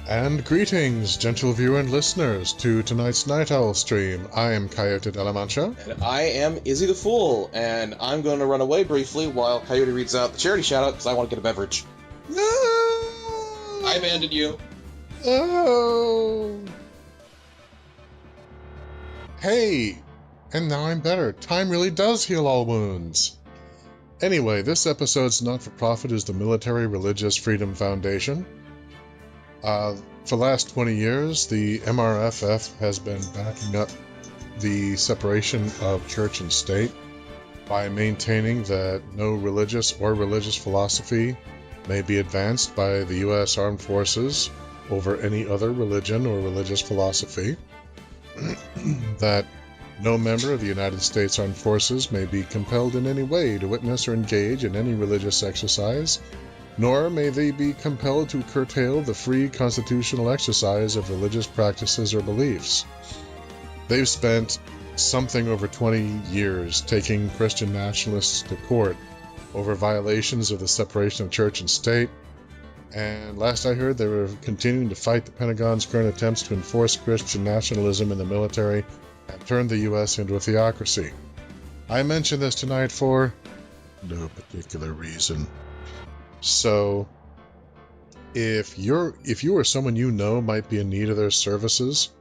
And greetings, gentle viewer and listeners, to tonight's Night Owl stream. I am Coyote de la Mancha. And I am Izzy the Fool, and I'm going to run away briefly while Coyote reads out the charity shoutout because I want to get a beverage. No! I abandoned you. Oh! Hey! And now I'm better. Time really does heal all wounds. Anyway, this episode's not-for-profit is the Military Religious Freedom Foundation. For the last 20 years, the MRFF has been backing up the separation of church and state by maintaining that no religious or religious philosophy may be advanced by the U.S. Armed Forces over any other religion or religious philosophy, that no member of the United States Armed Forces may be compelled in any way to witness or engage in any religious exercise, nor may they be compelled to curtail the free constitutional exercise of religious practices or beliefs. They've spent something over 20 years taking Christian nationalists to court over violations of the separation of church and state, and last I heard they were continuing to fight the Pentagon's current attempts to enforce Christian nationalism in the military and turn the U.S. into a theocracy. I mention this tonight for no particular reason. So, if you or someone you know might be in need of their services,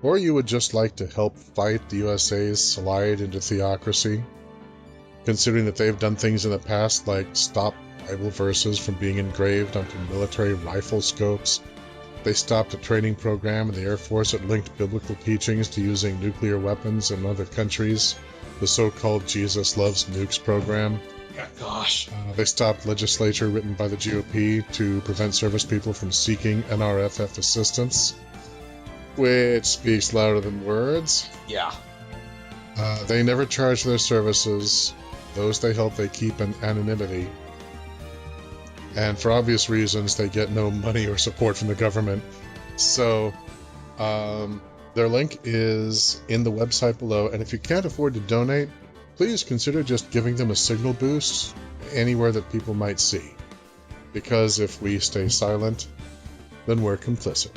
or you would just like to help fight the USA's slide into theocracy, considering that they've done things in the past like stop Bible verses from being engraved onto military rifle scopes, they stopped a training program in the Air Force that linked biblical teachings to using nuclear weapons in other countries, the so-called Jesus Loves Nukes program. Gosh. They stopped legislation written by the GOP to prevent service people from seeking MRFF assistance, which speaks louder than words. Yeah. They never charge for their services. Those they help, they keep in anonymity. And for obvious reasons, they get no money or support from the government. So, their link is in the website below, and if you can't afford to donate, please consider just giving them a signal boost anywhere that people might see. Because if we stay silent, then we're complicit.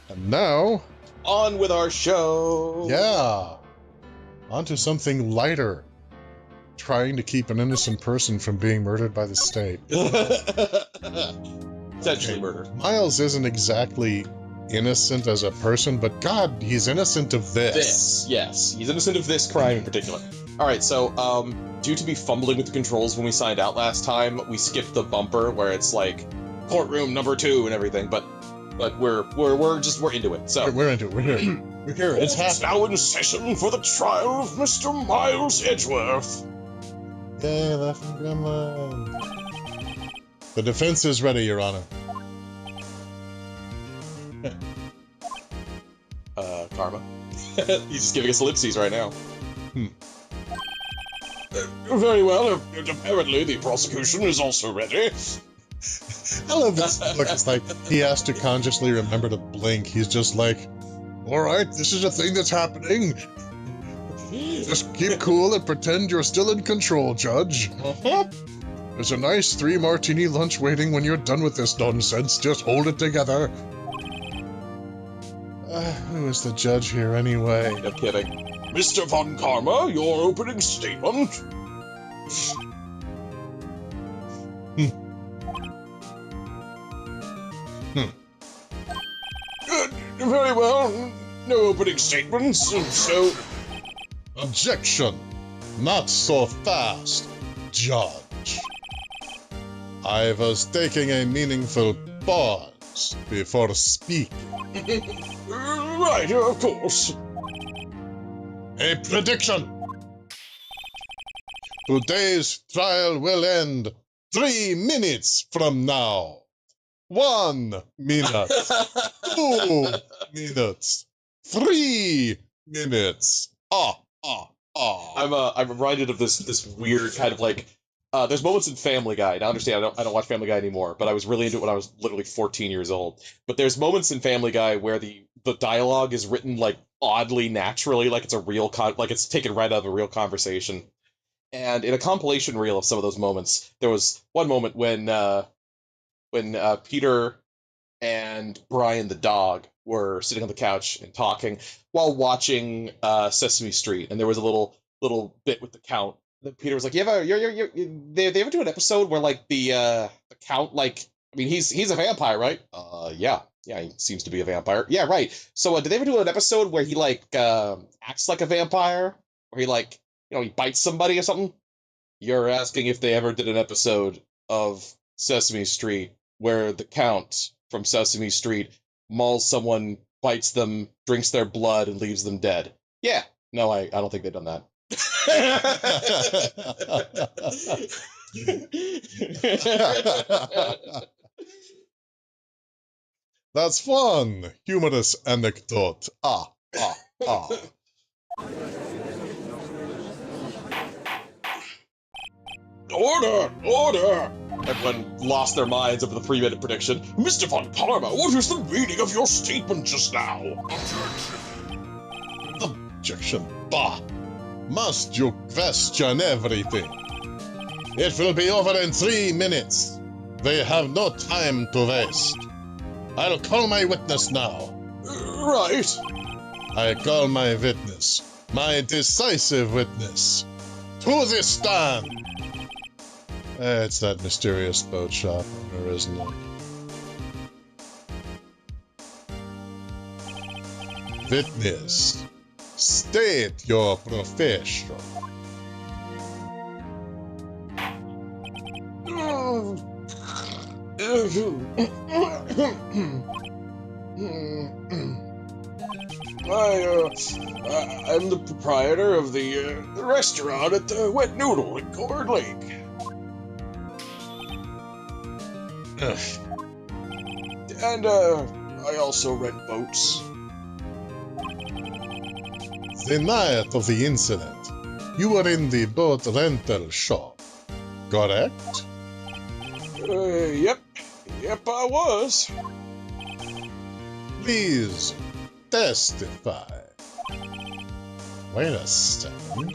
And now... on with our show! Yeah! On to something lighter. Trying to keep an innocent person from being murdered by the state. Essentially murdered. Miles isn't exactly innocent as a person, but God, he's innocent of this. This, yes. He's innocent of this crime in particular. Alright, so, due to me fumbling with the controls when we signed out last time, we skipped the bumper where it's like, courtroom number 2 and everything, but we're into it, so. We're into it, we're here. We're here, it's happening. Now in session for the trial of Mr. Miles Edgeworth. Yay, laughing gremlin. The defense is ready, Your Honor. Karma. He's just giving us ellipses right now. Very well, apparently the prosecution is also ready. I love this look, it's like he has to consciously remember to blink. He's just like, alright, this is a thing that's happening. Just keep cool and pretend you're still in control, Judge. There's a nice 3-martini lunch waiting when you're done with this nonsense. Just hold it together. Who is the judge here anyway? No kidding. Mr. Von Karma, your opening statement. Very well. No opening statements, so... Objection! Not so fast, Judge. I was taking a meaningful pause before speaking. Right, of course. A prediction! Today's trial will end 3 minutes from now. 1 minute. 2 minutes. 3 minutes. I'm reminded of this weird kind of like, there's moments in Family Guy. Now, understand, I don't watch Family Guy anymore, but I was really into it when I was literally 14 years old. But there's moments in Family Guy where the dialogue is written like oddly naturally, like it's a real like it's taken right out of a real conversation. And in a compilation reel of some of those moments, there was one moment when Peter and and Brian the dog were sitting on the couch and talking while watching Sesame Street, and there was a little bit with the Count. Then Peter was like, "They ever do an episode where like the Count, like, I mean, he's a vampire, right? Yeah, he seems to be a vampire. Yeah, right. So did they ever do an episode where he like acts like a vampire, where he like, he bites somebody or something?" You're asking if they ever did an episode of Sesame Street where the Count from Sesame Street mauls someone, bites them, drinks their blood, and leaves them dead. Yeah. No, I don't think they've done that. That's fun. Humorous anecdote. Ah. Order! Everyone lost their minds over the 3-minute prediction. Mr. Von Parma, what is the meaning of your statement just now? Objection. Bah. Must you question everything? It will be over in 3 minutes. They have no time to waste. I'll call my witness now. Right. I call my witness, my decisive witness, to the stand. It's that mysterious boat shop owner, isn't it? Witness, state your profession. I'm the proprietor of the restaurant at the Wet Noodle in Cold Lake. And I also rent boats. The night of the incident, you were in the boat rental shop, correct? Yep, I was. Please, testify. Wait a second.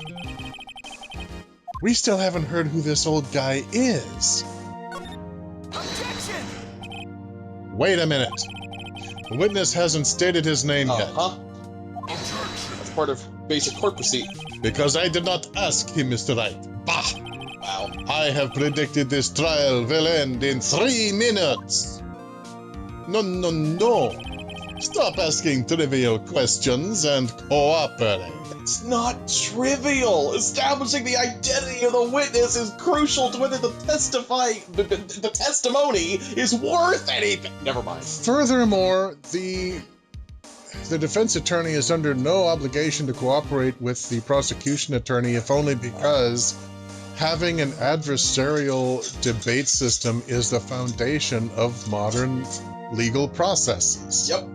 We still haven't heard who this old guy is. Objection! Wait a minute. The witness hasn't stated his name yet. That's part of basic court procedure. Because I did not ask him, Mr. Wright. Bah! Wow. I have predicted this trial will end in 3 minutes. No. Stop asking trivial questions and cooperate. It's not trivial. Establishing the identity of the witness is crucial to whether the testimony is worth anything. Never mind. Furthermore, the defense attorney is under no obligation to cooperate with the prosecution attorney, if only because having an adversarial debate system is the foundation of modern legal processes. Yep.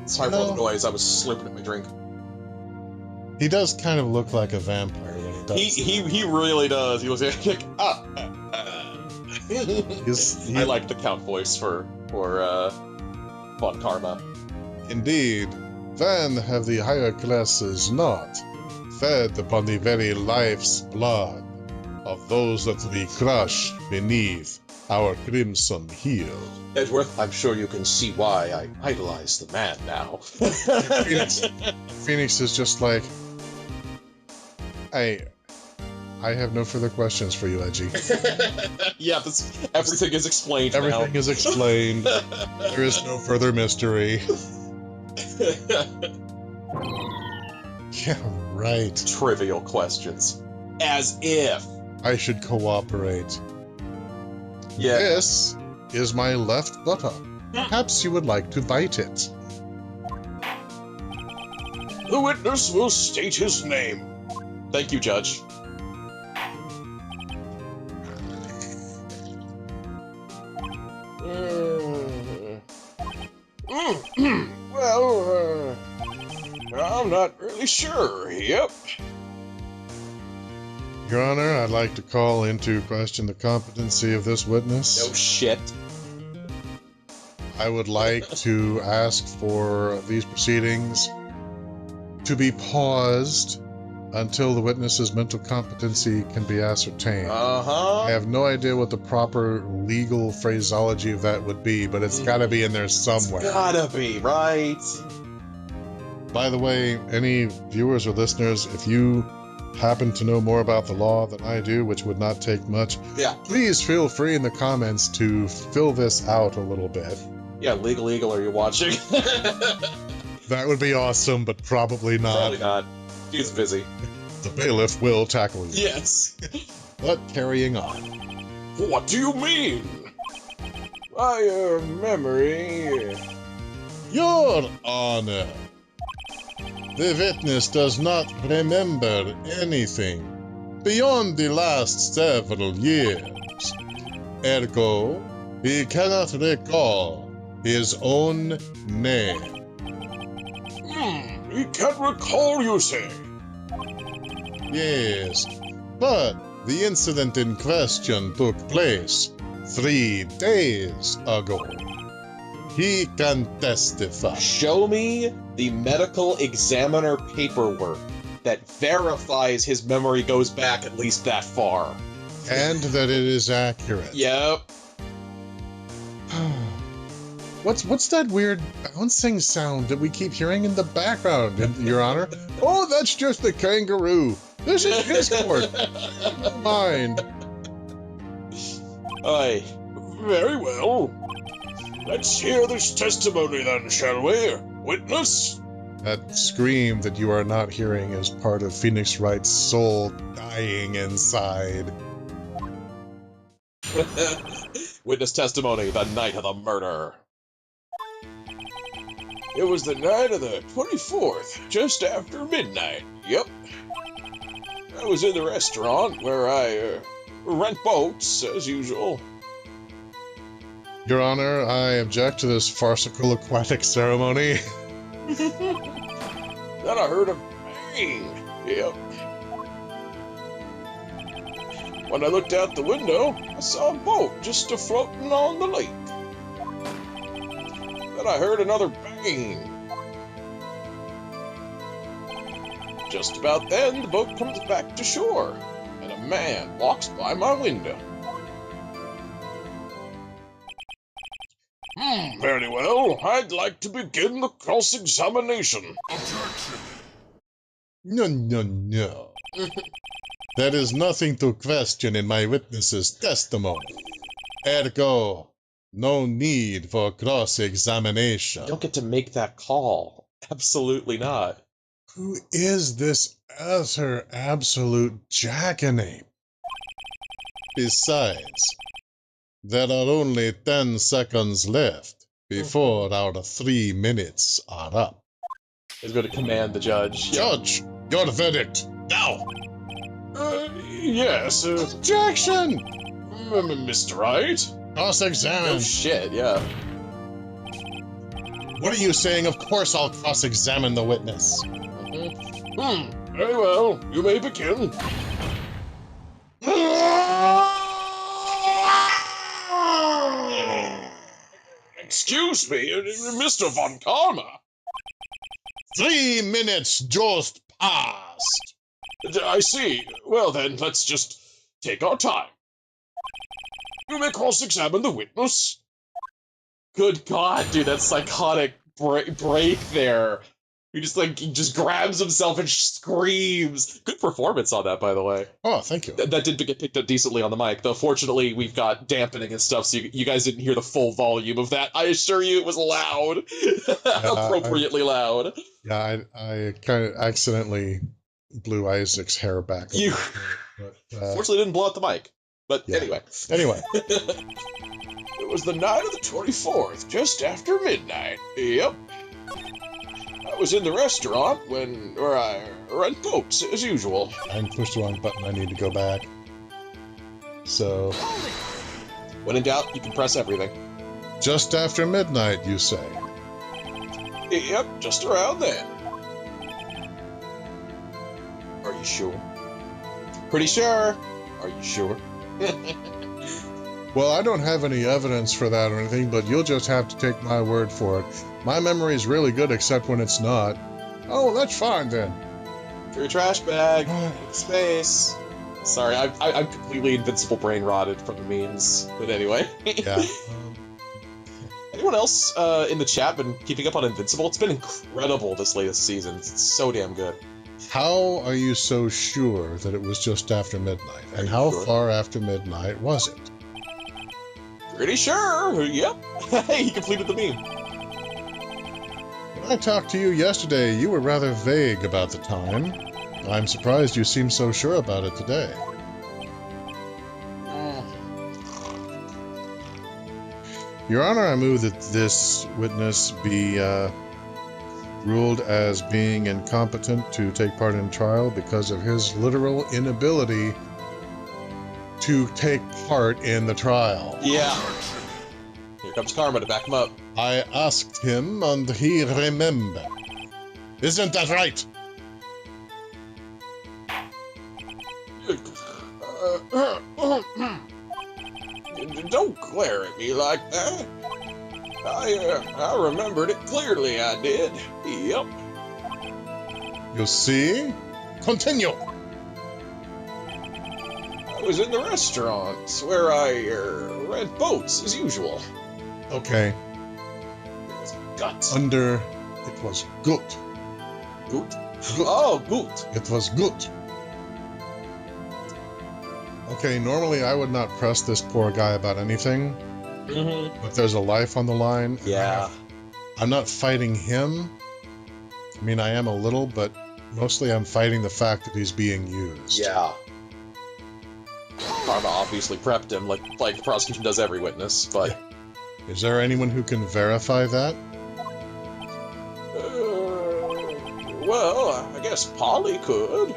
Sorry for all the noise. I was slurping at my drink. He does kind of look like a vampire when he does. He really does. He was like, I like the Count voice for Von Karma. Indeed. Then have the higher classes not fed upon the very life's blood of those that we crush beneath our crimson heel. Edgeworth, I'm sure you can see why I idolize the man now. Phoenix is just like, I have no further questions for you, Edgy. Yeah, everything is explained now. Everything is explained. There is no further mystery. Yeah, right. Trivial questions. As if. I should cooperate. Yeah. This is my left buttock. Perhaps you would like to bite it. The witness will state his name. Thank you, Judge. Well, I'm not really sure. Yep. Your Honor, I'd like to call into question the competency of this witness. No shit. I would like to ask for these proceedings to be paused until the witness's mental competency can be ascertained. I have no idea what the proper legal phraseology of that would be, but it's gotta be in there somewhere. It's gotta be, right? By the way, any viewers or listeners, if you happen to know more about the law than I do, which would not take much, please feel free in the comments to fill this out a little bit. Yeah, Legal Eagle, are you watching? That would be awesome, but probably not. Probably not. He's busy. The bailiff will tackle you. Yes. But carrying on. What do you mean? My memory... Your Honor, the witness does not remember anything beyond the last several years. Ergo, he cannot recall his own name. He can't recall, you say? Yes, but the incident in question took place 3 days ago. He can testify. Show me the medical examiner paperwork that verifies his memory goes back at least that far. And that it is accurate. Yep. What's that weird bouncing sound that we keep hearing in the background, Your Honor? Oh, that's just the kangaroo. This is his court. Never mind. Aye. Very well. Let's hear this testimony then, shall we? Witness? That scream that you are not hearing is part of Phoenix Wright's soul dying inside. Witness testimony, the night of the murder. It was the night of the 24th, just after midnight. Yep. I was in the restaurant where I rent boats, as usual. Your Honor, I object to this farcical aquatic ceremony. Then I heard a bang. Yep. When I looked out the window, I saw a boat just a-floating on the lake. Then I heard another bang. Just about then, the boat comes back to shore, and a man walks by my window. Very well. I'd like to begin the cross-examination. Objection. No. There is nothing to question in my witness's testimony. Ergo, no need for cross-examination. You don't get to make that call. Absolutely not. Who is this utter absolute jackanape? Besides, there are only 10 seconds left before our 3 minutes are up. He's going to command the judge. Judge, your verdict, now! Yes, Objection! Mr. Wright? Cross-examine. Oh, shit, yeah. What are you saying? Of course I'll cross-examine the witness. Very well, you may begin. Excuse me, Mr. Von Karma. 3 minutes just passed. I see. Well then, let's just take our time. You may cross-examine the witness. Good God, dude, that psychotic break there. He just grabs himself and screams. Good performance on that, by the way. Oh, thank you. That did get picked up decently on the mic, though fortunately we've got dampening and stuff, so you guys didn't hear the full volume of that. I assure you it was loud. Appropriately loud. Yeah, I kind of accidentally blew Isaac's hair back. Fortunately didn't blow out the mic. But yeah. Anyway. It was the night of the 24th, just after midnight. Yep. I was in the restaurant where I rent boats, as usual. I pushed the wrong button. I need to go back. So... When in doubt, you can press everything. Just after midnight, you say? Yep, just around then. Are you sure? Pretty sure. Are you sure? Well, I don't have any evidence for that or anything, but you'll just have to take my word for it. My memory's really good, except when it's not. Oh, that's fine then. For your trash bag. Space. Sorry, I'm completely invincible brain rotted from the memes. But anyway. Yeah. Anyone else in the chat been keeping up on Invincible? It's been incredible this latest season. It's so damn good. How are you so sure that it was just after midnight? And how far after midnight was it? Pretty sure. Yep. Hey, he completed the meme. When I talked to you yesterday, you were rather vague about the time. I'm surprised you seem so sure about it today. Your Honor, I move that this witness be ruled as being incompetent to take part in trial because of his literal inability to take part in the trial. Yeah. Here comes Karma to back him up. I asked him and he remembered. Isn't that right? Don't glare at me like that. I remembered it clearly, I did. Yep. You see? Continue! I was in the restaurant where I rent boats, as usual. Okay. Guts. Under... it was good. Good? Oh, good. It was good. Okay, normally I would not press this poor guy about anything, but there's a life on the line. Yeah. I'm not fighting him. I mean, I am a little, but mostly I'm fighting the fact that he's being used. Yeah. Karma obviously prepped him, like the prosecution does every witness, but... Is there anyone who can verify that? Well, I guess Polly could.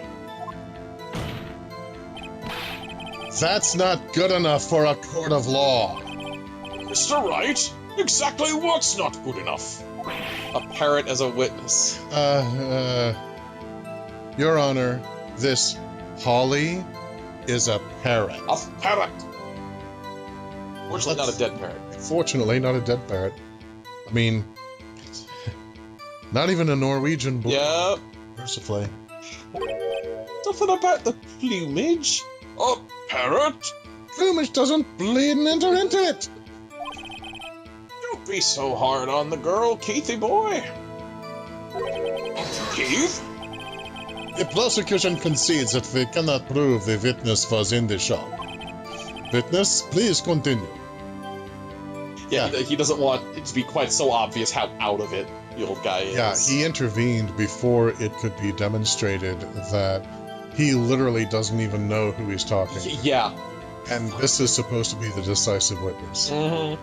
That's not good enough for a court of law. Mr. Wright, exactly what's not good enough? A parrot as a witness. Your Honor, this Polly is a parrot. A parrot! Fortunately, not a dead parrot. Fortunately, not a dead parrot. I mean, not even a Norwegian bull. Yep. Mercifully. Something about the plumage? A parrot? Plumage doesn't bleed and enter into it. Don't be so hard on the girl, Keithy boy. Keith? The prosecution concedes that they cannot prove the witness was in the shop. Witness, please continue. Yeah, he doesn't want it to be quite so obvious how out of it the old guy is. Yeah, he intervened before it could be demonstrated that he literally doesn't even know who he's talking to. Yeah. And this is supposed to be the decisive witness. Then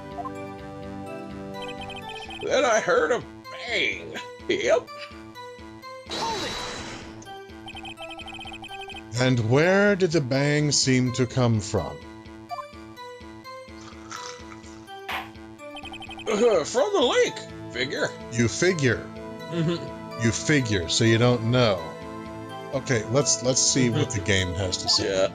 I heard a bang. Yep. And where did the bang seem to come from? From the lake, figure. You figure. You figure, so you don't know. Okay, let's see what the game has to say. Yeah.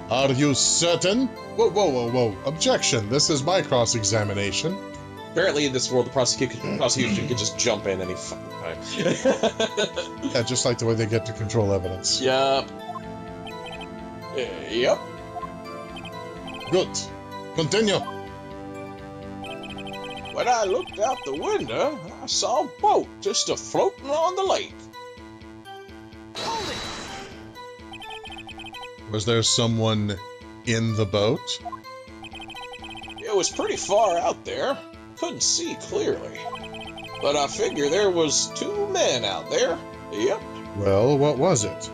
Are you certain? Whoa, whoa, whoa, whoa. Objection. This is my cross-examination. Apparently in this world, the prosecution can just jump in any fucking time. Yeah, just like the way they get to control evidence. Yep. Yep. Good. Continue. When I looked out the window, I saw a boat just a-floating on the lake. Was there someone in the boat? It was pretty far out there. Couldn't see clearly. But I figure there was 2 men out there. Yep. Well, what was it?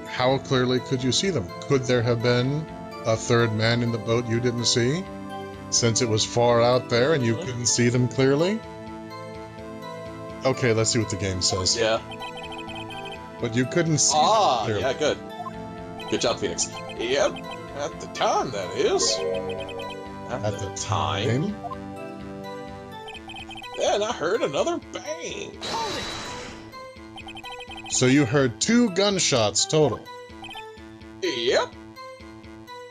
How clearly could you see them? Could there have been a third man in the boat you didn't see? Since it was far out there and you couldn't see them clearly? Okay, let's see what the game says. Yeah. But you couldn't see them clearly. Yeah, good. Good job, Phoenix. Yep. At the time, that is. At the time? Then I heard another bang. So you heard 2 gunshots total. Yep.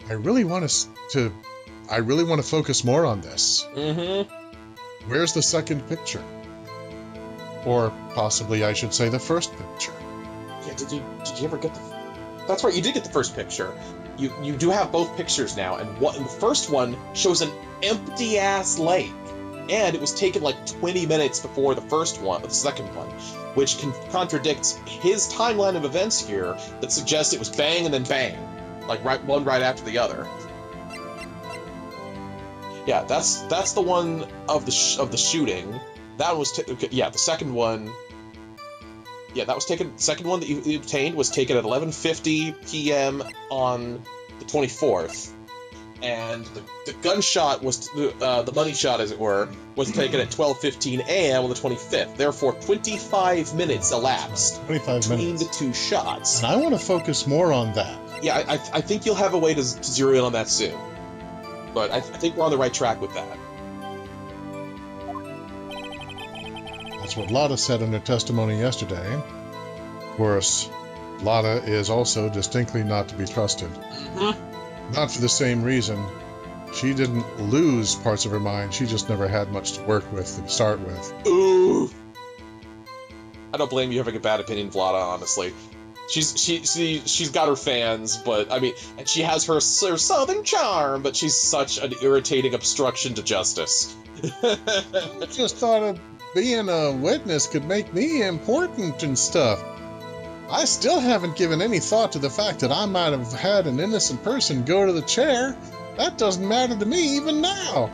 I really want to focus more on this. Mm-hmm. Where's the second picture? Or possibly I should say the first picture. Yeah, did you ever get the... That's right, you did get the first picture. You do have both pictures now, and the first one shows an empty-ass lake. And it was taken like 20 minutes before the second one, which contradicts his timeline of events here that suggests it was bang and then bang, like one right after the other. Yeah, that's the one of the shooting. That was the second one. Yeah, that was taken. The second one that you obtained was taken at 11:50 p.m. on the 24th. And the gunshot was, the money shot, as it were, was taken at 12:15 a.m. on the 25th. Therefore, 25 minutes elapsed between the two shots. And I want to focus more on that. Yeah, I think you'll have a way to zero in on that soon. But I think we're on the right track with that. That's what Lotta said in her testimony yesterday. Of course, Lotta is also distinctly not to be trusted. Mm-hmm. Not for the same reason. She didn't lose parts of her mind, she just never had much to work with to start with. Ooh! I don't blame you having a bad opinion of Vlada, honestly. She's got her fans, but, I mean, and she has her southern charm, but she's such an irritating obstruction to justice. I just thought being a witness could make me important and stuff. I still haven't given any thought to the fact that I might have had an innocent person go to the chair. That doesn't matter to me even now.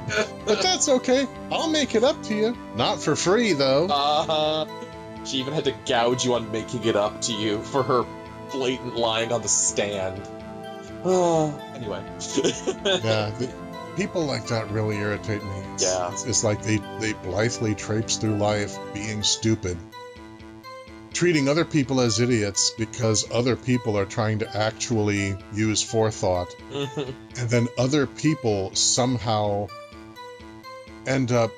But that's okay. I'll make it up to you. Not for free, though. Uh-huh. She even had to gouge you on making it up to you for her blatant lying on the stand. Anyway. Yeah, people like that really irritate me. It's like they blithely traipse through life being stupid. Treating other people as idiots because other people are trying to actually use forethought. And then other people somehow end up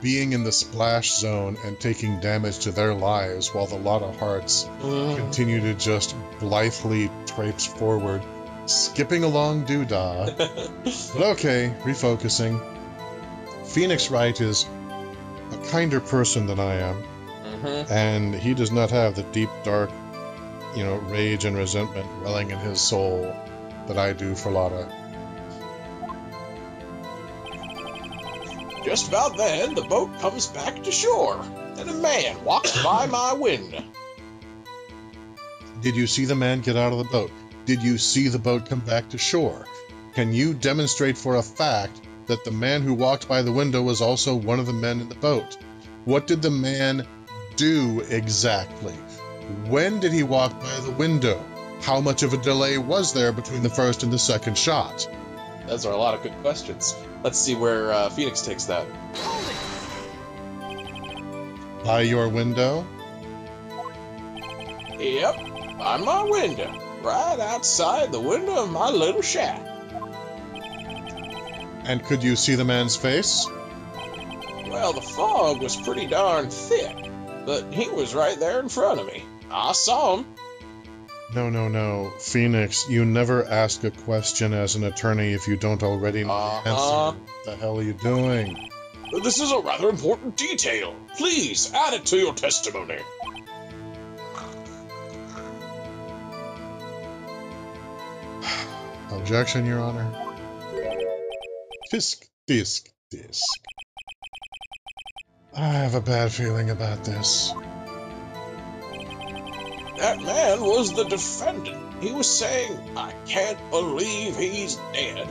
being in the splash zone and taking damage to their lives while the lot of hearts continue to just blithely traipse forward, skipping along doodah. But okay, refocusing. Phoenix Wright is a kinder person than I am. And he does not have the deep, dark, rage and resentment welling in his soul that I do for Lotta. Just about then, the boat comes back to shore, and a man walks by my window. Did you see the man get out of the boat? Did you see the boat come back to shore? Can you demonstrate for a fact that the man who walked by the window was also one of the men in the boat? What did the man do exactly? When did he walk by the window? How much of a delay was there between the first and the second shot? Those are a lot of good questions. Let's see where Phoenix takes that. By your window? Yep, by my window, right outside the window of my little shack. And could you see the man's face? Well, the fog was pretty darn thick, but he was right there in front of me. I saw him. No. Phoenix, you never ask a question as an attorney if you don't already know the answer. What the hell are you doing? This is a rather important detail. Please add it to your testimony. Objection, Your Honor. Tisk, tisk, tisk. I have a bad feeling about this. That man was the defendant. He was saying, I can't believe he's dead.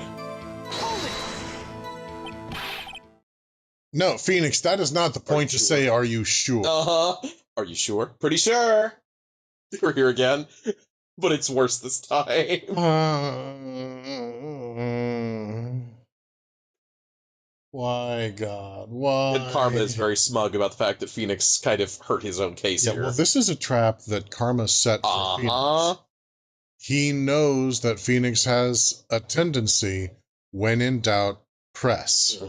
No, Phoenix, that is not the point to say, are you sure? Are you sure? Pretty sure. We're here again. But it's worse this time. Why, God? Why? And Karma is very smug about the fact that Phoenix kind of hurt his own case here. Well, this is a trap that Karma set for Phoenix. He knows that Phoenix has a tendency, when in doubt, press.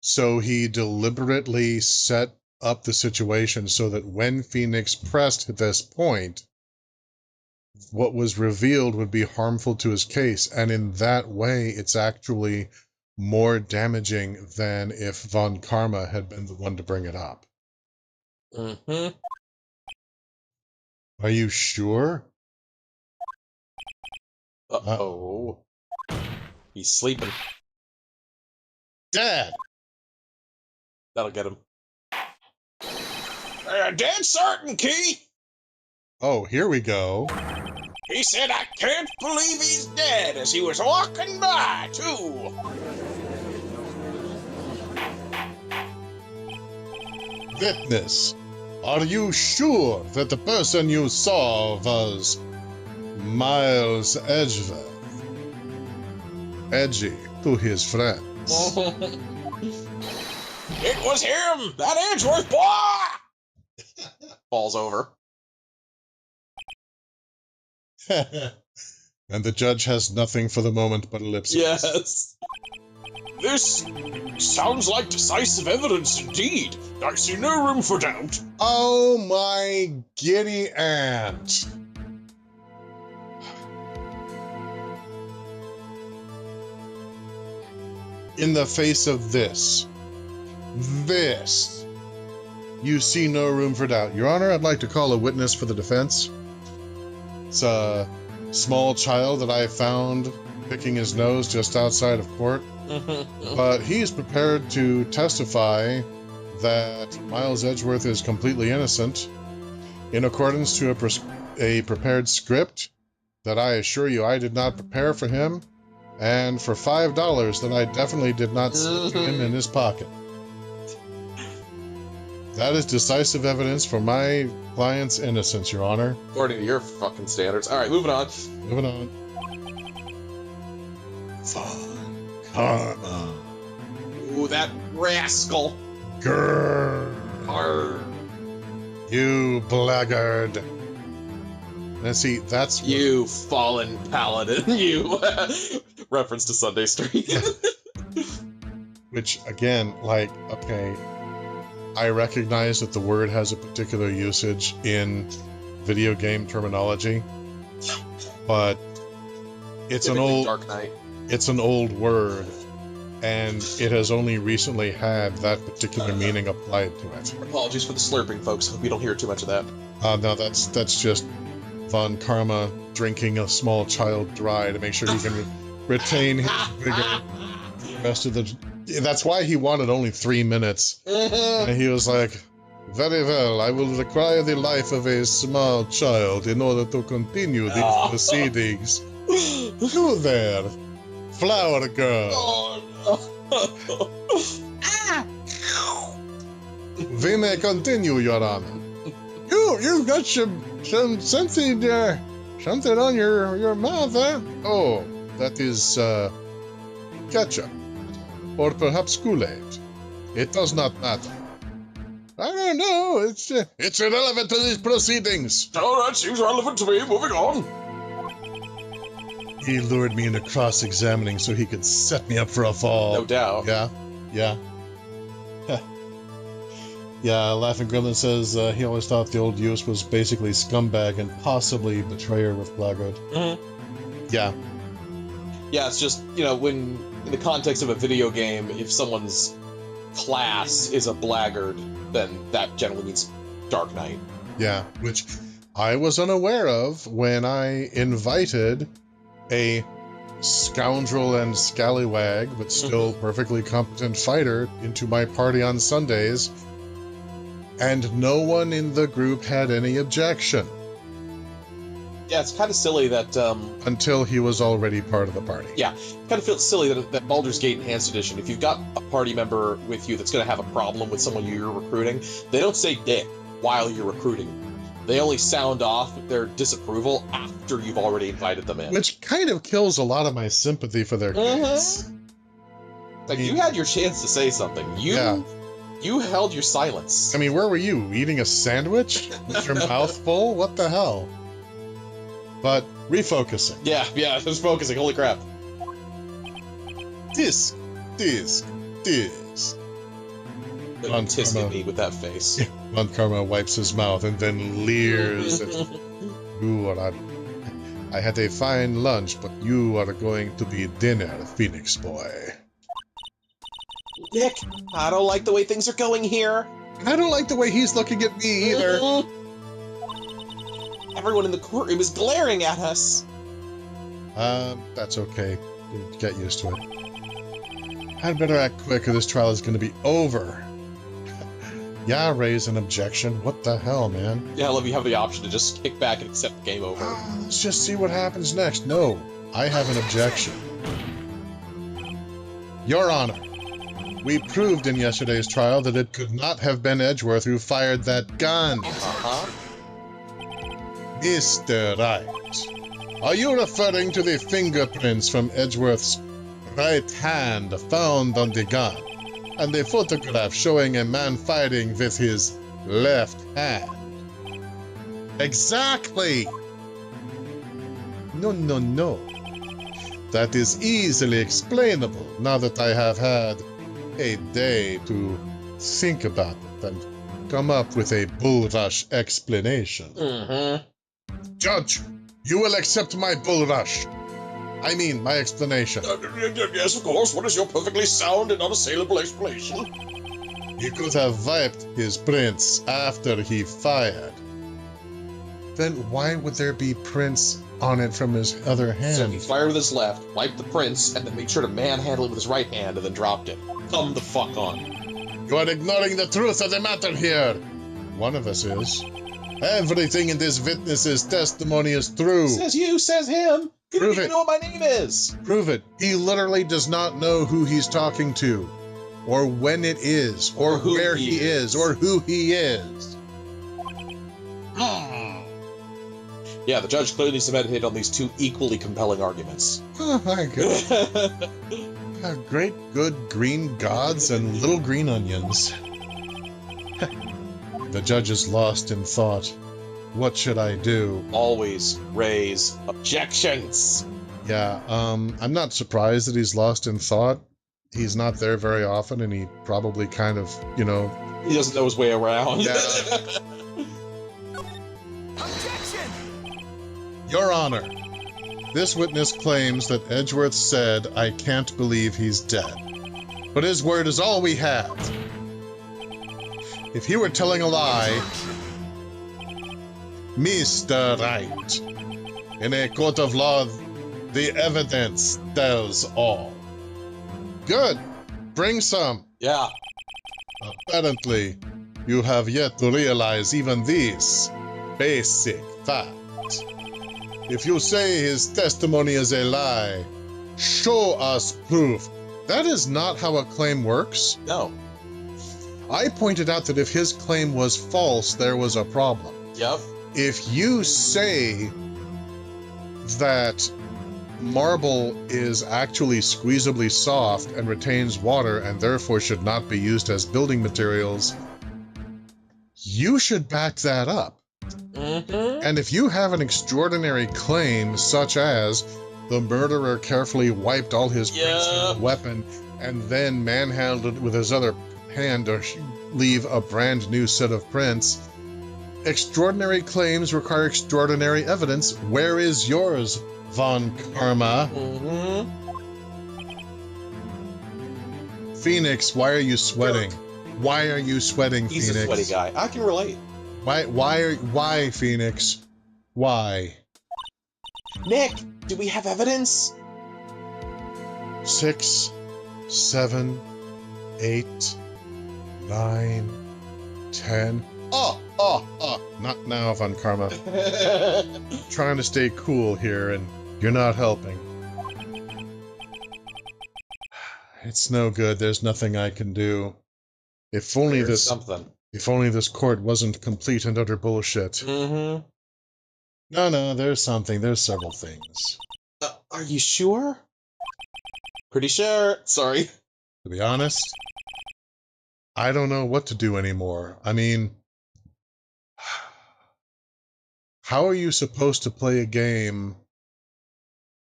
So he deliberately set up the situation so that when Phoenix pressed at this point, what was revealed would be harmful to his case, and in that way, it's actually more damaging than if Von Karma had been the one to bring it up. Mm-hmm. Are you sure? Uh-oh. He's sleeping. Dad! That'll get him. Dead certain, Key. Oh, here we go. He said, I can't believe he's dead, as he was walking by, too. Witness, are you sure that the person you saw was Miles Edgeworth? Edgy to his friends. It was him, that Edgeworth boy! Falls over. And the judge has nothing for the moment but ellipses. Yes. This sounds like decisive evidence indeed. I see no room for doubt. Oh my giddy aunt. In the face of this, you see no room for doubt. Your Honor, I'd like to call a witness for the defense. It's a small child that I found picking his nose just outside of court. But he's prepared to testify that Miles Edgeworth is completely innocent in accordance to a prepared script that I assure you I did not prepare for him, and for $5 that I definitely did not slip him in his pocket. That is decisive evidence for my client's innocence, Your Honor. According to your fucking standards. Alright, moving on. Moving on. Karma. Ooh, that rascal. Grrr. Arr. You blackguard. Now see, that's... You fallen paladin. You. Reference to Sunday Street. Which, again, like, okay, I recognize that the word has a particular usage in video game terminology, but it's an old... Dark Knight. It's an old word, and it has only recently had that particular meaning applied to it. Apologies for the slurping, folks. Hope you don't hear too much of that. No, that's just Von Karma drinking a small child dry to make sure he can retain his vigor the rest of the... That's why he wanted only 3 minutes. And he was like, very well, I will require the life of a small child in order to continue these proceedings. You there, flower girl. We may continue, Your Honor. You've got something on your mouth, eh? Oh, that is ketchup, or perhaps Kool-Aid. It does not matter. I don't know. It's irrelevant to these proceedings. All right, seems relevant to me. Moving on. He lured me into cross-examining so he could set me up for a fall. No doubt. Yeah. Yeah, Laughing Gremlin says he always thought the old use was basically scumbag and possibly betrayer with blackguard. Yeah. Yeah, it's just, when in the context of a video game, if someone's class is a blackguard, then that generally means Dark Knight. Yeah, which I was unaware of when I invited a scoundrel and scallywag, but still perfectly competent fighter into my party on Sundays, and no one in the group had any objection. Yeah, it's kind of silly that, until he was already part of the party. Yeah, kind of feels silly that Baldur's Gate Enhanced Edition, if you've got a party member with you that's going to have a problem with someone you're recruiting, they don't say dick while you're recruiting. They only sound off their disapproval after you've already invited them in. Which kind of kills a lot of my sympathy for their kids. Like, you had your chance to say something. You held your silence. I mean, where were you? Eating a sandwich? With your mouth full? What the hell? But, refocusing. Yeah, just focusing. Holy crap. Disc. Don't tisk at me with that face. Von Karma wipes his mouth and then leers at you. I had a fine lunch, but you are going to be dinner, Phoenix boy. Nick, I don't like the way things are going here. I don't like the way he's looking at me either. Everyone in the courtroom is glaring at us. That's okay. Get used to it. I'd better act quick or this trial is going to be over. Yeah, raise an objection. What the hell, man? Yeah, I love you have the option to just kick back and accept the game over. Let's just see what happens next. No, I have an objection. Your Honor, we proved in yesterday's trial that it could not have been Edgeworth who fired that gun. Uh-huh. Mr. Wright, are you referring to the fingerprints from Edgeworth's right hand found on the gun, and the photograph showing a man firing with his left hand? Exactly! No. That is easily explainable now that I have had a day to think about it and come up with a bull rush explanation. Mm-hmm. Judge, you will accept my bull rush. I mean, my explanation. Yes, of course. What is your perfectly sound and unassailable explanation? He could have wiped his prints after he fired. Then why would there be prints on it from his other hand? So he fired with his left, wiped the prints, and then made sure to manhandle it with his right hand, and then dropped it. Come the fuck on. You are ignoring the truth of the matter here. One of us is. Everything in this witness's testimony is true. Says you, says him. You Prove don't even it. know what my name is. Prove it. He literally does not know who he's talking to, or when it is, or who where he he is, or who he is. Yeah, the judge clearly submitted on these two equally compelling arguments. Oh my God. Great good green gods and little green onions. The judge is lost in thought. What should I do? Always raise objections. Yeah, I'm not surprised that he's lost in thought. He's not there very often, and he probably kind of, He doesn't know his way around. Yeah. Objection! Your Honor, this witness claims that Edgeworth said, "I can't believe he's dead." But his word is all we have. If he were telling a lie, Mr. Wright, in a court of law, the evidence tells all. Good. Bring some. Yeah. Apparently, you have yet to realize even these basic facts. If you say his testimony is a lie, show us proof. That is not how a claim works. No. I pointed out that if his claim was false, there was a problem. Yep. If you say that marble is actually squeezably soft and retains water and therefore should not be used as building materials, you should back that up. Mm-hmm. And if you have an extraordinary claim, such as the murderer carefully wiped all his prints from the weapon and then manhandled it with his other hand to leave a brand new set of prints, extraordinary claims require extraordinary evidence. Where is yours, Von Karma? Mm-hmm. Phoenix, why are you sweating? Why are you sweating, He's Phoenix? a sweaty guy. I can relate. Why, Phoenix? Why? Nick, do we have evidence? 6, 7, 8, 9, 10. Not now, Von Karma. Trying to stay cool here, and you're not helping. It's no good. There's nothing I can do. If only There's this something. court wasn't complete and utter bullshit. Mm-hmm. No, there's something. There's several things. Are you sure? Pretty sure. Sorry. To be honest, I don't know what to do anymore. I mean, how are you supposed to play a game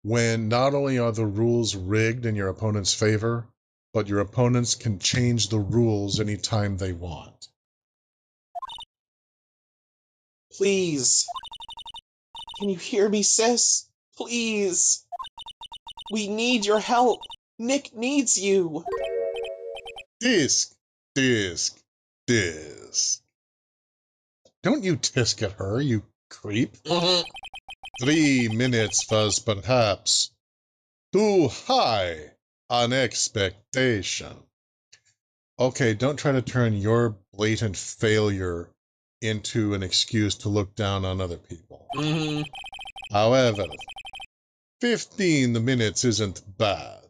when not only are the rules rigged in your opponent's favor, but your opponents can change the rules anytime they want? Please. Can you hear me, sis? Please. We need your help. Nick needs you. Disc. is. Don't you tisk at her, you creep. 3 minutes was perhaps too high an expectation. Okay, don't try to turn your blatant failure into an excuse to look down on other people. However, 15 minutes isn't bad.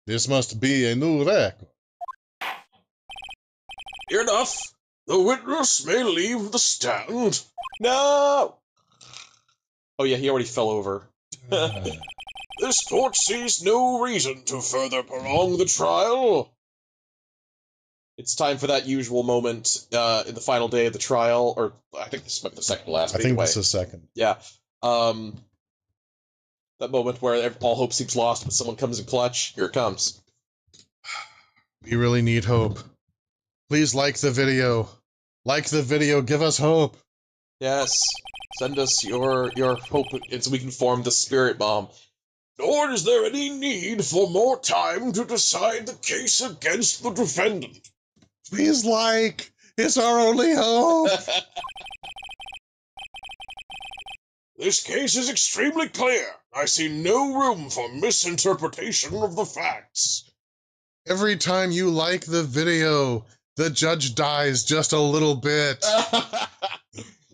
This must be a new record. Enough. The witness may leave the stand. No! Oh yeah, he already fell over. This court sees no reason to further prolong the trial. It's time for that usual moment in the final day of the trial, or I think this might be the second to last. I think this is second. Yeah. That moment where all hope seems lost, but someone comes in clutch. Here it comes. We really need hope. Please like the video. Like the video, give us hope. Yes. Send us your hope so we can form the spirit bomb. Nor is there any need for more time to decide the case against the defendant. Please like. It's our only hope. This case is extremely clear. I see no room for misinterpretation of the facts. Every time you like the video, the judge dies just a little bit.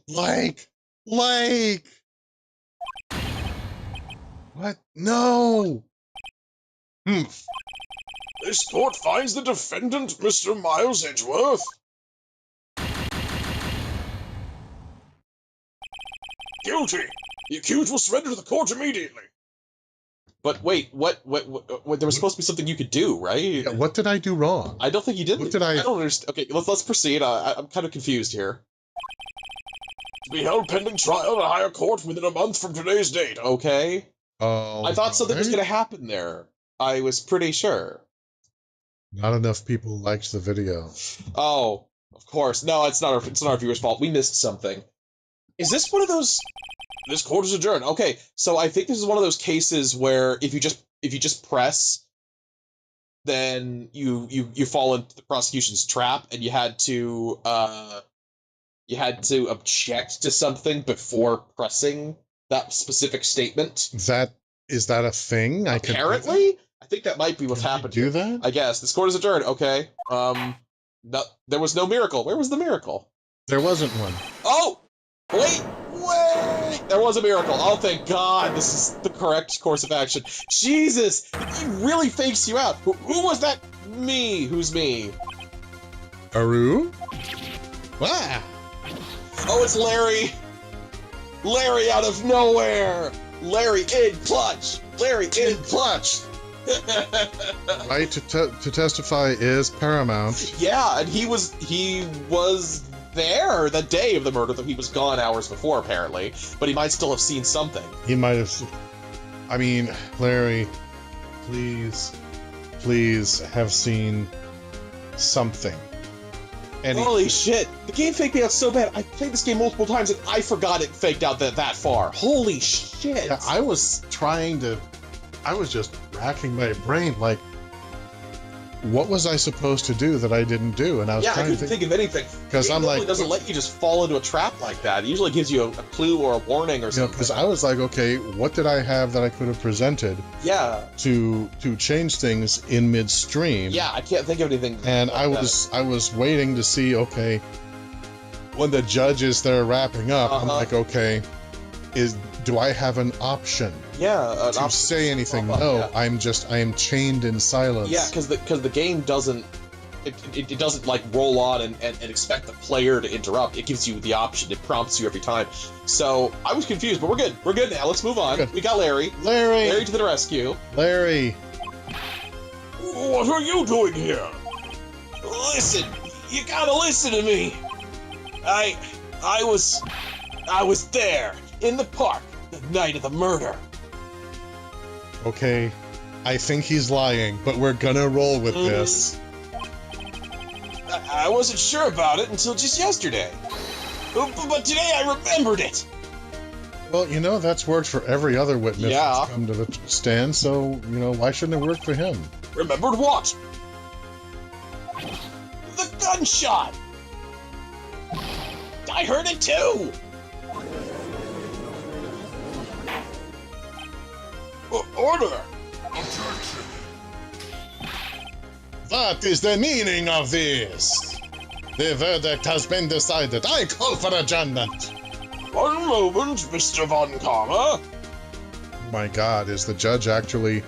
Like. What? No. This court finds the defendant, Mr. Miles Edgeworth. Guilty. The accused will surrender to the court immediately. But wait, what? There was supposed to be something you could do, right? Yeah, what did I do wrong? I don't think you did. What did I don't understand. Okay, let's proceed. I'm kind of confused here. To be held pending trial in a higher court within a month from today's date. Okay. Oh. I thought something was going to happen there. I was pretty sure. Not enough people liked the video. Oh, of course. No, it's not our viewers' fault. We missed something. Is this one of those? This court is adjourned. Okay, so I think this is one of those cases where if you just press, then you fall into the prosecution's trap, and you had to object to something before pressing that specific statement. Is that a thing? Apparently, I think that might be what's happened. Do that? I guess this court is adjourned. Okay. No, there was no miracle. Where was the miracle? There wasn't one. Oh, wait. There was a miracle. Oh, thank God. This is the correct course of action. Jesus, he really fakes you out. Who was that? Me. Who's me? Aru? Wow. Oh, it's Larry. Larry out of nowhere. Larry in clutch. Larry in clutch. Right to testify is paramount. Yeah, and he was there the day of the murder, though he was gone hours before, apparently. But he might still have seen something. He might have. I mean, Larry, please have seen something. Holy shit! The game faked me out so bad. I played this game multiple times and I forgot it faked out that far. Holy shit! Yeah, I was just racking my brain, like, what was I supposed to do that I didn't do? And I was trying I couldn't think of anything. Because I'm like, it doesn't let you just fall into a trap like that. It usually gives you a clue or a warning or something. Because I was like, okay, what did I have that I could have presented? Yeah. To change things in midstream. Yeah, I can't think of anything. And I was waiting to see, okay, when the judge is there wrapping up, I'm like, okay, do I have an option? Yeah, to say anything? No, yeah. I am chained in silence. Yeah, because the game doesn't it doesn't like roll on and expect the player to interrupt. It gives you the option. It prompts you every time. So I was confused, but we're good. We're good now. Let's move on. We got Larry. Larry to the rescue. Larry. What are you doing here? Listen, you gotta listen to me. I was there in the park the night of the murder. Okay, I think he's lying, but we're gonna roll with this. I wasn't sure about it until just yesterday. But today I remembered it. Well, that's worked for every other witness that's come to the stand, so, why shouldn't it work for him? Remembered what? The gunshot! I heard it too! Order! What is the meaning of this? The verdict has been decided. I call for adjournment. One moment, Mr. Von Karma. My God, is the judge actually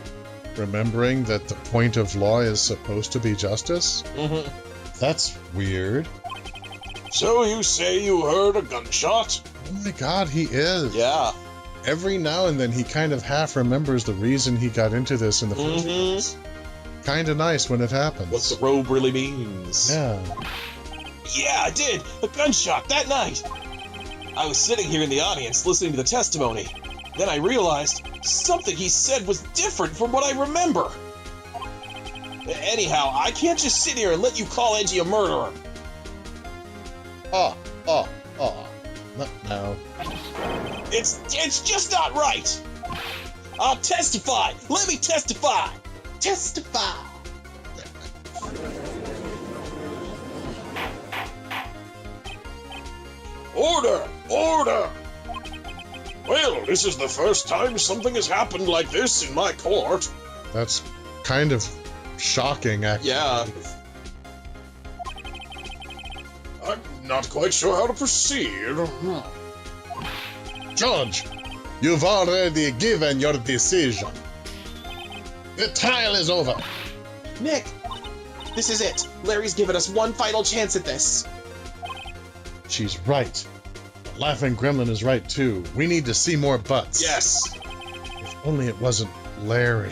remembering that the point of law is supposed to be justice? Mm-hmm. That's weird. So you say you heard a gunshot? Oh my God, he is. Yeah. Every now and then he kind of half remembers the reason he got into this in the first place. Kinda nice when it happens. What the robe really means. Yeah. Yeah, I did! A gunshot that night! I was sitting here in the audience listening to the testimony. Then I realized something he said was different from what I remember. Anyhow, I can't just sit here and let you call Edgy a murderer. No. It's just not right! I'll testify! Let me testify! Testify! Order! Order! Well, this is the first time something has happened like this in my court. That's kind of shocking, actually. Yeah. I'm not quite sure how to proceed. Judge, you've already given your decision. The trial is over. Nick, this is it. Larry's given us one final chance at this. She's right. The Laughing Gremlin is right, too. We need to see more butts. Yes. If only it wasn't Larry.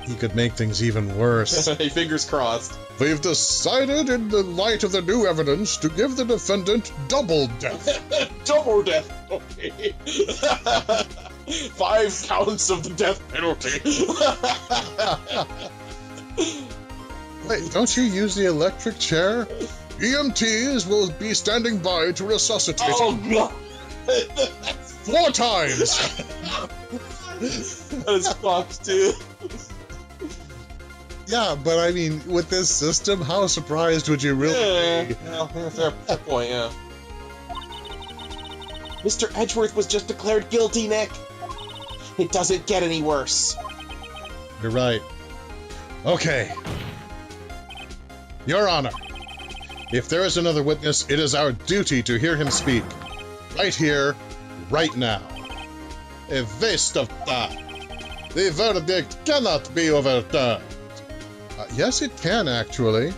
He could make things even worse. Fingers crossed. We've decided, in the light of the new evidence, to give the defendant double death. Double death penalty. 5 counts of the death penalty. Wait, don't you use the electric chair? EMTs will be standing by to resuscitate Oh, him God. 4 times. That is fucked, dude. Yeah, but I mean, with this system, how surprised would you really be? Yeah, fair point, yeah. Mr. Edgeworth was just declared guilty, Nick. It doesn't get any worse. You're right. Okay. Your Honor, if there is another witness, it is our duty to hear him speak. Right here, right now. A waste of time. The verdict cannot be overturned. Yes, it can, actually.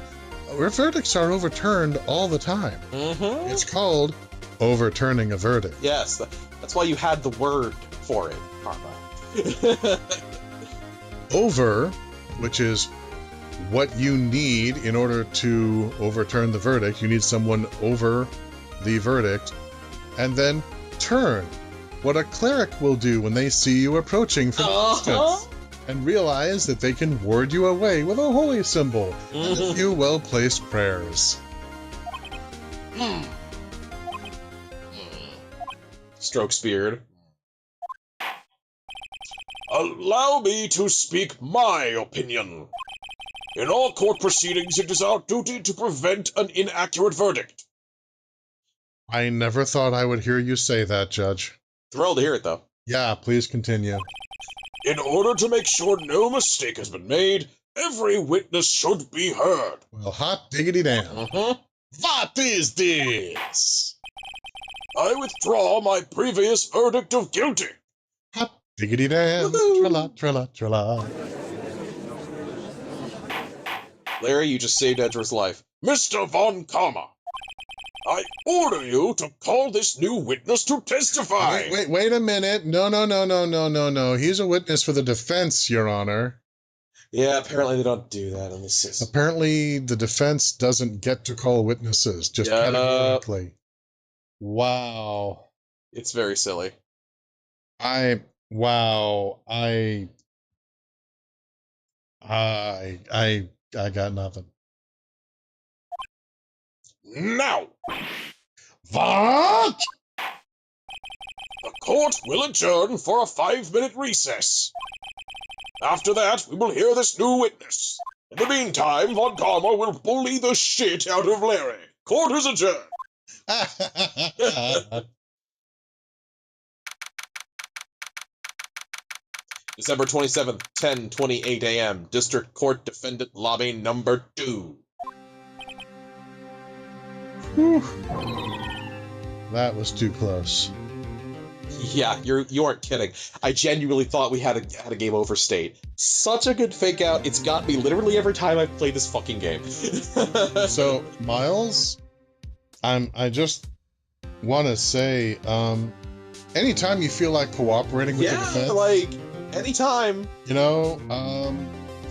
Our verdicts are overturned all the time. Mm-hmm. It's called overturning a verdict. Yes, that's why you had the word for it, Karma. Over, which is what you need in order to overturn the verdict. You need someone over the verdict. And then turn, what a cleric will do when they see you approaching from a distance, and realize that they can ward you away with a holy symbol and a few well-placed prayers. Strokes beard. Allow me to speak my opinion. In all court proceedings, it is our duty to prevent an inaccurate verdict. I never thought I would hear you say that, Judge. Thrilled to hear it, though. Yeah, please continue. In order to make sure no mistake has been made, every witness should be heard. Well, hot diggity damn. Mm-hmm. What is this? I withdraw my previous verdict of guilty. Hot diggity damn. Trilla, trilla, trilla. Larry, you just saved Edgeworth's life. Mr. Von Karma, I order you to call this new witness to testify. Wait a minute. No. He's a witness for the defense, Your Honor. Yeah, apparently they don't do that in this system. Apparently, the defense doesn't get to call witnesses, just categorically. Wow. It's very silly. I got nothing. Now, What? the court will adjourn for a 5-minute recess. After that, we will hear this new witness. In the meantime, Von Karma will bully the shit out of Larry. Court is adjourned. December 27th, 10:28 a.m. District Court Defendant Lobby Number 2. Whew. That was too close. Yeah, you aren't kidding. I genuinely thought we had a game over state. Such a good fake out. It's got me literally every time I've played this fucking game. So, Miles, I just want to say, anytime you feel like cooperating with the defense, like anytime, you know,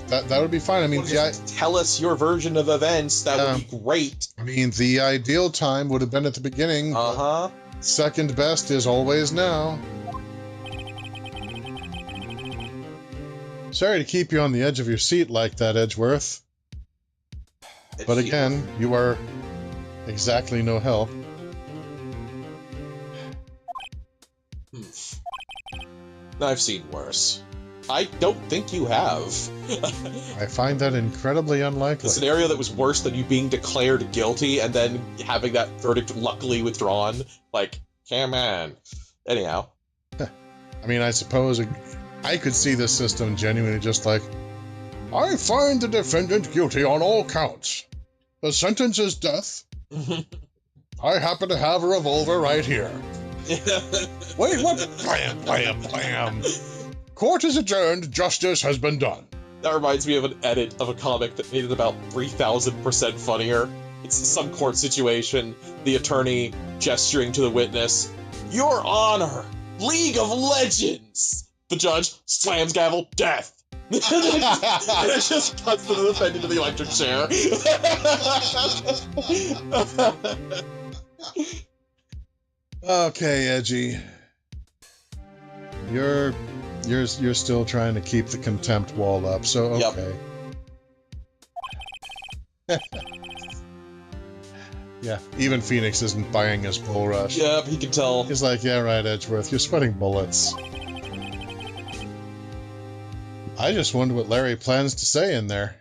that would be fine. I mean, tell us your version of events. That would be great. I mean, the ideal time would have been at the beginning. Second best is always now. Sorry to keep you on the edge of your seat like that, Edgeworth. But again, you are exactly no help. I've seen worse. I don't think you have. I find that incredibly unlikely. A scenario that was worse than you being declared guilty and then having that verdict luckily withdrawn. Like, come on. Anyhow. I mean, I suppose I could see this system genuinely just like, I find the defendant guilty on all counts. The sentence is death. I happen to have a revolver right here. Wait, what? Blam, blam, blam. Court is adjourned. Justice has been done. That reminds me of an edit of a comic that made it about 3,000% funnier. It's some court situation, the attorney gesturing to the witness, Your Honor, League of Legends! The judge slams gavel, death! And it just cuts to the defendant in the electric chair. Okay, Edgy. You're still trying to keep the contempt wall up, so okay. Yep. Yeah, even Phoenix isn't buying his bull rush. Yep, he can tell. He's like, yeah, right, Edgeworth, you're sweating bullets. I just wonder what Larry plans to say in there.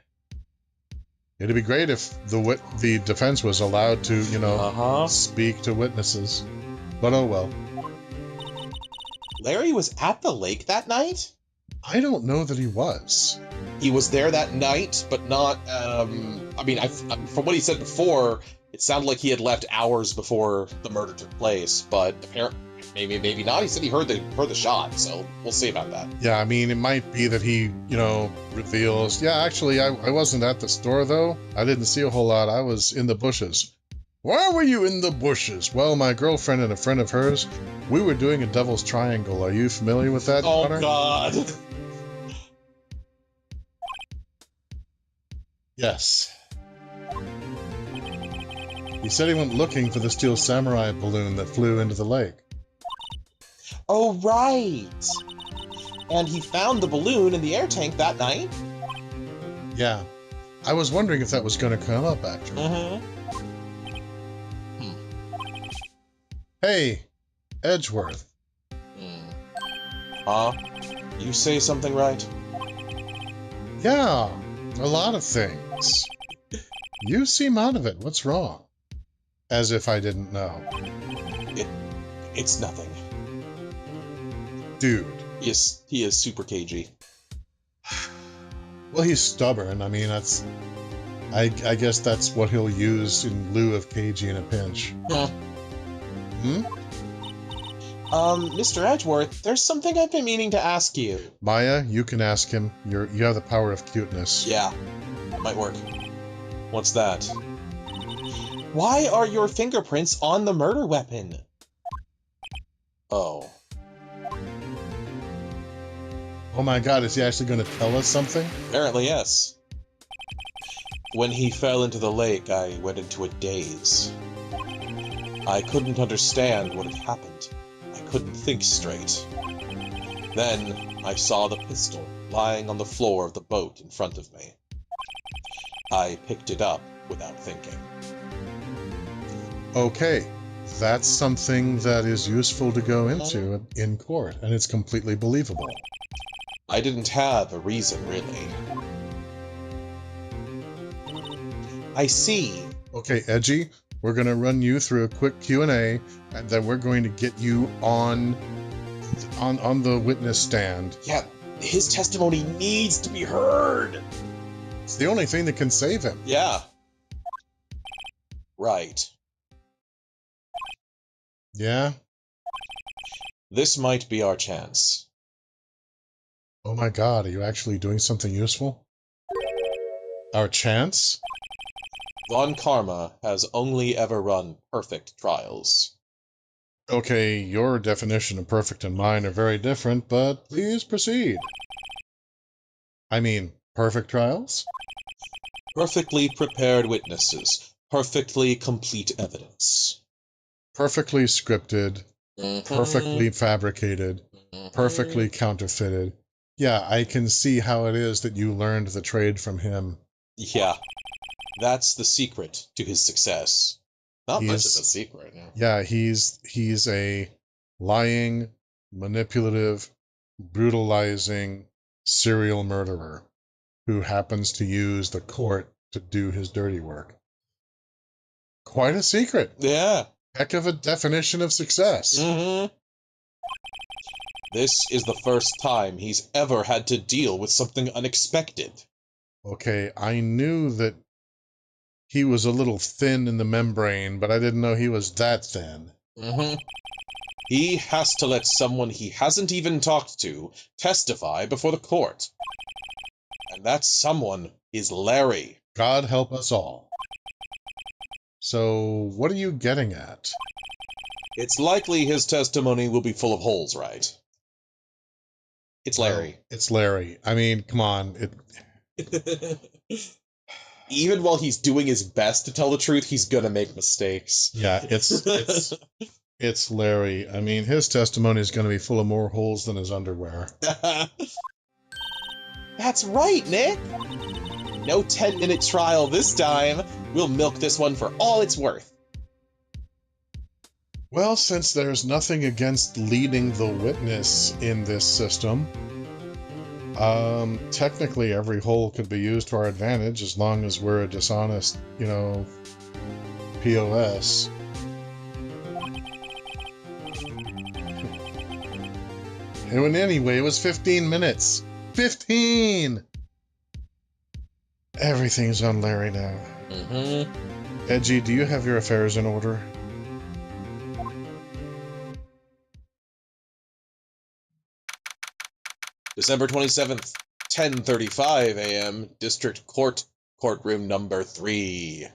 It'd be great if the defense was allowed to, you know, speak to witnesses. But oh well. Larry was at the lake that night? I don't know that he was. He was there that night, but not, I mean, from what he said before, it sounded like he had left hours before the murder took place, but apparently, maybe not. He said he heard the shot, so we'll see about that. Yeah, I mean, it might be that he, you know, reveals, yeah, actually, I wasn't at the store, though. I didn't see a whole lot. I was in the bushes. Why were you in the bushes? Well, my girlfriend and a friend of hers, we were doing a devil's triangle. Are you familiar with that, Oh, Connor? God. Yes. He said he went looking for the steel samurai balloon that flew into the lake. Oh, right. And he found the balloon in the air tank that night? Yeah. I was wondering if that was going to come up, actually. Hey, Edgeworth. You say something right? Yeah, a lot of things. You seem out of it. What's wrong? As if I didn't know. It's nothing. Dude. He is super cagey. Well, he's stubborn. I mean, that's... I guess that's what he'll use in lieu of cagey in a pinch. Yeah. Mr. Edgeworth, there's something I've been meaning to ask you. Maya, you can ask him. You have the power of cuteness. Yeah, might work. What's that? Why are your fingerprints on the murder weapon? Oh. Oh my god, is he actually going to tell us something? Apparently, yes. When he fell into the lake, I went into a daze. I couldn't understand what had happened. I couldn't think straight. Then, I saw the pistol lying on the floor of the boat in front of me. I picked it up without thinking. Okay, that's something that is useful to go into in court, and it's completely believable. I didn't have a reason, really. I see. Okay, Edgy, We're going to run you through a quick Q&A, and then we're going to get you on the witness stand. Yeah, his testimony needs to be heard. It's the only thing that can save him. Yeah. Right. Yeah? This might be our chance. Oh my god, are you actually doing something useful? Our chance? Von Karma has only ever run perfect trials. Okay, your definition of perfect and mine are very different, but please proceed. I mean, perfect trials? Perfectly prepared witnesses. Perfectly complete evidence. Perfectly scripted, perfectly fabricated, perfectly counterfeited. Yeah, I can see how it is that you learned the trade from him. Yeah. That's the secret to his success. Not much of a secret, no. Yeah, he's a lying, manipulative, brutalizing serial murderer who happens to use the court to do his dirty work. Quite a secret. Yeah. Heck of a definition of success. This is the first time he's ever had to deal with something unexpected. Okay, I knew that he was a little thin in the membrane, but I didn't know he was that thin. He has to let someone he hasn't even talked to testify before the court. And that someone is Larry. God help us all. So, what are you getting at? It's likely his testimony will be full of holes, right? It's Larry. It's Larry. I mean, come on. Even while he's doing his best to tell the truth, he's gonna make mistakes. Yeah, it's Larry. I mean, his testimony is going to be full of more holes than his underwear. That's right, Nick. No 10-minute trial this time. We'll milk this one for all it's worth. Well, since there's nothing against leading the witness in this system, technically every hole could be used to our advantage as long as we're a dishonest, POS. And anyway, it was 15 minutes. 15! Everything's on Larry now. Edgy, do you have your affairs in order? December 27th, 10:35 a.m., District Court, courtroom number 3.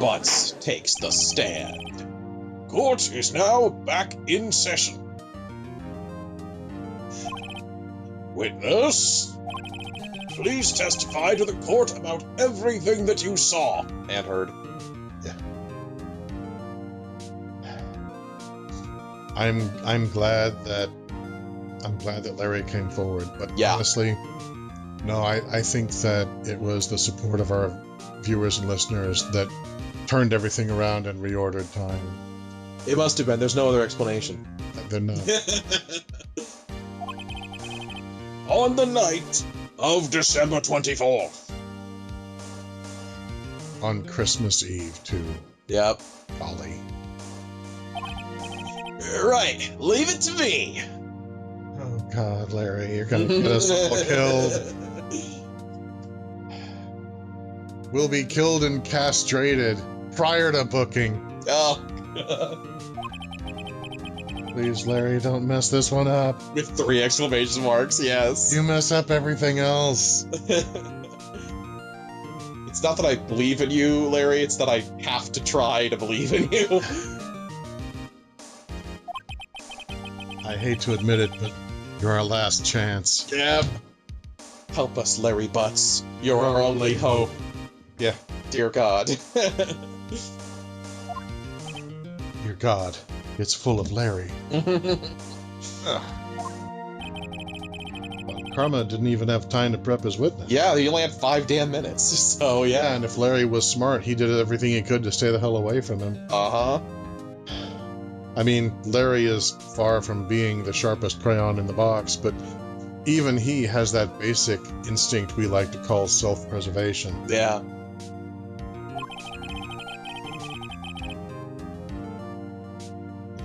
Butts takes the stand. Court is now back in session. Witness, please testify to the court about everything that you saw and heard. I'm glad that Larry came forward, but honestly, no, I think that it was the support of our viewers and listeners that turned everything around and reordered time. It must have been. There's no other explanation. They're not. On the night of December 24th. On Christmas Eve, too. Yep. Golly. Right. Leave it to me. Oh, God, Larry, you're gonna get us all killed. We'll be killed and castrated prior to booking. Oh, Please, Larry, don't mess this one up. with 3 exclamation marks, yes. You mess up everything else. It's not that I believe in you, Larry, it's that I have to try to believe in you. I hate to admit it, but you're our last chance. Yep. Help us, Larry Butts. You're our only hope. Yeah. Dear God. Dear God, it's full of Larry. Karma didn't even have time to prep his witness. Yeah, he only had 5 damn minutes, so Yeah, and if Larry was smart, he did everything he could to stay the hell away from him. Uh-huh. I mean, Larry is far from being the sharpest crayon in the box, but even he has that basic instinct we like to call self-preservation. Yeah.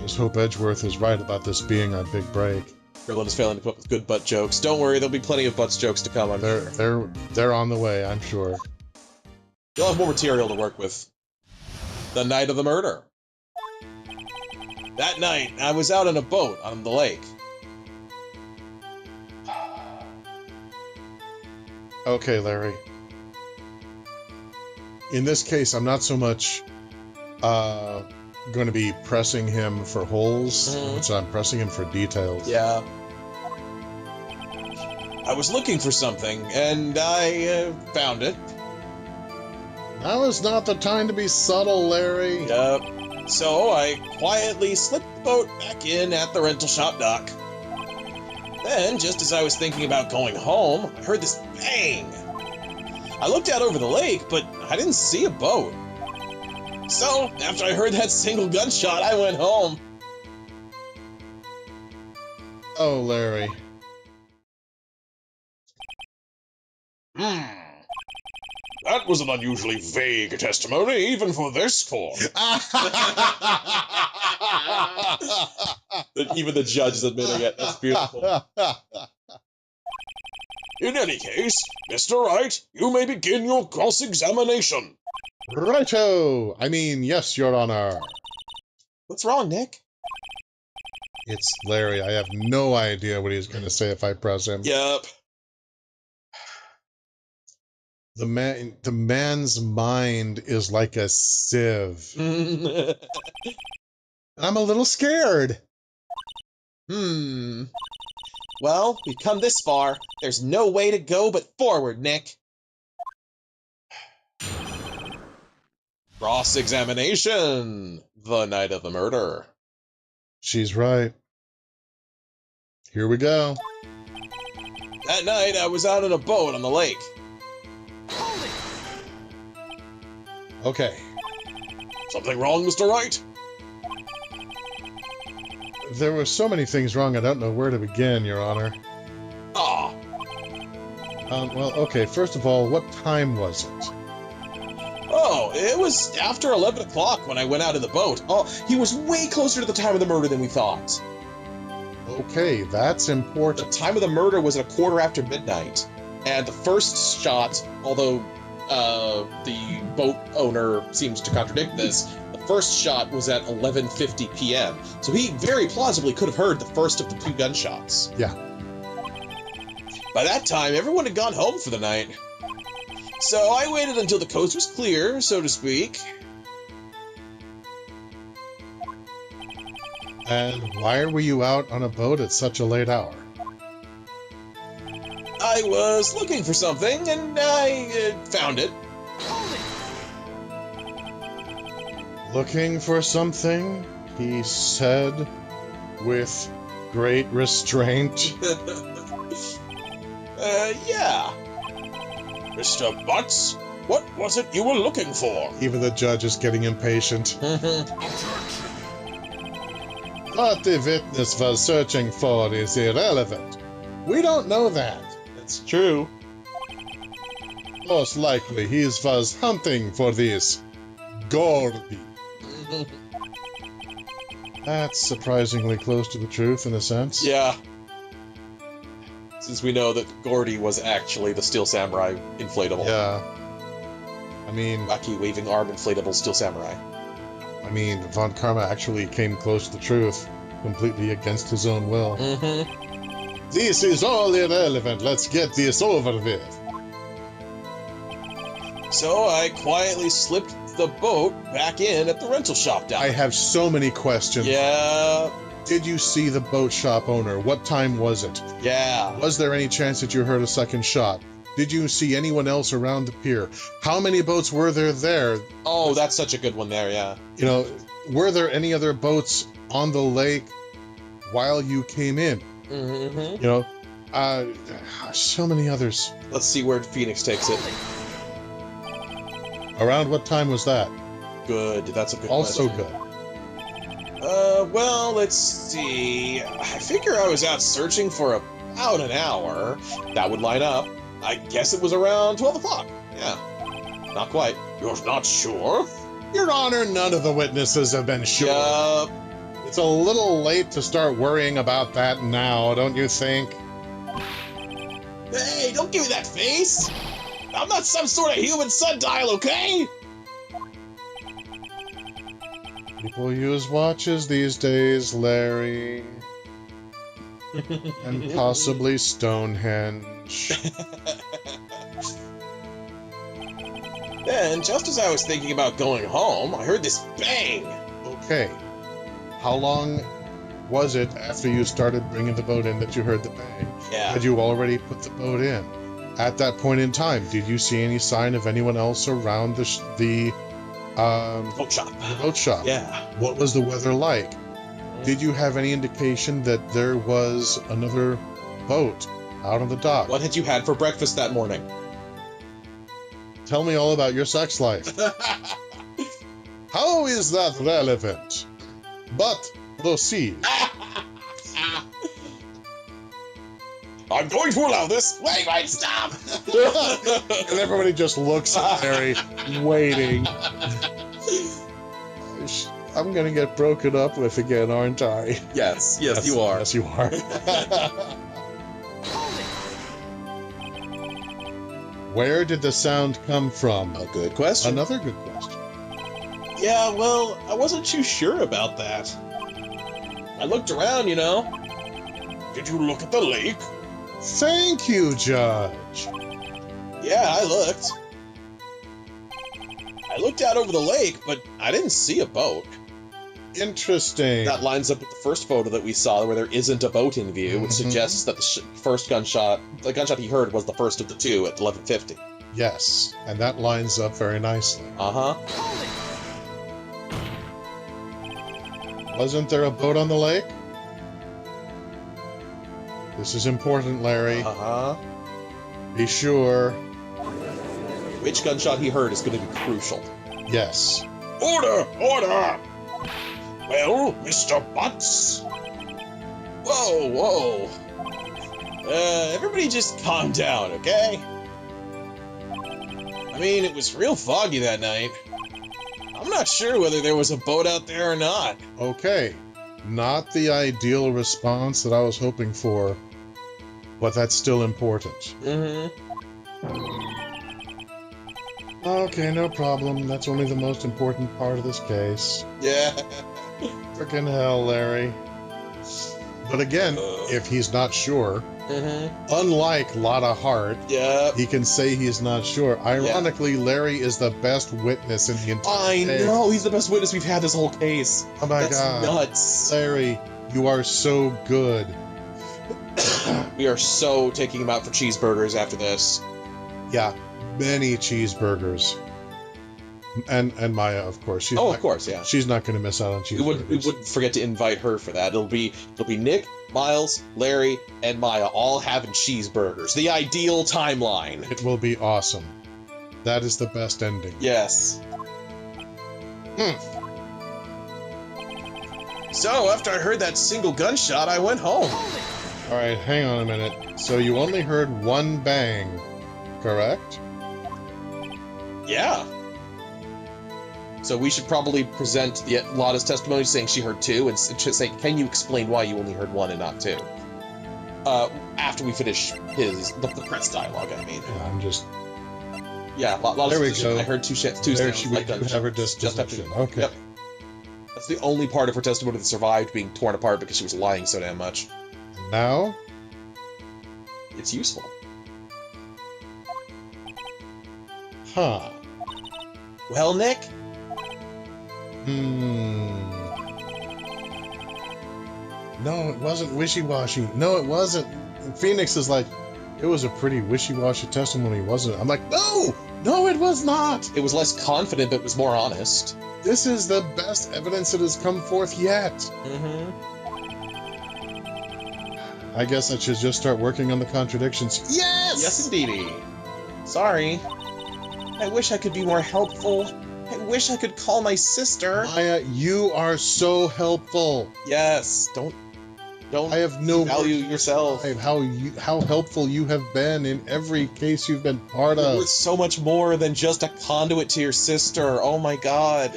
just hope Edgeworth is right about this being our big break. Krillin is failing to come up with good butt jokes. Don't worry, there'll be plenty of butt jokes to come, I'm sure. They're on the way, I'm sure. You'll have more material to work with. The night of the murder. That night, I was out on a boat on the lake. Okay, Larry. In this case, I'm not so much going to be pressing him for holes, which I'm pressing him for details. Yeah. I was looking for something, and I found it. Now is not the time to be subtle, Larry. Yep. So I quietly slipped the boat back in at the rental shop dock. Then, just as I was thinking about going home, I heard this bang. I looked out over the lake, but I didn't see a boat. So, after I heard that single gunshot, I went home. Oh, Larry. That was an unusually vague testimony, even for this court. Even the judge is admitting it. That's beautiful. In any case, Mr. Wright, you may begin your cross-examination. Righto! I mean, yes, Your Honor. What's wrong, Nick? It's Larry. I have no idea what he's going to say if I press him. Yup. The man's mind is like a sieve. I'm a little scared. Well, we've come this far. There's no way to go but forward, Nick. Cross-examination. The night of the murder. She's right. Here we go. That night, I was out on a boat on the lake. Okay. Something wrong, Mr. Wright? There were so many things wrong, I don't know where to begin, Your Honor. Ah. Well, okay, first of all, what time was it? Oh, it was after 11 o'clock when I went out in the boat. Oh, he was way closer to the time of the murder than we thought. Okay, that's The important. time of the murder was at 1:15 midnight. And the first shot, although the boat owner seems to contradict this, the first shot was at 11:50 p.m. So he very plausibly could have heard the first of the two gunshots. Yeah. By that time, everyone had gone home for the night. So I waited until the coast was clear, so to speak. And why were you out on a boat at such a late hour? I was looking for something, and I found it. Looking for something, he said, with great restraint. Yeah. Mr. Butts, what was it you were looking for? Even the judge is getting impatient. What the witness was searching for is irrelevant. We don't know that. That's true. Most likely he was hunting for this Gordy. That's surprisingly close to the truth in a sense. Yeah. Since we know that Gordy was actually the Steel Samurai inflatable. Yeah. I mean, Wacky waving arm inflatable Steel Samurai. Von Karma actually came close to the truth, completely against his own will. This is all irrelevant. Let's get this over with. So I quietly slipped the boat back in at the rental shop dock. I have so many questions. Yeah. Did you see the boat shop owner? What time was it? Yeah. Was there any chance that you heard a second shot? Did you see anyone else around the pier? How many boats were there? Oh, that's such a good one there, yeah. You know, were there any other boats on the lake while you came in? Mm-hmm. You know, so many others. Let's see where Phoenix takes it. Around what time was that? Good, that's a good Also question. good. Well, let's see. I figure I was out searching for about an hour. That would line up. I guess it was around 12 o'clock. Yeah. Not quite. You're not sure? Your Honor, none of the witnesses have been sure. Yup. It's a little late to start worrying about that now, don't you think? Hey, don't give me that face! I'm not some sort of human sundial, okay? People use watches these days, Larry. And possibly Stonehenge. Then, just as I was thinking about going home, I heard this bang! Okay. How long was it after you started bringing the boat in that you heard the bang? Yeah. Had you already put the boat in? At that point in time, did you see any sign of anyone else around the Boat shop. boat shop? Yeah. What was the weather like? Did you have any indication that there was another boat out on the dock? What had you had for breakfast that morning? Tell me all about your sex life. How is that relevant? But proceed. I'm going to allow this! Wait, stop! And everybody just looks at Larry, waiting. I'm gonna get broken up with again, aren't I? Yes, you are. Yes, you are. Where did the sound come from? A good question. Another good question. Yeah, well, I wasn't too sure about that. I looked around, you know. Did you look at the lake? Thank you, Judge. Yeah, I looked. I looked out over the lake, but I didn't see a boat. Interesting. That lines up with the first photo that we saw where there isn't a boat in view, which suggests that the first gunshot, the gunshot he heard was the first of the two at 11:50. Yes, and that lines up very nicely. Uh-huh. Wasn't there a boat on the lake? This is important, Larry. Uh-huh. Be sure. Which gunshot he heard is going to be crucial. Yes. Order! Well, Mr. Butts? Whoa. Everybody just calm down, okay? I mean, it was real foggy that night. I'm not sure whether there was a boat out there or not. Okay. Not the ideal response that I was hoping for, but that's still important. Okay, no problem. That's only the most important part of this case. Yeah. Frickin' hell, Larry. But again, if he's not sure, unlike Lotta Hart, he can say he's not sure. Ironically, Larry is the best witness in the entire I case. know, he's the best witness we've had this whole case. Oh my That's god. nuts. Larry, you are so good. We are so taking him out for cheeseburgers after this. Yeah, many cheeseburgers. And Maya, of course. She's Of course, yeah. She's not going to miss out on We cheeseburgers. wouldn't forget to invite her for that. It'll be Nick, Miles, Larry, and Maya all having cheeseburgers. The ideal timeline. It will be awesome. That is the best ending. Yes. So, after I heard that single gunshot, I went home. All right, hang on a minute. So you only heard one bang, correct? Yeah. So we should probably present Lotta's testimony saying she heard two, and say, can you explain why you only heard one and not two? After we finish the press dialogue, I mean. Yeah, I'm just... Yeah, Lotta's There we position, go. I heard two There sounds she like would gunshots. have her Just disposition. after. Okay. Yep. That's the only part of her testimony that survived being torn apart because she was lying so damn much. Now? It's useful. Huh. Well, Nick? No, it wasn't wishy-washy. No, it wasn't. And Phoenix is like, it was a pretty wishy-washy testimony, wasn't it? I'm like, no! No, it was not! It was less confident, but it was more honest. This is the best evidence that has come forth yet. I guess I should just start working on the contradictions. Yes! Yes, indeedy. Sorry. I wish I could be more helpful. I wish I could call my sister. Maya, you are so helpful. Yes, don't I have no value yourself. how helpful you have been in every case you've been part You're of. worth so much more than just a conduit to your sister. Oh my god.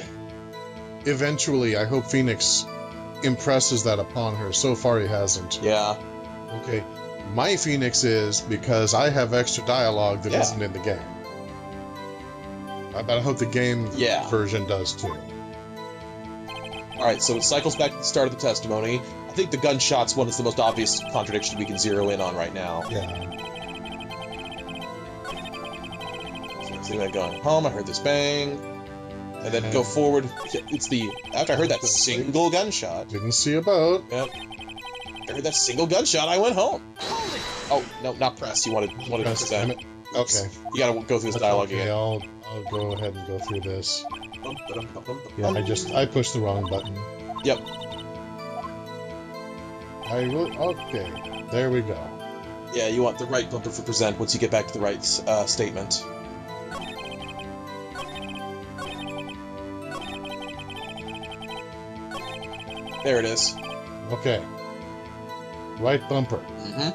Eventually, I hope Phoenix impresses that upon her. So far, he hasn't. Yeah. Okay. My Phoenix is because I have extra dialogue that isn't in the game. But I hope the game version does too. Alright, so it cycles back to the start of the testimony. I think the gunshots one is the most obvious contradiction we can zero in on right now. Yeah. So I'm going home, I heard this bang. And then go forward. It's the... After I heard that single gunshot. Didn't see a boat. Yep. I heard that single gunshot, I went home. Oh, no, not press. You wanted to present. Okay. You gotta go through this dialogue again. I'll go ahead and go through this. Yeah, I pushed the wrong button. Yep. Okay, there we go. Yeah, you want the right bumper for present once you get back to the right statement. There it is. Okay. Right bumper. Mm-hmm.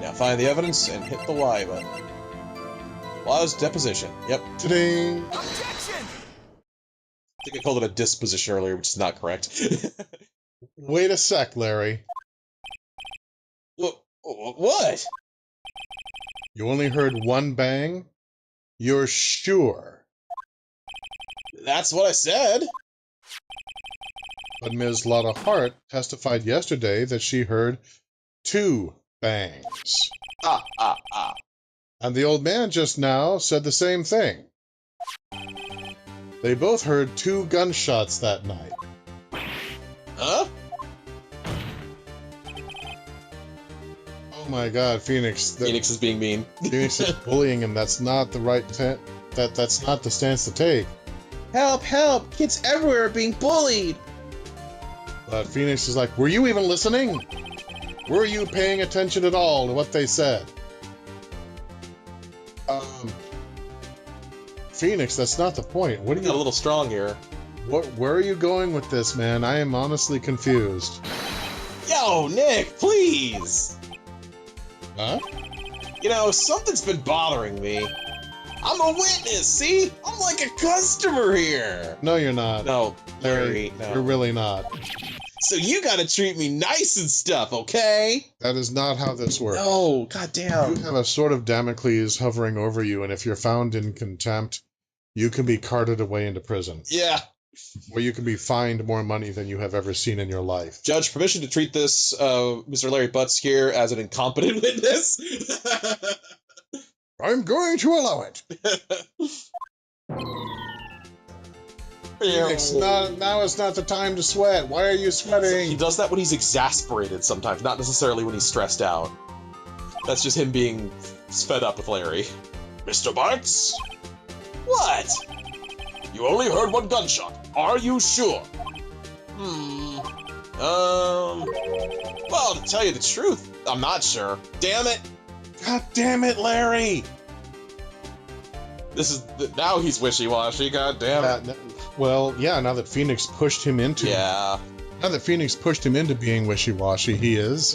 Now find the evidence and hit the Y button. Was deposition. Yep. Ta-ding! Objection! I think I called it a disposition earlier, which is not correct. Wait a sec, Larry. What? You only heard one bang? You're sure? That's what I said. But Ms. Lotta Hart testified yesterday that she heard 2 bangs. And the old man just now said the same thing. They both heard 2 gunshots that night. Huh? Oh my god, Phoenix. Phoenix is being mean. Phoenix is bullying him. That's not the right that's not the stance to take. Help, help! Kids everywhere are being bullied! But Phoenix is like, were you even listening? Were you paying attention at all to what they said? Phoenix, that's not the point. What are you... Got a little strong here. Where are you going with this, man? I am honestly confused. Yo, Nick, please! Huh? You know, something's been bothering me. I'm a witness, see? I'm like a customer here. No, you're not. No, Larry, no. You're really not. So you gotta treat me nice and stuff, okay? That is not how this works. No, goddamn. You have a sword of Damocles hovering over you, and if you're found in contempt, you can be carted away into prison. Yeah. Where you can be fined more money than you have ever seen in your life. Judge, permission to treat this, Mr. Larry Butts here as an incompetent witness? I'm going to allow it. Phoenix, now is not the time to sweat. Why are you sweating? He does that when he's exasperated sometimes, not necessarily when he's stressed out. That's just him being fed up with Larry. Mr. Butts? What? You only heard 1 gunshot. Are you sure? Well, to tell you the truth, I'm not sure. Damn it! God damn it, Larry! This is... now he's wishy-washy, god damn it. Well, yeah, now that Phoenix pushed him into... Yeah. Now that Phoenix pushed him into being wishy-washy, he is.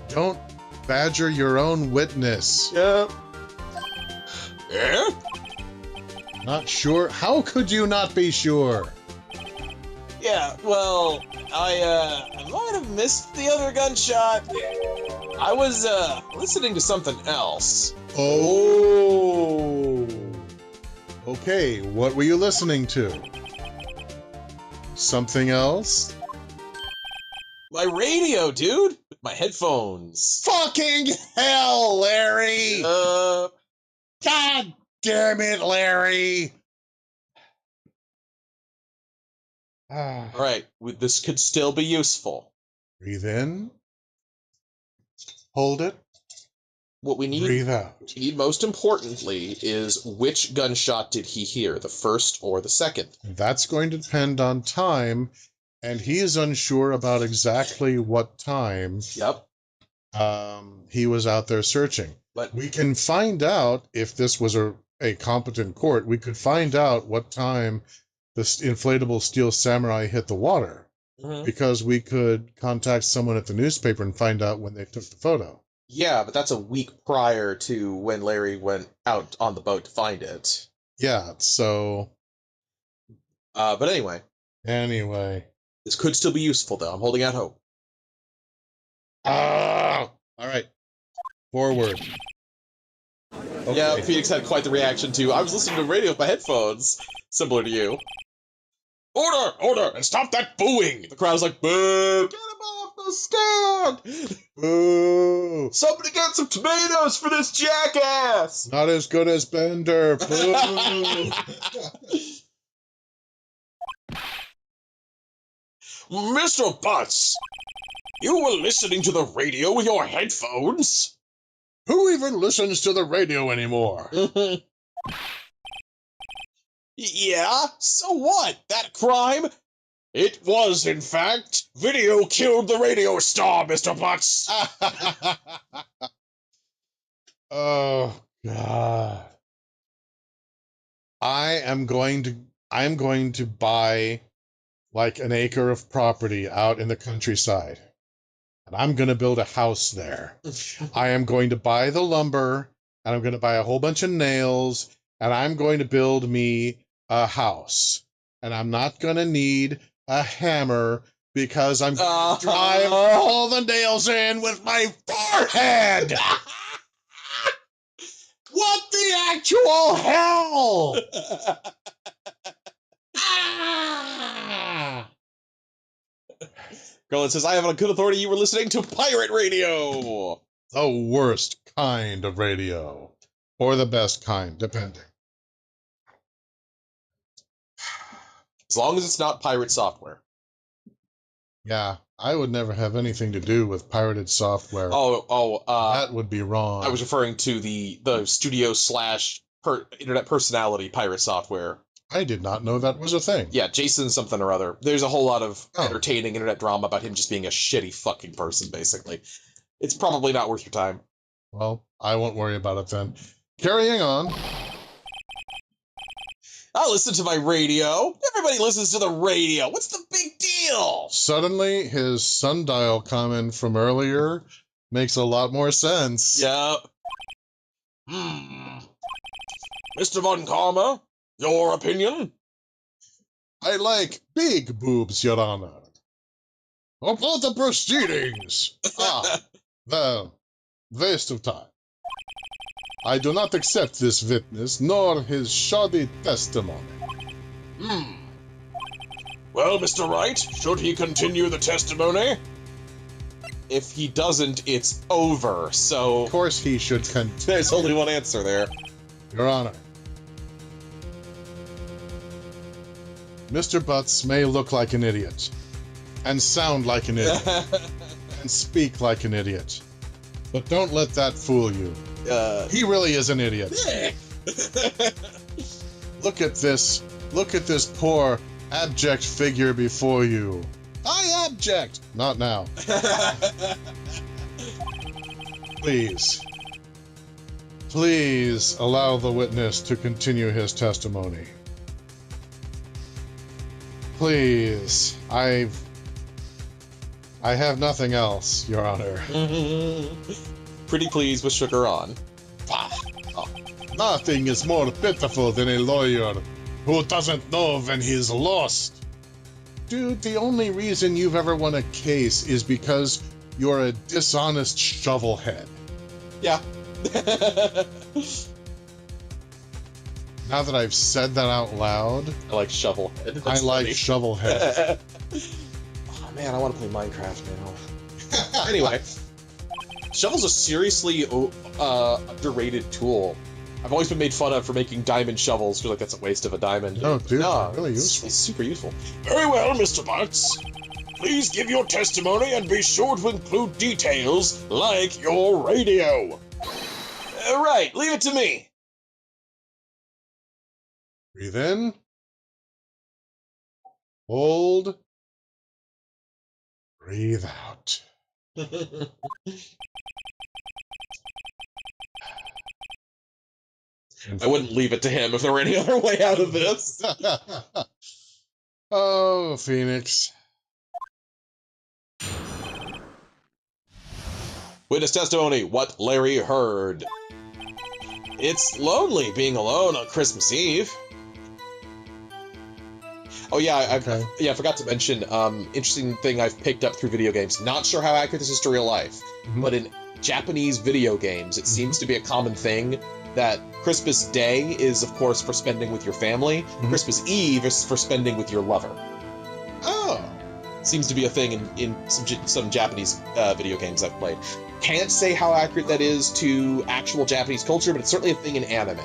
Don't badger your own witness. Yep. Yeah? Not sure? How could you not be sure? Yeah, well, I might have missed the other gunshot. I was, listening to something else. Oh. Okay, what were you listening to? Something else? My radio, dude! With my headphones. Fucking hell, Larry! God damn it, Larry! Alright, this could still be useful. Breathe in. Hold it. What we need, breathe out. We need most importantly is which gunshot did he hear, the first or the second? That's going to depend on time, and he is unsure about exactly what time he was out there searching. But we can find out if this was a competent court. We could find out what time the inflatable steel samurai hit the water, because we could contact someone at the newspaper and find out when they took the photo. Yeah, but that's a week prior to when Larry went out on the boat to find it. Yeah, so But anyway, this could still be useful, though. I'm holding out hope. Ah! All right. Forward. Okay. Yeah, Phoenix had quite the reaction to, I was listening to the radio with my headphones. Similar to you. Order! Order! And stop that booing! The crowd's like, boo! Get him off the stand! Boo! Somebody get some tomatoes for this jackass! Not as good as Bender. Boo! Mr. Butts, you were listening to the radio with your headphones? Who even listens to the radio anymore? Yeah, so what? That crime? It was, in fact. Video killed the radio star, Mr. Butts. Oh, God. I'm going to buy like an acre of property out in the countryside. And I'm going to build a house there. I am going to buy the lumber, and I'm going to buy a whole bunch of nails, and I'm going to build me a house. And I'm not going to need a hammer because I'm going to drive all the nails in with my forehead. What the actual hell? Ah! Garland says, I have on good authority you were listening to pirate radio! The worst kind of radio. Or the best kind, depending. As long as it's not pirate software. Yeah, I would never have anything to do with pirated software. That would be wrong. I was referring to the studio / internet personality pirate software. I did not know that was a thing. Yeah, Jason something or other. There's a whole lot of entertaining internet drama about him just being a shitty fucking person, basically. It's probably not worth your time. Well, I won't worry about it then. Carrying on. I listen to my radio. Everybody listens to the radio. What's the big deal? Suddenly, his sundial comment from earlier makes a lot more sense. Yep. Mr. Von Karma, your opinion? I like big boobs, Your Honor. About the proceedings. Well, waste of time. I do not accept this witness, nor his shoddy testimony. Well, Mr. Wright, should he continue the testimony? If he doesn't, it's over, so... Of course he should continue. There's only one answer there. Your Honor. Mr. Butts may look like an idiot, and sound like an idiot, and speak like an idiot. But don't let that fool you. He really is an idiot. Look at this poor, abject figure before you. I abject! Not now. Please allow the witness to continue his testimony. Please, I have nothing else, Your Honor. Pretty please with sugar on. Nothing is more pitiful than a lawyer who doesn't know when he's lost. Dude, the only reason you've ever won a case is because you're a dishonest shovelhead. Yeah. Now that I've said that out loud, I like shovelhead. I like shovelhead. Oh man, I want to play Minecraft now. Anyway, shovel's a seriously underrated tool. I've always been made fun of for making diamond shovels. I feel like that's a waste of a diamond. No, dude, they're really useful. It's super useful. Very well, Mr. Butts. Please give your testimony and be sure to include details like your radio. Right, leave it to me. Breathe in. Hold. Breathe out. I wouldn't leave it to him if there were any other way out of this. Oh, Phoenix. Witness testimony, what Larry heard. It's lonely being alone on Christmas Eve. Oh yeah, Okay. I forgot to mention. Interesting thing I've picked up through video games. Not sure how accurate this is to real life, but in Japanese video games, it seems to be a common thing that Christmas Day is, of course, for spending with your family. Christmas Eve is for spending with your lover. Oh. Seems to be a thing in some Japanese video games I've played. Can't say how accurate that is to actual Japanese culture, but it's certainly a thing in anime.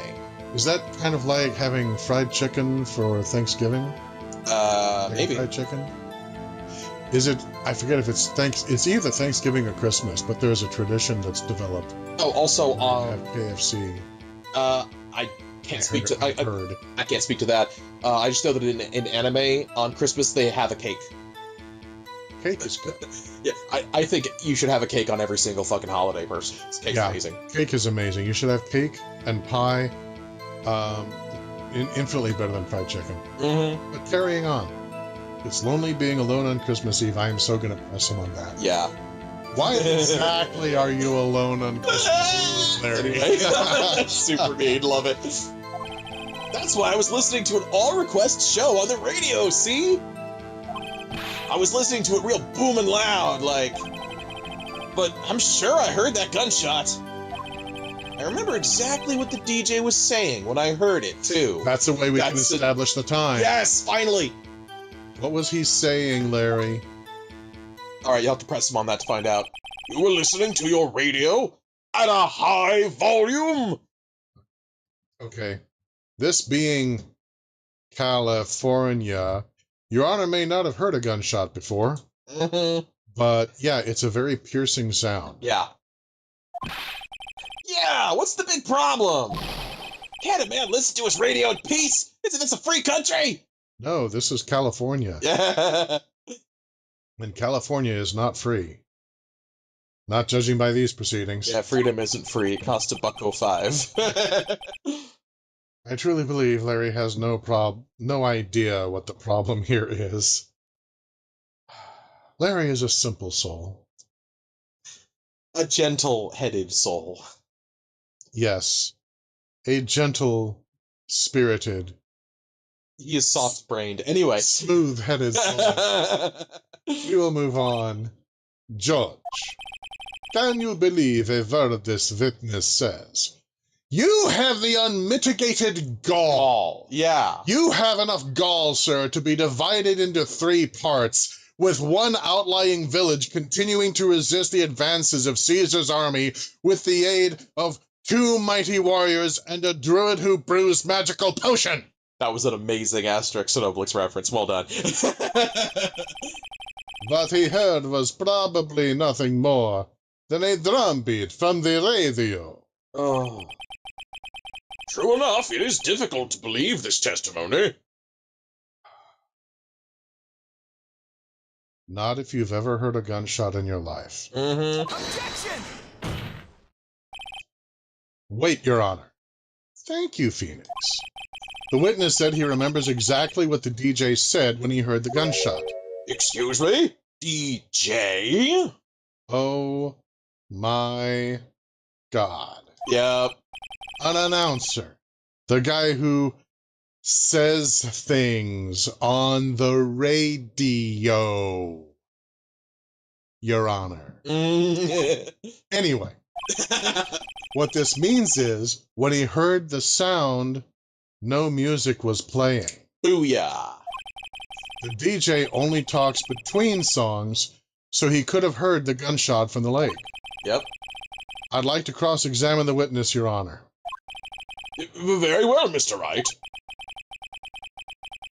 Is that kind of like having fried chicken for Thanksgiving? Maybe. Fried chicken? Is it? I forget if it's It's either Thanksgiving or Christmas, but there's a tradition that's developed. Oh, also, Have KFC. I can't speak to. I've heard. I can't speak to that. I just know that in anime on Christmas they have a cake. Cake is good. Yeah, I think you should have a cake on every single fucking holiday, person. Cake's amazing. Cake is amazing. You should have cake and pie. Infinitely better than fried chicken. But carrying on. It's lonely being alone on Christmas Eve. I am so going to press him on that. Yeah. Why exactly are you alone on Christmas Eve, Larry? Anyway, super mean, love it. That's why I was listening to an all-request show on the radio, see? I was listening to it real booming loud, like... But I'm sure I heard that gunshot. I remember exactly what the DJ was saying when I heard it, too. That's the way we can establish the time. Yes, finally! What was he saying, Larry? Alright, you'll have to press him on that to find out. You were listening to your radio at a high volume? Okay. This being California, Your Honor may not have heard a gunshot before. But, yeah, it's a very piercing sound. Yeah. Yeah, what's the big problem? Can't a man listen to his radio in peace? Isn't this a free country? No, this is California. Yeah. And California is not free. Not judging by these proceedings. Yeah, freedom isn't free. It costs $1.05. I truly believe Larry has no idea what the problem here is. Larry is a simple soul. A gentle-headed soul. Yes. A gentle, spirited... He is soft-brained. Anyway. Smooth-headed soul. We will move on. George, can you believe a word this witness says? You have the unmitigated gall. Yeah. You have enough gall, sir, to be divided into 3 parts, with one outlying village continuing to resist the advances of Caesar's army with the aid of 2 mighty warriors and a druid who brews magical potion. That was an amazing Asterix and Obelix reference. Well done. What he heard was probably nothing more than a drumbeat from the radio. Oh. True enough, it is difficult to believe this testimony. Not if you've ever heard a gunshot in your life. Objection! Wait, Your Honor. Thank you, Phoenix. The witness said he remembers exactly what the DJ said when he heard the gunshot. Excuse me? DJ? Oh my God. Yep. An announcer. The guy who says things on the radio. Your Honor. Anyway, what this means is, when he heard the sound, no music was playing. Booyah. The DJ only talks between songs, so he could have heard the gunshot from the lake. Yep. I'd like to cross-examine the witness, Your Honor. Very well, Mr. Wright.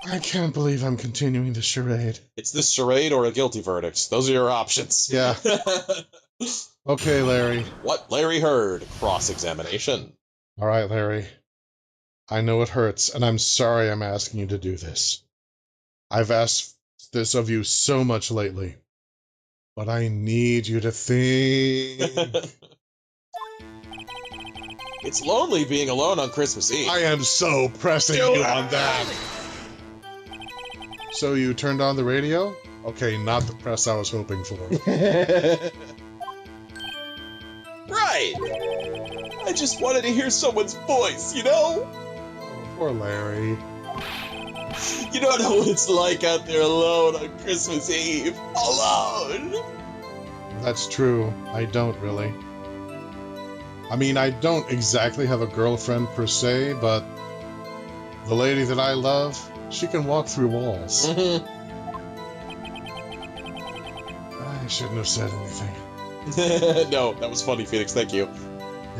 I can't believe I'm continuing this charade. It's this charade or a guilty verdict. Those are your options. Yeah. Okay, Larry. What Larry heard. Cross-examination. All right, Larry. I know it hurts, and I'm sorry I'm asking you to do this. I've asked this of you so much lately, but I need you to think. It's lonely being alone on Christmas Eve. I am so pressing you on that. So you turned on the radio? Okay, not the press I was hoping for. Right! I just wanted to hear someone's voice, you know? Poor Larry. You don't know what it's like out there alone on Christmas Eve. Alone! That's true. I don't really. I mean, I don't exactly have a girlfriend per se, but the lady that I love, she can walk through walls. Mm-hmm. I shouldn't have said anything. No, that was funny, Phoenix. Thank you.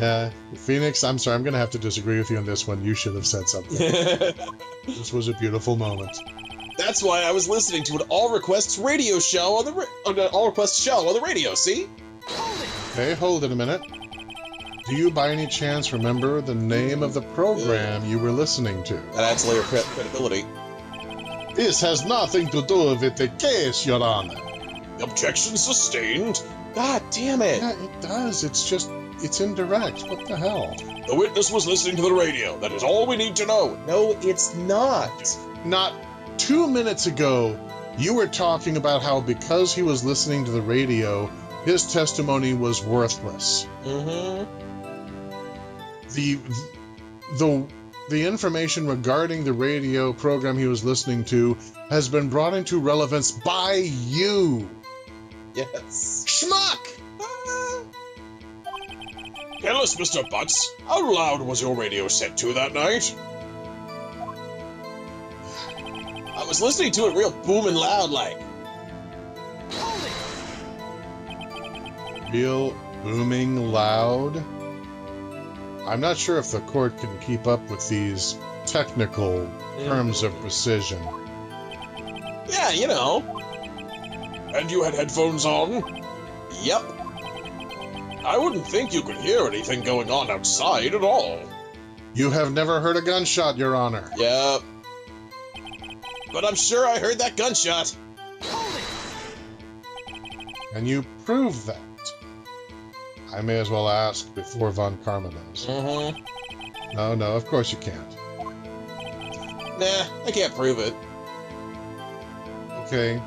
Yeah, Phoenix, I'm sorry, I'm going to have to disagree with you on this one. You should have said something. This was a beautiful moment. That's why I was listening to an all requests radio show on the all requests show on the radio. See? Okay, hold it a minute. Do you by any chance remember the name of the program you were listening to? That adds a layer of credibility. This has nothing to do with the case, Your Honor. Objection sustained. God damn it! Yeah, it does. It's indirect. What the hell? The witness was listening to the radio. That is all we need to know. No, it's not. Not 2 minutes ago, you were talking about how because he was listening to the radio, his testimony was worthless. Mm-hmm. The information regarding the radio program he was listening to has been brought into relevance by you. Yes. Schmuck! Tell us, Mr. Butts, how loud was your radio set to that night? I was listening to it real booming loud like. Real booming loud. I'm not sure if the court can keep up with these technical terms of precision. Yeah, you know. And you had headphones on? Yep. I wouldn't think you could hear anything going on outside at all. You have never heard a gunshot, Your Honor. Yep. But I'm sure I heard that gunshot. And you prove that. I may as well ask before Von Karma does. Mm-hmm. No, of course you can't. Nah, I can't prove it. Okay.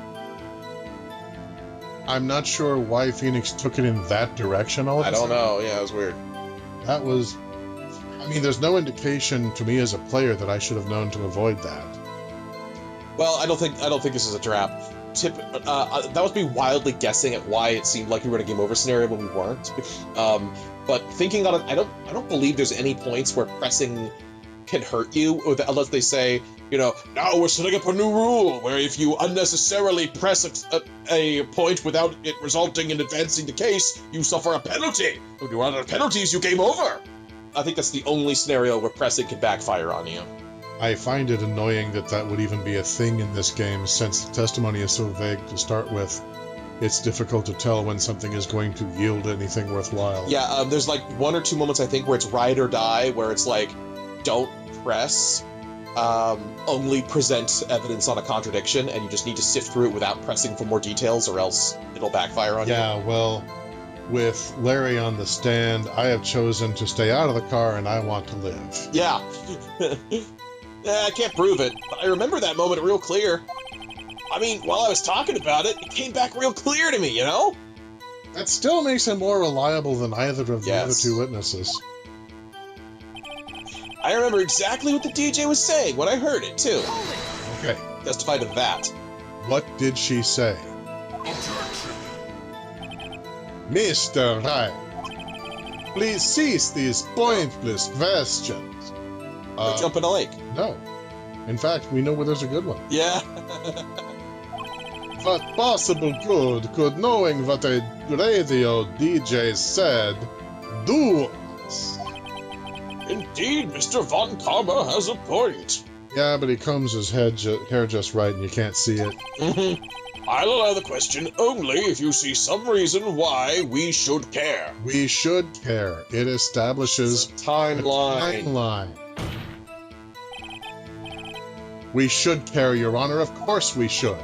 I'm not sure why Phoenix took it in that direction all of a I don't sudden. know. Yeah, it was weird. That was... I mean, there's no indication to me as a player that I should have known to avoid that. Well, I don't think this is a trap. That was me wildly guessing at why it seemed like we were in a game over scenario when we weren't. But thinking on it, I don't believe there's any points where pressing can hurt you, unless they say, you know, now we're setting up a new rule where if you unnecessarily press a point without it resulting in advancing the case, you suffer a penalty. If you run out of penalties, you game over. I think that's the only scenario where pressing can backfire on you. I find it annoying that that would even be a thing in this game, since the testimony is so vague to start with. It's difficult to tell when something is going to yield anything worthwhile. Yeah, there's like 1 or 2 moments, I think, where it's ride or die, where it's like, don't press, only present evidence on a contradiction, and you just need to sift through it without pressing for more details, or else it'll backfire on you. Yeah, well, with Larry on the stand, I have chosen to stay out of the car and I want to live. Yeah. I can't prove it, but I remember that moment real clear. I mean, while I was talking about it, it came back real clear to me, you know? That still makes him more reliable than either of the other Yes. two witnesses. I remember exactly what the DJ was saying when I heard it, too. Okay, Testify to that. what did she say? Mr. Wright, please cease these pointless questions. Jump in a lake. No. In fact, we know where there's a good one. Yeah. What possible good could knowing what a radio DJ said do us? Indeed, Mr. Von Karma has a point. Yeah, but he combs his hair just right and you can't see it. I'll allow the question only if you see some reason why we should care. We should care. It establishes Timeline. timeline. We should care, Your Honor. Of course we should.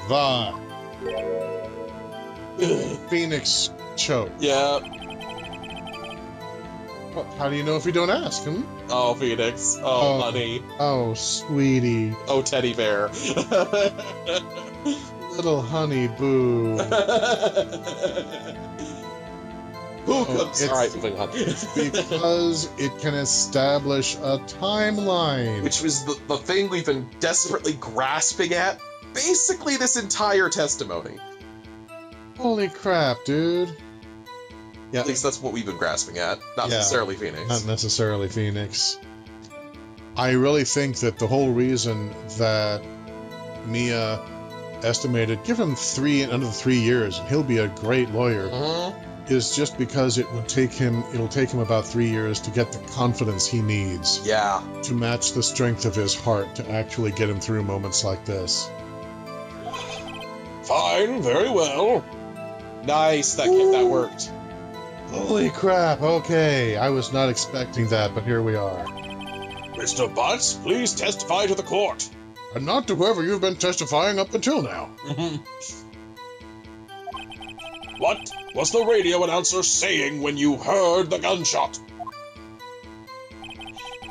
Vaughn. Phoenix choke. Yeah. How do you know if you don't ask him? Oh, Phoenix. Oh, Oh. honey. Oh, sweetie. Oh, teddy bear. Little honey boo. it's- All right, moving on. because it can establish a timeline. Which was the thing we've been desperately grasping at basically this entire testimony. Holy crap, dude. Yeah, At least that's what we've been grasping at, not necessarily Phoenix. not necessarily Phoenix. I really think that the whole reason that Mia estimated, give him another 3 years and he'll be a great lawyer, is just because it'll take him about 3 years to get the confidence he needs Yeah. to match the strength of his heart to actually get him through moments like this. Fine, very well. Nice, that worked. Holy crap, okay. I was not expecting that, but here we are. Mr. Butts, please testify to the court. And not to whoever you've been testifying up until now. What was the radio announcer saying when you heard the gunshot?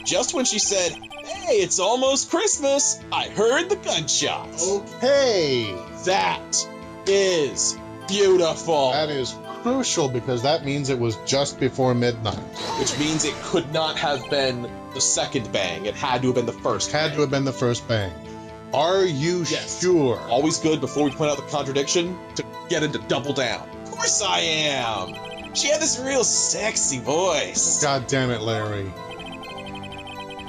Just when she said, "Hey, it's almost Christmas," I heard the gunshots. Okay. That is beautiful. That is crucial because that means it was just before midnight. Which means it could not have been the second bang. It had to have been the first. Had to have been the first bang. Are you Yes. sure? Always good before we point out the contradiction to get into double down. Of course I am. She had this real sexy voice. God damn it, Larry.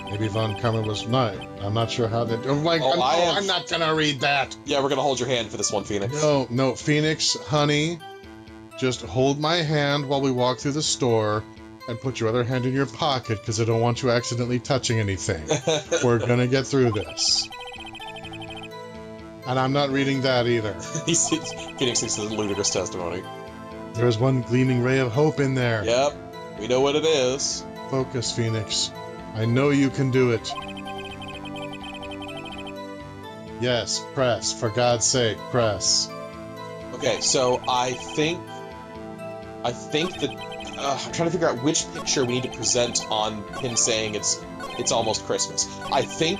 Maybe Von Karma was not. I'm not sure how that. Oh my God! I'm not gonna read that. Yeah, we're gonna hold your hand for this one, Phoenix. No, Phoenix, honey, just hold my hand while we walk through the store, and put your other hand in your pocket because I don't want you accidentally touching anything. We're gonna get through this. And I'm not reading that either. Phoenix thinks this is a ludicrous testimony. There's one gleaming ray of hope in there. Yep, we know what it is. Focus, Phoenix. I know you can do it. Yes, press. For God's sake, press. Okay, so I think that I'm trying to figure out which picture we need to present on him saying it's almost Christmas. I think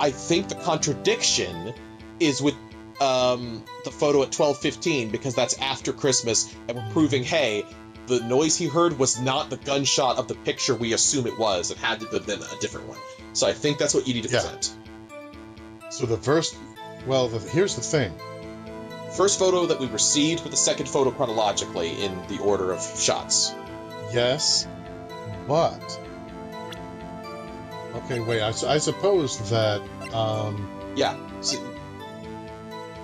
the contradiction is with the photo at 12:15 because that's after Christmas, and we're proving, hey, the noise he heard was not the gunshot of the picture we assume it was. It had to have been a different one. So I think that's what you need to present. So the first, here's the thing. First photo that we received with the second photo chronologically in the order of shots. Yes, but okay, wait. I suppose that Yeah.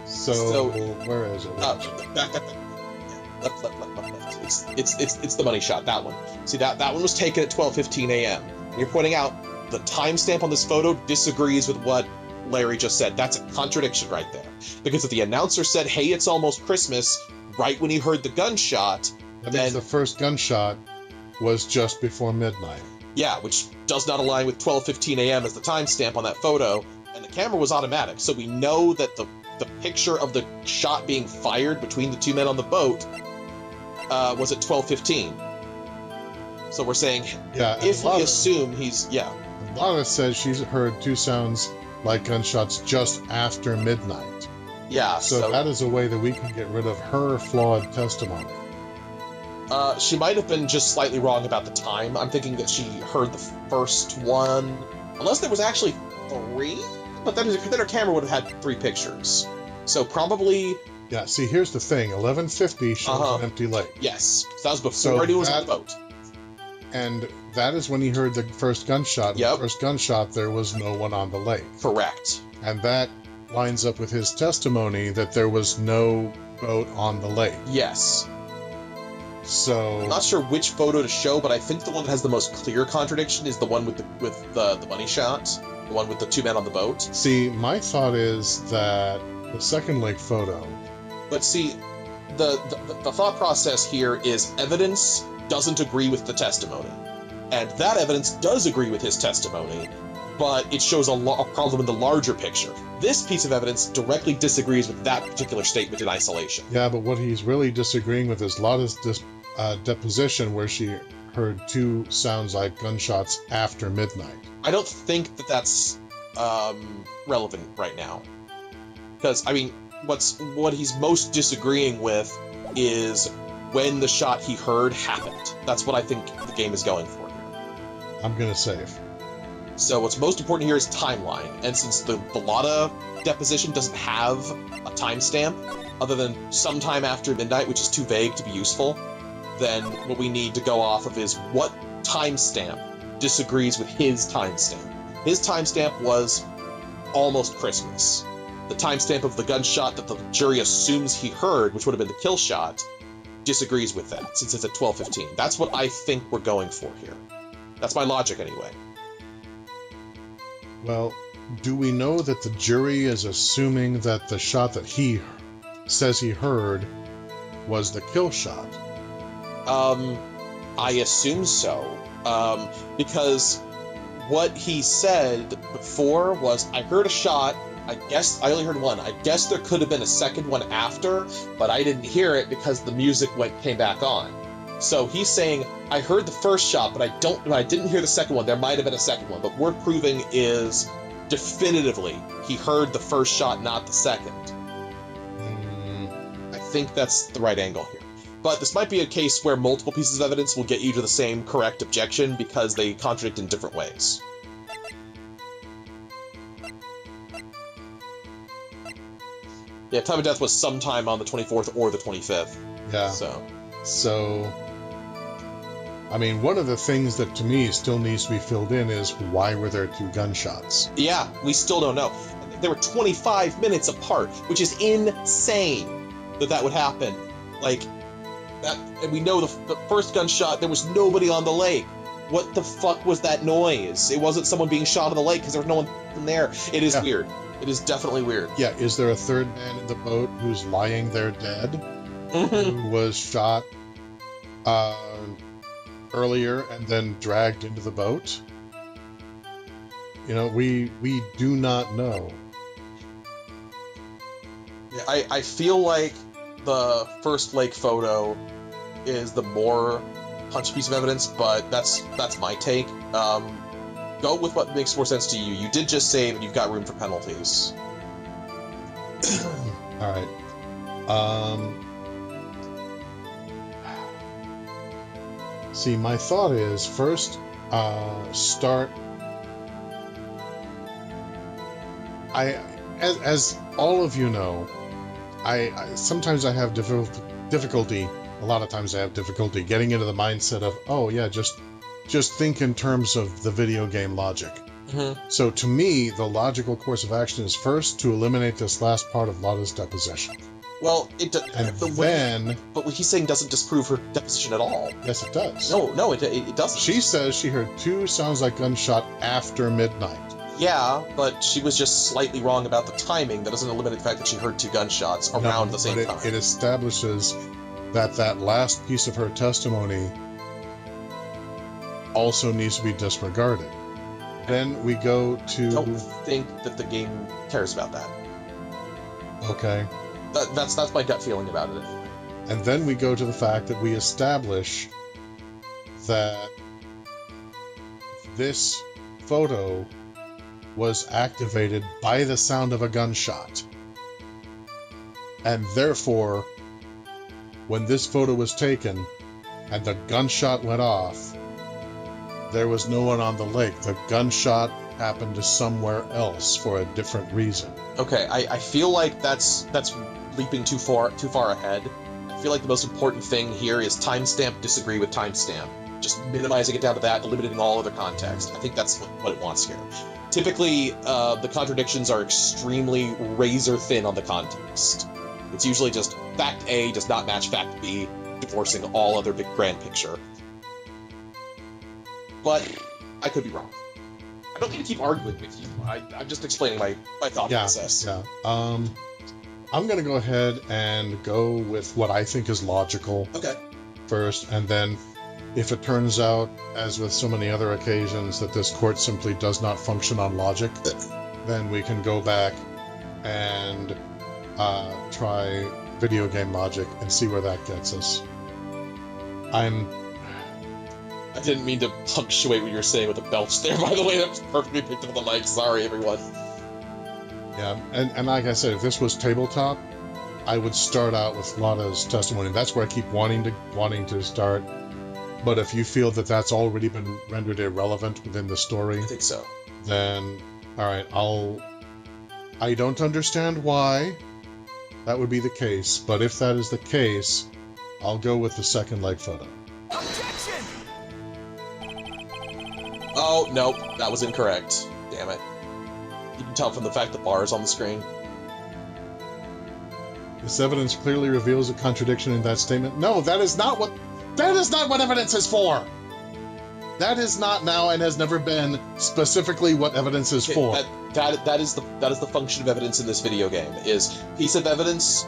So where is it? Back. Left. It's the money shot. That one. See that one was taken at 12:15 a.m. And you're pointing out the timestamp on this photo disagrees with what Larry just said. That's a contradiction right there. Because if the announcer said, "Hey, it's almost Christmas," right when he heard the gunshot, that means the first gunshot was just before midnight. Yeah, which does not align with 12:15 a.m. as the timestamp on that photo, and the camera was automatic, so we know that the picture of the shot being fired between the two men on the boat was at 12:15. So we're saying, if we assume he's, Lana says she's heard two sounds like gunshots just after midnight. Yeah. So that is a way that we can get rid of her flawed testimony. She might have been just slightly wrong about the time. I'm thinking that she heard the first one, unless there was actually 3. But then her camera would have had 3 pictures. So probably... Yeah, see, here's the thing. 11:50 shows an empty lake. Yes. So that was before anyone was on the boat. And that is when he heard the first gunshot. Yep. The first gunshot, there was no one on the lake. Correct. And that lines up with his testimony that there was no boat on the lake. Yes. So... I'm not sure which photo to show, but I think the one that has the most clear contradiction is the one with the money shot. The one with the 2 men on the boat. See, my thought is that the second lake photo... But see, the thought process here is evidence doesn't agree with the testimony. And that evidence does agree with his testimony, but it shows a problem in the larger picture. This piece of evidence directly disagrees with that particular statement in isolation. Yeah, but what he's really disagreeing with is Lotta's deposition where she heard 2 sounds like gunshots after midnight. I don't think that that's relevant right now. Because, I mean, what he's most disagreeing with is when the shot he heard happened. That's what I think the game is going for here. I'm gonna save. So what's most important here is timeline, and since the Lotta deposition doesn't have a timestamp, other than sometime after midnight, which is too vague to be useful, then what we need to go off of is what timestamp disagrees with his timestamp. His timestamp was almost Christmas. The timestamp of the gunshot that the jury assumes he heard, which would have been the kill shot, disagrees with that, since it's at 12:15. That's what I think we're going for here. That's my logic, anyway. Well, do we know that the jury is assuming that the shot that he says he heard was the kill shot? I assume so. Because what he said before was, I heard a shot, I guess I only heard one. I guess there could have been a second one after, but I didn't hear it because the music came back on. So he's saying, I heard the first shot, but I didn't hear the second one. There might have been a second one, but we're proving is definitively he heard the first shot, not the second. I think that's the right angle here. But this might be a case where multiple pieces of evidence will get you to the same correct objection because they contradict in different ways. Yeah, time of death was sometime on the 24th or the 25th. Yeah. So, I mean, one of the things that to me still needs to be filled in is why were there two gunshots? Yeah, we still don't know. They were 25 minutes apart, which is insane that would happen. Like, that, and we know the first gunshot, there was nobody on the lake. What the fuck was that noise? It wasn't someone being shot on the lake because there was no one in there. It is weird. It is definitely weird. Yeah, is there a third man in the boat who's lying there dead? Who was shot earlier and then dragged into the boat? You know, we do not know. Yeah, I feel like the first lake photo is the more punchy piece of evidence, but that's my take. Go with what makes more sense to you. You did just save, and you've got room for penalties. All right. See, my thought is first start. As all of you know, I sometimes I have difficulty. A lot of times I have difficulty getting into the mindset of, oh yeah, just think in terms of the video game logic. Mm-hmm. So to me, the logical course of action is first to eliminate this last part of Lotta's deposition. Well, but what he's saying doesn't disprove her deposition at all. Yes, it does. No, it doesn't. She says she heard two sounds like gunshot after midnight. Yeah, but she was just slightly wrong about the timing. That doesn't eliminate the fact that she heard two gunshots around the same time. It establishes that last piece of her testimony also needs to be disregarded. Then we go to... I don't think that the game cares about that. Okay. That's my gut feeling about it anyway. And then we go to the fact that we establish that this photo was activated by the sound of a gunshot. And therefore, when this photo was taken and the gunshot went off, there was no one on the lake. The gunshot happened to somewhere else for a different reason. Okay, I feel like that's leaping too far ahead. I feel like the most important thing here is timestamp disagree with timestamp. Just minimizing it down to that, eliminating all other context. I think that's what it wants here. Typically, the contradictions are extremely razor thin on the context. It's usually just fact A does not match fact B, divorcing all other big grand picture. But I could be wrong. I don't need to keep arguing with you. I'm just explaining my thought process. Yeah. I'm going to go ahead and go with what I think is logical first, and then if it turns out, as with so many other occasions, that this court simply does not function on logic, then we can go back and try video game logic and see where that gets us. I didn't mean to punctuate what you were saying with the belch there, by the way. That was perfectly picked up on the mic. Sorry, everyone. Yeah, and like I said, if this was tabletop, I would start out with Lana's testimony. That's where I keep wanting to start. But if you feel that that's already been rendered irrelevant within the story, I think so. then all right, I don't understand why that would be the case, but if that is the case, I'll go with the second leg photo. Objection! Oh, nope, that was incorrect. Damn it. You can tell from the fact the bar is on the screen. This evidence clearly reveals a contradiction in that statement. No, that is not what evidence is for! That is not now and has never been specifically what evidence is for. That is the function of evidence in this video game, is piece of evidence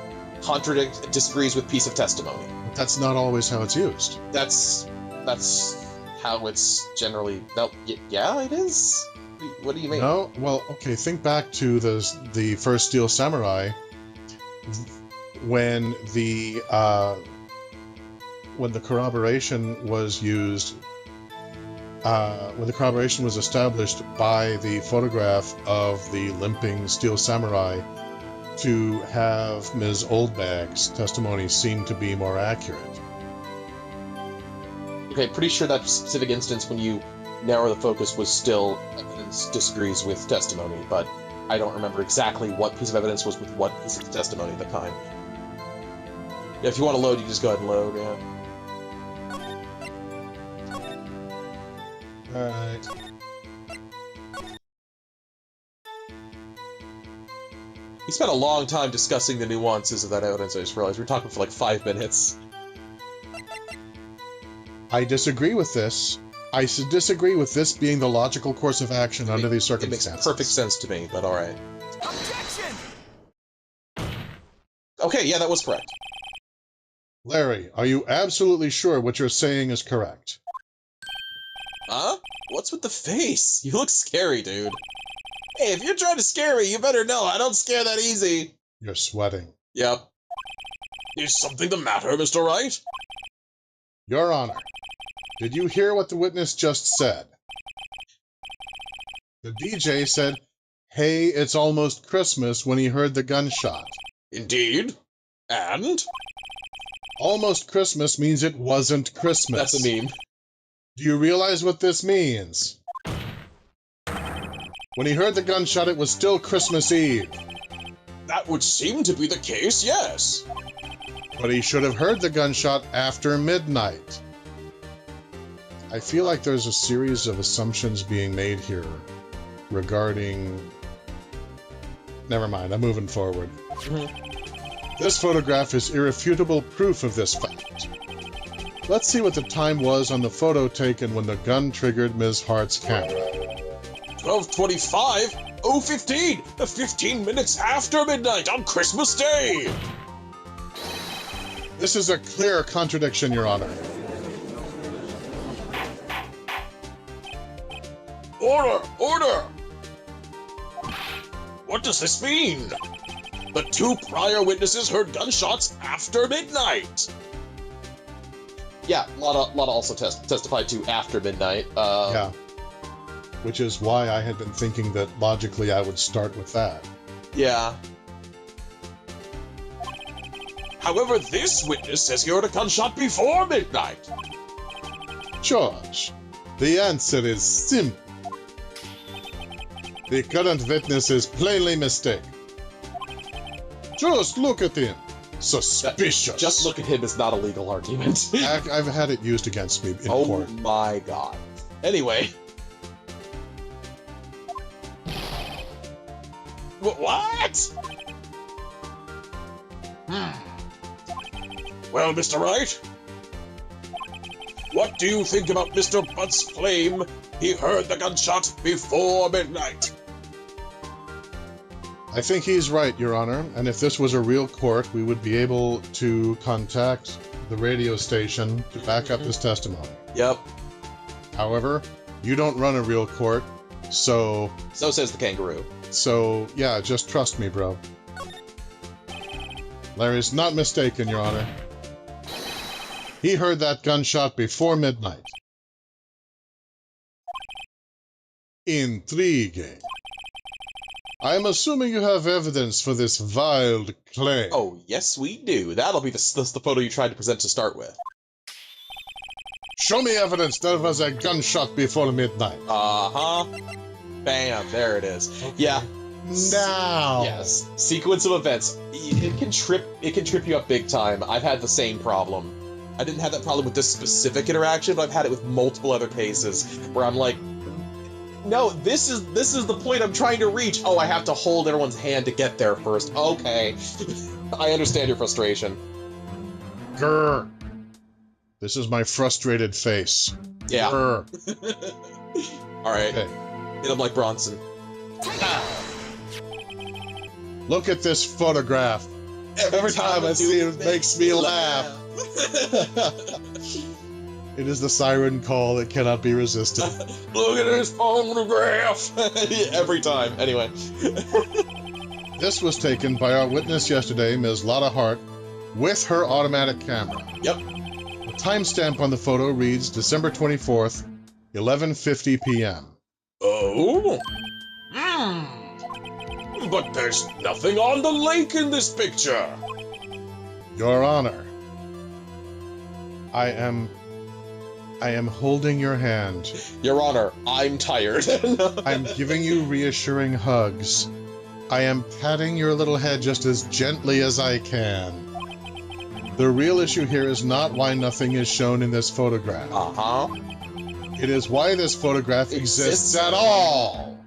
disagrees with piece of testimony. But that's not always how it's used. That's how it's generally... No, yeah, it is? What do you mean? No? Well, okay, think back to the first Steel Samurai, when the corroboration was used, when the corroboration was established by the photograph of the limping Steel Samurai, to have Ms. Oldbag's testimony seem to be more accurate. Okay, pretty sure that specific instance when you narrow the focus was still evidence disagrees with testimony, but I don't remember exactly what piece of evidence was with what piece of testimony at the time. Yeah, if you want to load, you can just go ahead and load, yeah. Alright. We spent a long time discussing the nuances of that evidence, I just realized. We were talking for like 5 minutes. I disagree with this. I disagree with this being the logical course of action under these circumstances. It makes perfect sense to me, but alright. Objection! Okay, yeah, that was correct. Larry, are you absolutely sure what you're saying is correct? Huh? What's with the face? You look scary, dude. Hey, if you're trying to scare me, you better know I don't scare that easy. You're sweating. Yep. Is something the matter, Mr. Wright? Your Honor, did you hear what the witness just said? The DJ said, "Hey, it's almost Christmas," when he heard the gunshot. Indeed. And? Almost Christmas means it wasn't Christmas. That's a meme. Do you realize what this means? When he heard the gunshot, it was still Christmas Eve. That would seem to be the case, yes. But he should have heard the gunshot after midnight. I feel like there's a series of assumptions being made here regarding... Never mind, I'm moving forward. This photograph is irrefutable proof of this fact. Let's see what the time was on the photo taken when the gun triggered Ms. Hart's camera. 12:25, 0:15, 15 minutes after midnight on Christmas Day. This is a clear contradiction, Your Honor. Order! Order! What does this mean? The 2 prior witnesses heard gunshots after midnight. Yeah, Lana also testified to after midnight. Yeah. Which is why I had been thinking that logically I would start with that. Yeah. However, this witness says he heard a gunshot before midnight. George, the answer is simple. The current witness is plainly mistaken. Just look at him. Suspicious. Just look at him is not a legal argument. I've had it used against me in court. Oh my god. Anyway. What? Well, Mr. Wright, what do you think about Mr. Butt's claim he heard the gunshot before midnight? I think he's right, Your Honor, and if this was a real court, we would be able to contact the radio station to back up this testimony. Yep. However, you don't run a real court, so... So says the kangaroo. So, yeah, just trust me, bro. Larry's not mistaken, Your Honor. He heard that gunshot before midnight. Intriguing. I'm assuming you have evidence for this vile claim. Oh, yes, we do. That'll be the photo you tried to present to start with. Show me evidence there was a gunshot before midnight. Uh-huh. Bam, there it is. Okay. Yeah. Now. Yes. Sequence of events. It can trip you up big time. I've had the same problem. I didn't have that problem with this specific interaction, but I've had it with multiple other cases where I'm like, no, this is the point I'm trying to reach. Oh, I have to hold everyone's hand to get there first. Okay. I understand your frustration. Grr. This is my frustrated face. Yeah. Grr. All right. Okay. Hit him like Bronson. Look at this photograph. Every time I see it, it makes me laugh. It is the siren call that cannot be resisted. Look at this photograph. Every time. Anyway. This was taken by our witness yesterday, Ms. Lotta Hart, with her automatic camera. Yep. The timestamp on the photo reads December 24th, 11:50 p.m. Oh? But there's nothing on the lake in this picture. Your Honor, I am holding your hand. Your Honor, I'm tired. I'm giving you reassuring hugs. I am patting your little head just as gently as I can. The real issue here is not why nothing is shown in this photograph. Uh-huh. It is why this photograph exists at all.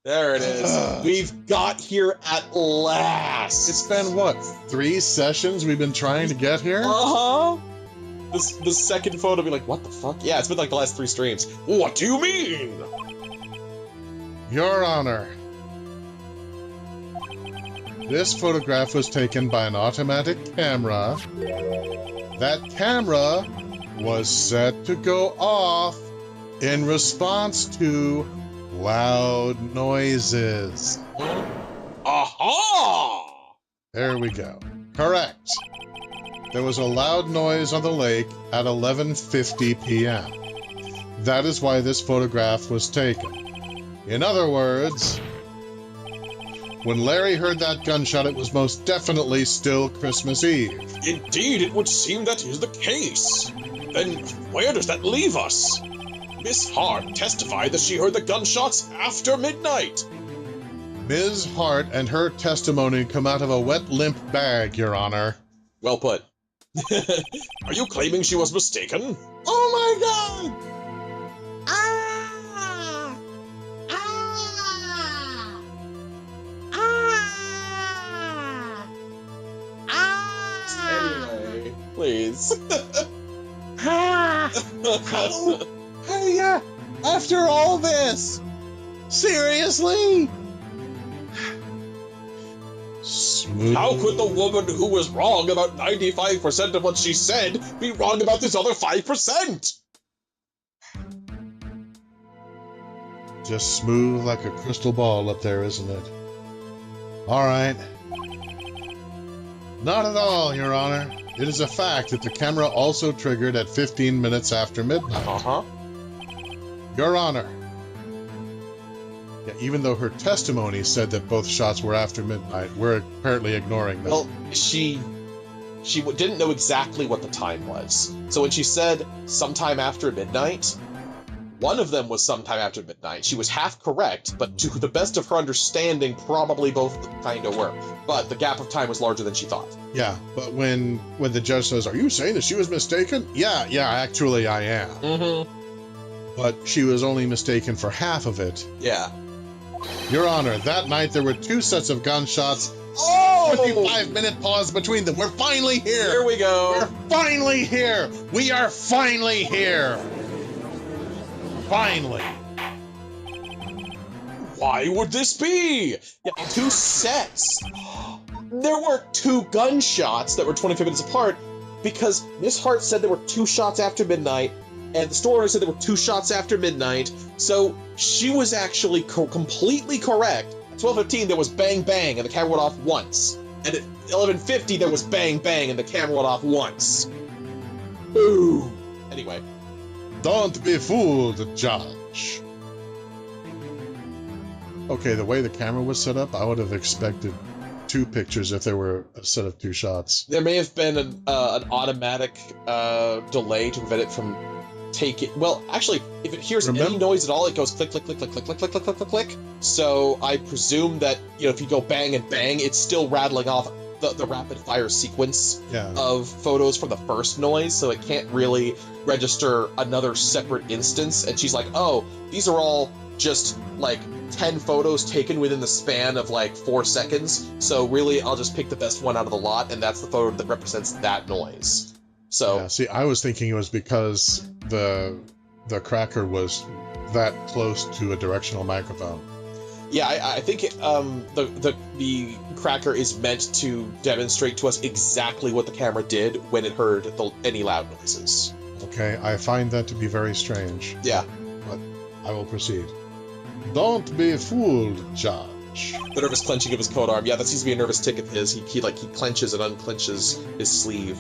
There it is. We've got here at last. It's been, what, 3 sessions we've been trying to get here? Uh-huh. The second photo be like, what the fuck? Yeah, it's been like the last 3 streams. What do you mean? Your Honor, this photograph was taken by an automatic camera. That camera was set to go off in response to loud noises. Aha! There we go. Correct. There was a loud noise on the lake at 11:50 p.m. That is why this photograph was taken. In other words, when Larry heard that gunshot, it was most definitely still Christmas Eve. Indeed, it would seem that is the case. Then where does that leave us? Miss Hart testified that she heard the gunshots after midnight. Ms. Hart and her testimony come out of a wet, limp bag, Your Honor. Well put. Are you claiming she was mistaken? Oh my god! Ah! Ah! Ah! Ah! Anyway, please. Hey, after all this? Seriously? Smooth. How could the woman who was wrong about 95% of what she said be wrong about this other 5%? Just smooth like a crystal ball up there, isn't it? All right. Not at all, Your Honor. It is a fact that the camera also triggered at 15 minutes after midnight. Uh-huh. Your Honor. Yeah, even though her testimony said that both shots were after midnight, we're apparently ignoring that. Well, she didn't know exactly what the time was. So when she said sometime after midnight, one of them was sometime after midnight. She was half correct, but to the best of her understanding, probably both kind of were. But the gap of time was larger than she thought. Yeah, but when the judge says, "Are you saying that she was mistaken?" Yeah, actually I am. Mm-hmm. But she was only mistaken for half of it. Yeah. Your Honor, that night there were 2 sets of gunshots. Oh! 25-minute pause between them. We're finally here. Here we go. We're finally here. We are finally here. Finally. Why would this be? Yeah, 2 sets. There were 2 gunshots that were 25 minutes apart because Miss Hart said there were 2 shots after midnight, and the store owner said there were 2 shots after midnight. So she was actually completely correct. At 12:15 there was bang bang and the camera went off once, and at 11:50 there was bang bang and the camera went off once. Ooh. Anyway. Don't be fooled, Judge. Okay, the way the camera was set up, I would have expected 2 pictures if there were a set of 2 shots. There may have been an automatic delay to prevent it from taking. Well, actually, if it hears any noise at all, it goes click, click, click, click, click, click, click, click, click, click, click. So I presume that if you go bang and bang, it's still rattling off the rapid fire sequence of photos from the first noise, so it can't really register another separate instance. And she's like, oh, these are all just like 10 photos taken within the span of like 4 seconds, so really I'll just pick the best one out of the lot, and that's the photo that represents that noise. So see, I was thinking it was because the cracker was that close to a directional microphone. Yeah, I think the cracker is meant to demonstrate to us exactly what the camera did when it heard any loud noises. Okay, I find that to be very strange. Yeah. But I will proceed. Don't be fooled, Judge. The nervous clenching of his coat arm. Yeah, that seems to be a nervous tick of his. He clenches and unclenches his sleeve.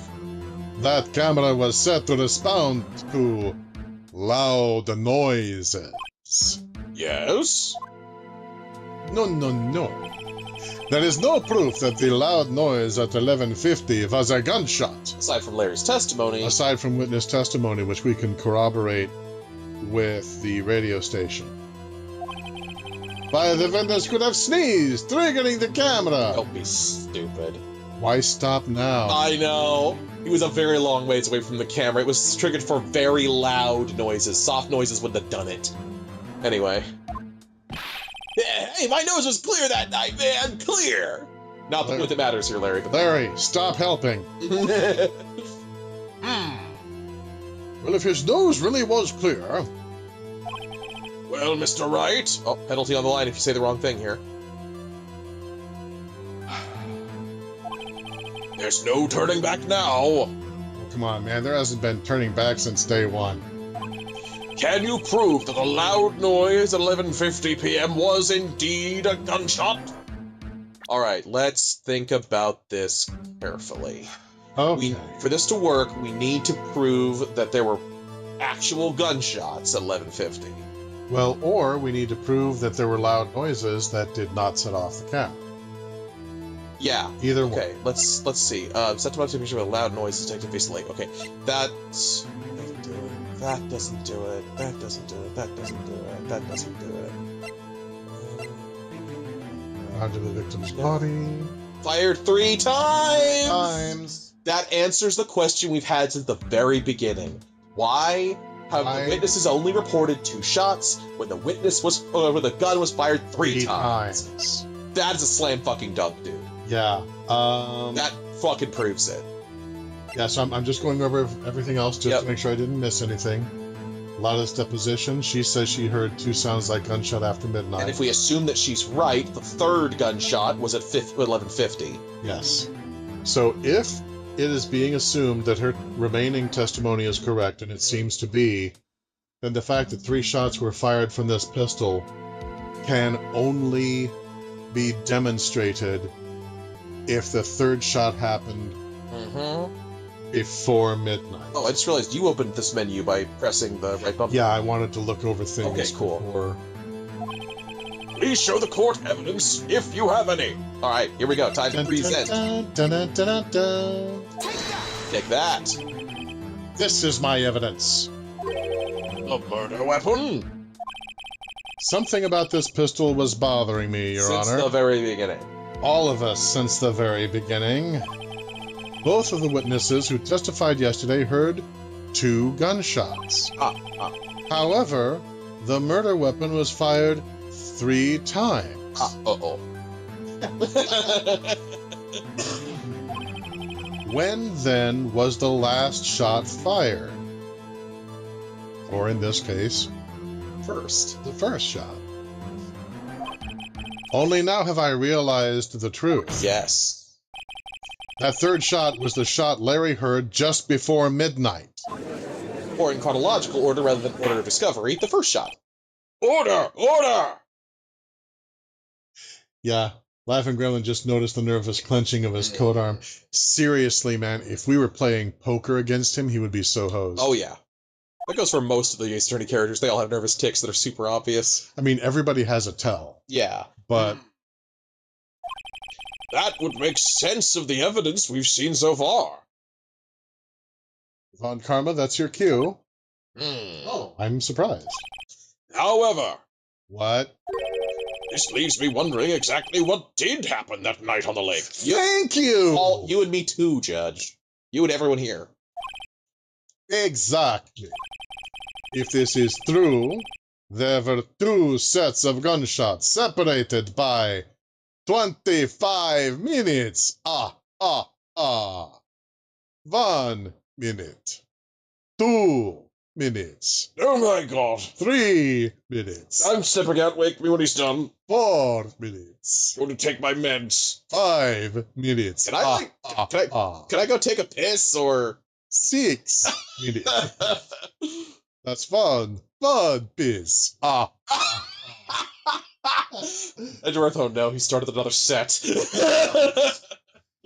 That camera was set to respond to loud noises. Yes? No. There is no proof that the loud noise at 11:50 was a gunshot. Aside from Larry's testimony. Aside from witness testimony, which we can corroborate with the radio station. Why, the witness could have sneezed, triggering the camera. Don't be stupid. Why stop now? I know. He was a very long ways away from the camera. It was triggered for very loud noises. Soft noises wouldn't have done it. Anyway. Hey, my nose was clear that night, man. Clear. Not the point that matters here, Larry. But Larry, stop helping. Well, if his nose really was clear... Well, Mr. Wright... Oh, penalty on the line if you say the wrong thing here. There's no turning back now. Oh, come on, man. There hasn't been turning back since day one. Can you prove that the loud noise at 11:50 p.m. was indeed a gunshot? All right, let's think about this carefully. Okay. For this to work, we need to prove that there were actual gunshots at 11:50. Well, or we need to prove that there were loud noises that did not set off the camera. Yeah. Either one. Okay, let's see. Set to picture of a loud noise detected face lake. Okay, that doesn't do it. That doesn't do it. That doesn't do it. That doesn't do it. Onto the victim's body. Fired 3 times! That answers the question we've had since the very beginning. Why have the witnesses only reported 2 shots when the when the gun was fired 3 times? That is a slam fucking dunk, dude. Yeah. That fucking proves it. Yeah, so I'm just going over everything else just to make sure I didn't miss anything. A lot of this deposition, she says she heard 2 sounds like gunshot after midnight. And if we assume that she's right, the 3rd gunshot was at 11:50. Yes. So if it is being assumed that her remaining testimony is correct, and it seems to be, then the fact that 3 shots were fired from this pistol can only be demonstrated if the 3rd shot happened before midnight. Oh, I just realized you opened this menu by pressing the right button. Yeah, I wanted to look over things. Okay, cool. Before. Please show the court evidence if you have any. All right, here we go. Time to present. Take that. This is my evidence. The murder weapon. Something about this pistol was bothering me, Your Honor. Since the very beginning. All of us since the very beginning. Both of the witnesses who testified yesterday heard 2 gunshots. However, the murder weapon was fired 3 times. When, then, was the last shot fired? Or in this case, the first shot. Only now have I realized the truth. Yes. That 3rd shot was the shot Larry heard just before midnight. Or in chronological order rather than order of discovery, the first shot. Order! Order! Yeah, Laughing Gremlin just noticed the nervous clenching of his coat arm. Seriously, man, if we were playing poker against him, he would be so hosed. Oh, yeah. That goes for most of the Ace Attorney characters. They all have nervous tics that are super obvious. I mean, everybody has a tell, Yeah. but That would make sense of the evidence we've seen so far. Von Karma, that's your cue. Oh. I'm surprised. However, What? this leaves me wondering exactly what did happen that night on the lake. Thank you! All, you and me too, Judge. You and everyone here. Exactly. If this is true, there were 2 sets of gunshots separated by 25 minutes. 1 minute. 2 minutes. Oh my god. 3 minutes. I'm stepping out. Wake me when he's done. 4 minutes. Going to take my meds. 5 minutes. Can I, Can I go take a piss, or... 6 minutes. That's fun. Fun piss. Edgeworth, oh no, he started another set.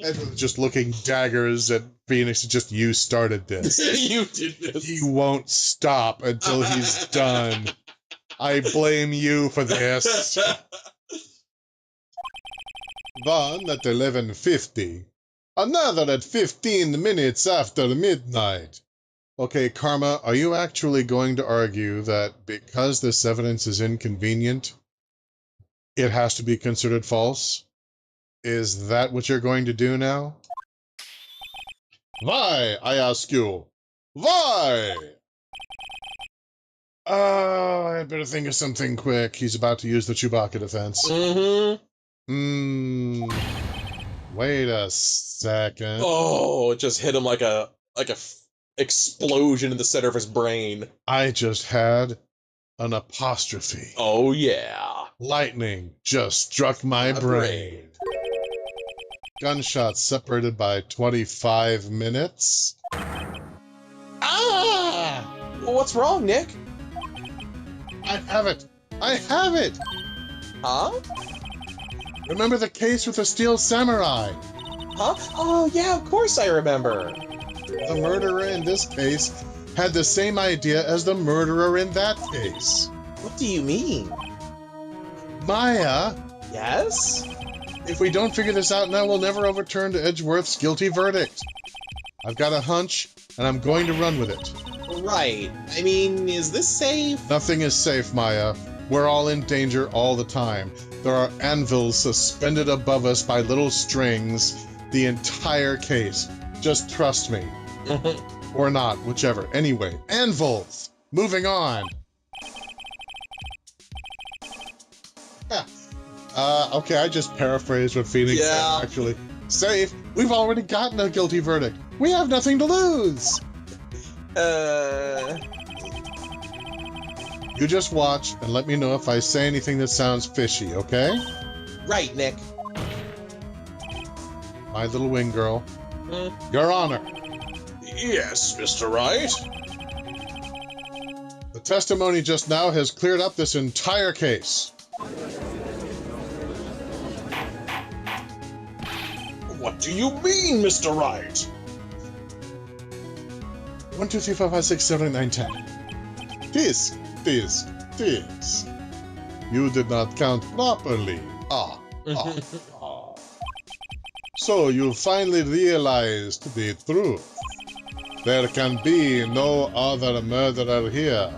Edward's just looking daggers at Phoenix. Just you started this. You did this. He won't stop until he's done. I blame you for this. One at 11:50. Another at 15 minutes after midnight. Okay, Karma, are you actually going to argue that because this evidence is inconvenient, it has to be considered false? Is that what you're going to do now? Why, I ask you? Why? Oh, I better think of something quick. He's about to use the Chewbacca defense. Wait a second. Oh, it just hit him like a explosion in the center of his brain. I just had an apostrophe. Oh yeah. Lightning just struck my brain. Gunshots separated by 25 minutes. Well, what's wrong, Nick? I have it! I have it! Huh? Remember the case with the Steel Samurai? Huh? Oh yeah, of course I remember. The murderer in this case had the same idea as the murderer in that case. What do you mean? Maya, Yes? if we don't figure this out now, we'll never overturn Edgeworth's guilty verdict. I've got a hunch, and I'm going to run with it. Right. I mean, is this safe? Nothing is safe, Maya. We're all in danger all the time. There are anvils suspended above us by little strings the entire case. Just trust me. Or not, whichever. Anyway, anvils! Moving on. Okay, I just paraphrased what Phoenix said, actually. Safe? We've already gotten a guilty verdict. We have nothing to lose. You just watch and let me know if I say anything that sounds fishy, okay? Right, Nick. My little wing girl. Your Honor. Yes, Mr. Wright. The testimony just now has cleared up this entire case. What do you mean, Mr. Wright? 1, 2, 3, 4, 5, 6, 7, 8, 9, 10. This. You did not count properly. So you finally realized the truth. There can be no other murderer here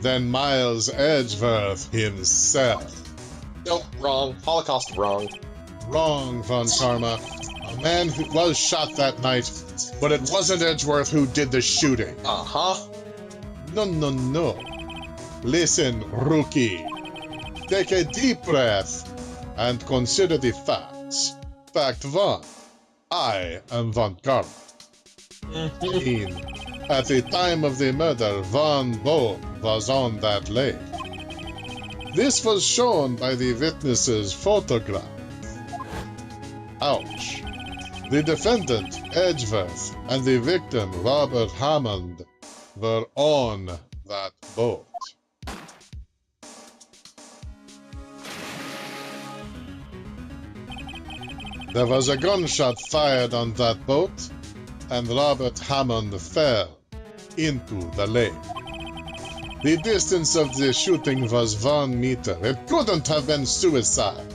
than Miles Edgeworth himself. Nope, wrong. Holocaust wrong. Wrong, Von Karma. A man who was shot that night, but it wasn't Edgeworth who did the shooting. Uh-huh. No. Listen, rookie. Take a deep breath and consider the facts. Fact 1. I am Von Karma. At the time of the murder, Von Bohm was on that lake. This was shown by the witness's photograph. Ouch. The defendant, Edgeworth, and the victim, Robert Hammond, were on that boat. There was a gunshot fired on that boat, and Robert Hammond fell into the lake. The distance of the shooting was 1 meter. It couldn't have been suicide.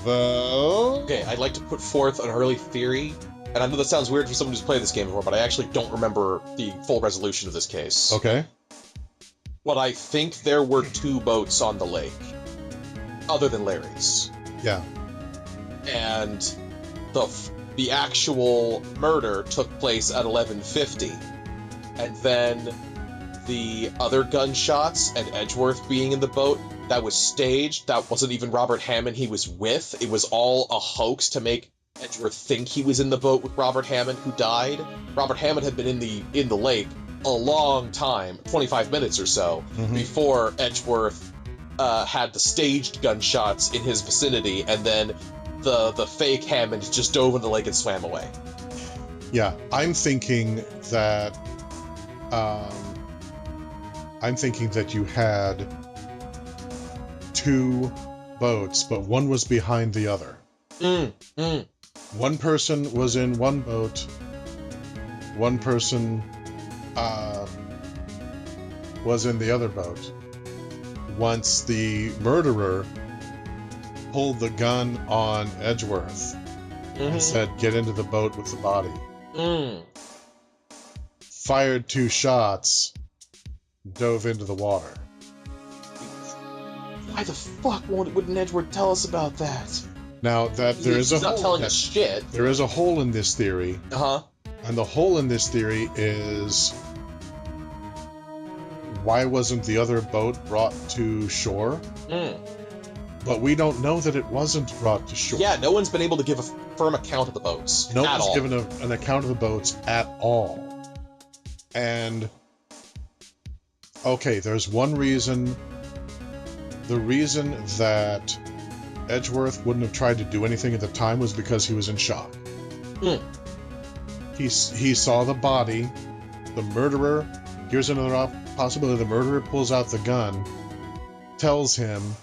Well... Okay, I'd like to put forth an early theory, and I know that sounds weird for someone who's played this game before, but I actually don't remember the full resolution of this case. Okay. But I think there were 2 boats on the lake, other than Larry's. Yeah. And the actual murder took place at 11:50, and then the other gunshots and Edgeworth being in the boat, that was staged. That wasn't even Robert Hammond he was with. It was all a hoax to make Edgeworth think he was in the boat with Robert Hammond, who died. Robert Hammond had been in the lake a long time, 25 minutes or so, before Edgeworth had the staged gunshots in his vicinity, and then the fake Hammond just dove into the lake and swam away. Yeah, I'm thinking that you had 2 boats, but one was behind the other. One person was in one boat. One person was in the other boat. Once the murderer pulled the gun on Edgeworth and said, "Get into the boat with the body." Fired 2 shots, dove into the water. Why the fuck wouldn't Edgeworth tell us about that? Now that there is a He's not hole, telling us shit. there is a hole in this theory, and the hole in this theory is, why wasn't the other boat brought to shore? But we don't know that it wasn't brought to shore. Yeah, no one's been able to give a firm account of the boats. No one's given an account of the boats at all. And, okay, there's one reason. The reason that Edgeworth wouldn't have tried to do anything at the time was because he was in shock. He saw the body. The murderer, here's another possibility, the murderer pulls out the gun, tells him,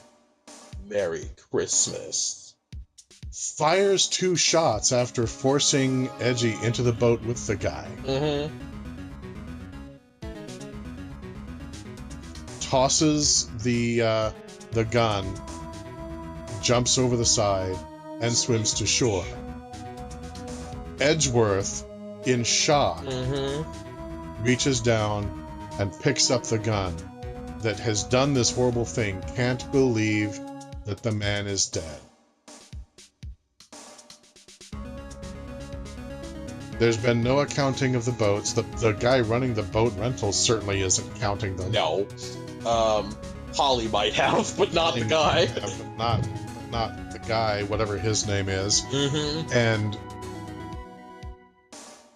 "Merry Christmas." Fires 2 shots after forcing Edgy into the boat with the guy. Tosses the gun, jumps over the side, and swims to shore. Edgeworth, in shock, reaches down and picks up the gun that has done this horrible thing, can't believe that the man is dead. There's been no accounting of the boats. The guy running the boat rentals certainly isn't counting them. No. Polly might have, but not the guy. Not the guy, whatever his name is. And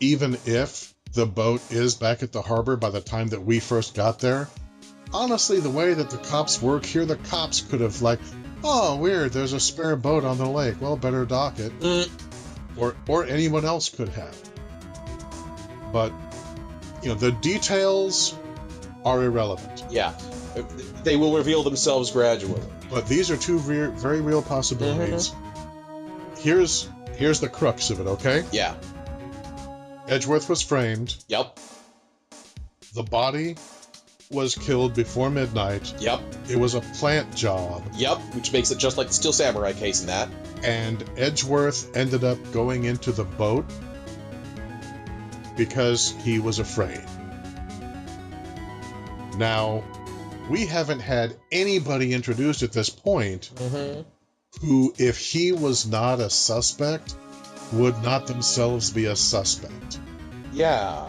even if the boat is back at the harbor by the time that we first got there, honestly, the way that the cops work here, the cops could have oh, weird, there's a spare boat on the lake. Well, better dock it. Or anyone else could have. But, the details are irrelevant. Yeah. They will reveal themselves gradually. But these are 2 very real possibilities. Here's the crux of it, okay? Yeah. Edgeworth was framed. Yep. The body was killed before midnight. Yep. It was a plant job. Yep, which makes it just like the Steel Samurai case in that. And Edgeworth ended up going into the boat because he was afraid. Now, we haven't had anybody introduced at this point who, if he was not a suspect, would not themselves be a suspect. Yeah.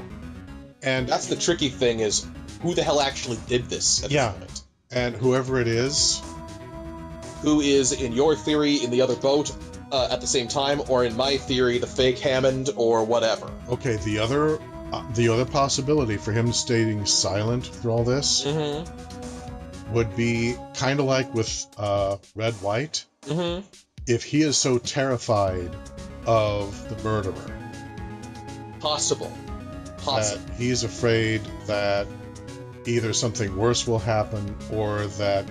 And that's the tricky thing, is who the hell actually did this at the moment? And whoever it is, who is, in your theory, in the other boat at the same time, or in my theory, the fake Hammond, or whatever. Okay, the other possibility for him staying silent through all this would be kind of like with Red White. If he is so terrified of the murderer, possible, that he's afraid that either something worse will happen, or that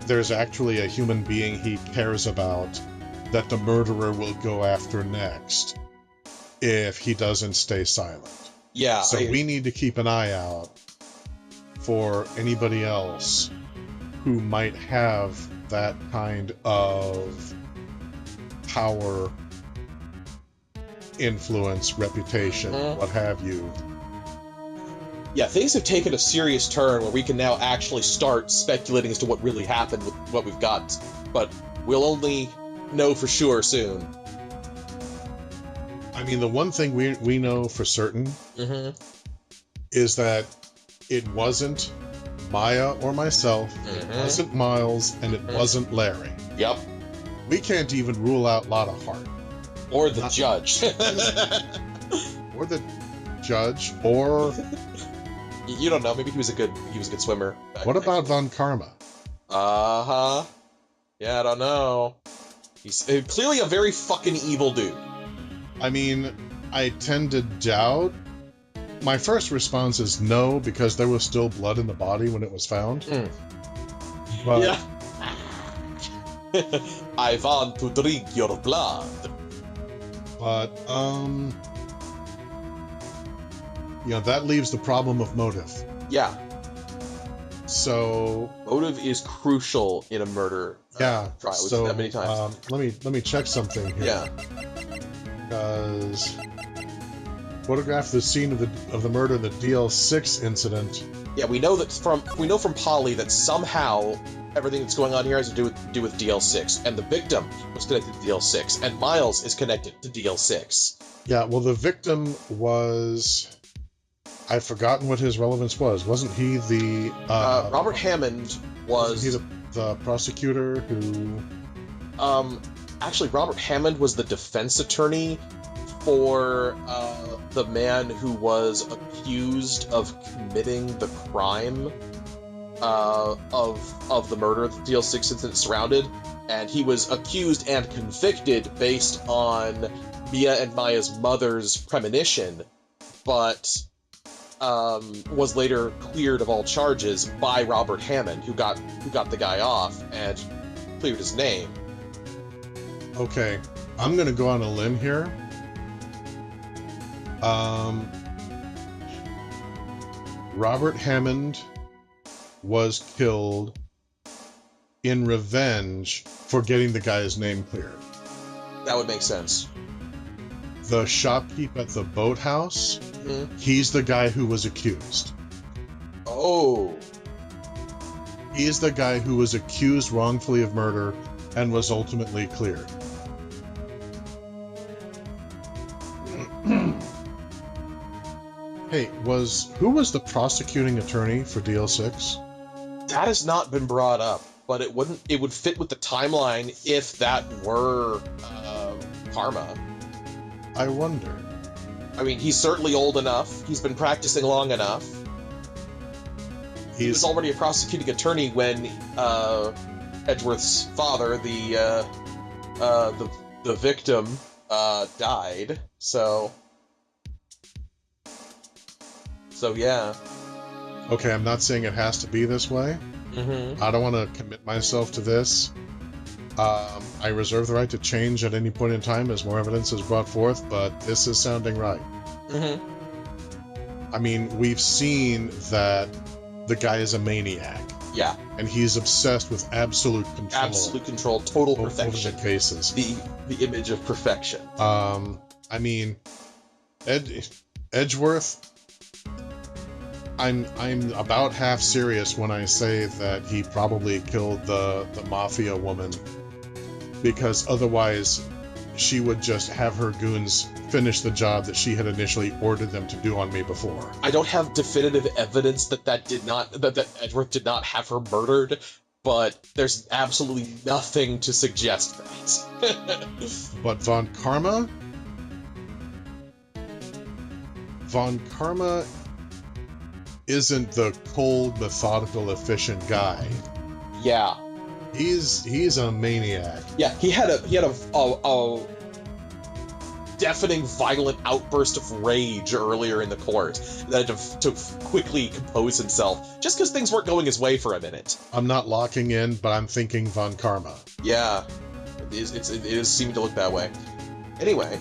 there's actually a human being he cares about that the murderer will go after next if he doesn't stay silent. Yeah. So we need to keep an eye out for anybody else who might have that kind of power, influence, reputation, what have you. Yeah, things have taken a serious turn where we can now actually start speculating as to what really happened with what we've got, but we'll only know for sure soon. I mean, the one thing we know for certain is that it wasn't Maya or myself, it wasn't Miles, and it wasn't Larry. Yep. We can't even rule out Lotta Hart. Or the judge. Or the judge, or... You don't know, maybe he was a good swimmer. What about Von Karma? Uh-huh. Yeah, I don't know. He's clearly a very fucking evil dude. I mean, I tend to doubt. My first response is no, because there was still blood in the body when it was found. But, yeah. I want to drink your blood. But, that leaves the problem of motive. Yeah. So... Motive is crucial in a murder trial. We've seen that many times. Let me check something here. Yeah. Because... photograph the scene of the murder in the DL6 incident. Yeah, we know from Polly that somehow everything that's going on here has to do with DL6, and the victim was connected to DL6, and Miles is connected to DL6. Yeah, well, the victim was... I've forgotten what his relevance was. Wasn't he the... Robert Hammond was... Wasn't he the prosecutor who... Actually, Robert Hammond was the defense attorney for the man who was accused of committing the crime of the murder that the DL6 incident surrounded, and he was accused and convicted based on Mia and Maya's mother's premonition, but was later cleared of all charges by Robert Hammond, who got the guy off and cleared his name. Okay, I'm gonna go on a limb here. Robert Hammond was killed in revenge for getting the guy's name cleared. That would make sense. The shopkeep at the boathouse, he's the guy who was accused. Oh. He's the guy who was accused wrongfully of murder and was ultimately cleared. Hey, who was the prosecuting attorney for DL6? That has not been brought up, but it would fit with the timeline if that were Karma. I wonder. I mean, he's certainly old enough. He's been practicing long enough. He was already a prosecuting attorney when Edgeworth's father, the victim, died. So yeah. Okay, I'm not saying it has to be this way. I don't want to commit myself to this. I reserve the right to change at any point in time as more evidence is brought forth, but this is sounding right. I mean, we've seen that the guy is a maniac. Yeah. And he's obsessed with absolute control. Absolute control, total perfection. Over the cases. The image of perfection. I mean, Edgeworth, I'm about half serious when I say that he probably killed the mafia woman, because otherwise she would just have her goons finish the job that she had initially ordered them to do on me before. I don't have definitive evidence that Edgeworth did not have her murdered, but there's absolutely nothing to suggest that. But Von Karma isn't the cold, methodical, efficient guy. Yeah. He's a maniac. Yeah, he had a deafening, violent outburst of rage earlier in the court that had to quickly compose himself, just because things weren't going his way for a minute. I'm not locking in, but I'm thinking Von Karma. Yeah, it is seeming to look that way. Anyway.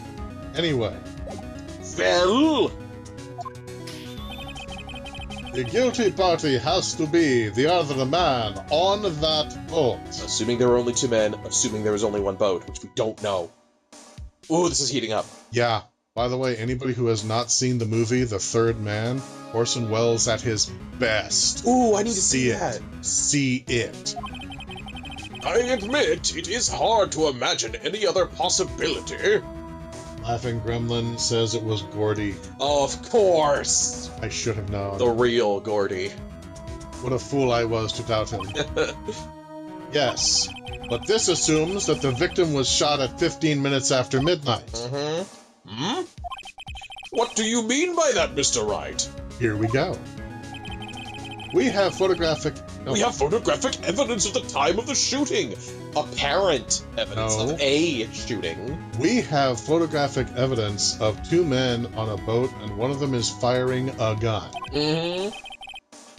Well... The guilty party has to be the other man on that boat. Assuming there were only 2 men, assuming there was only 1 boat, which we don't know. Ooh, this is heating up. Yeah. By the way, anybody who has not seen the movie The Third Man, Orson Welles at his best. Ooh, I need to see it. that. See it. I admit it is hard to imagine any other possibility. Laughing Gremlin says it was Gordy. Of course! I should have known. The real Gordy. What a fool I was to doubt him. Yes, but this assumes that the victim was shot at 15 minutes after midnight. Hmm? What do you mean by that, Mr. Wright? Here we go. We have photographic... No. We have photographic evidence of the time of the shooting. Apparent evidence No. of a shooting. We have photographic evidence of 2 men on a boat, and one of them is firing a gun. Mm-hmm.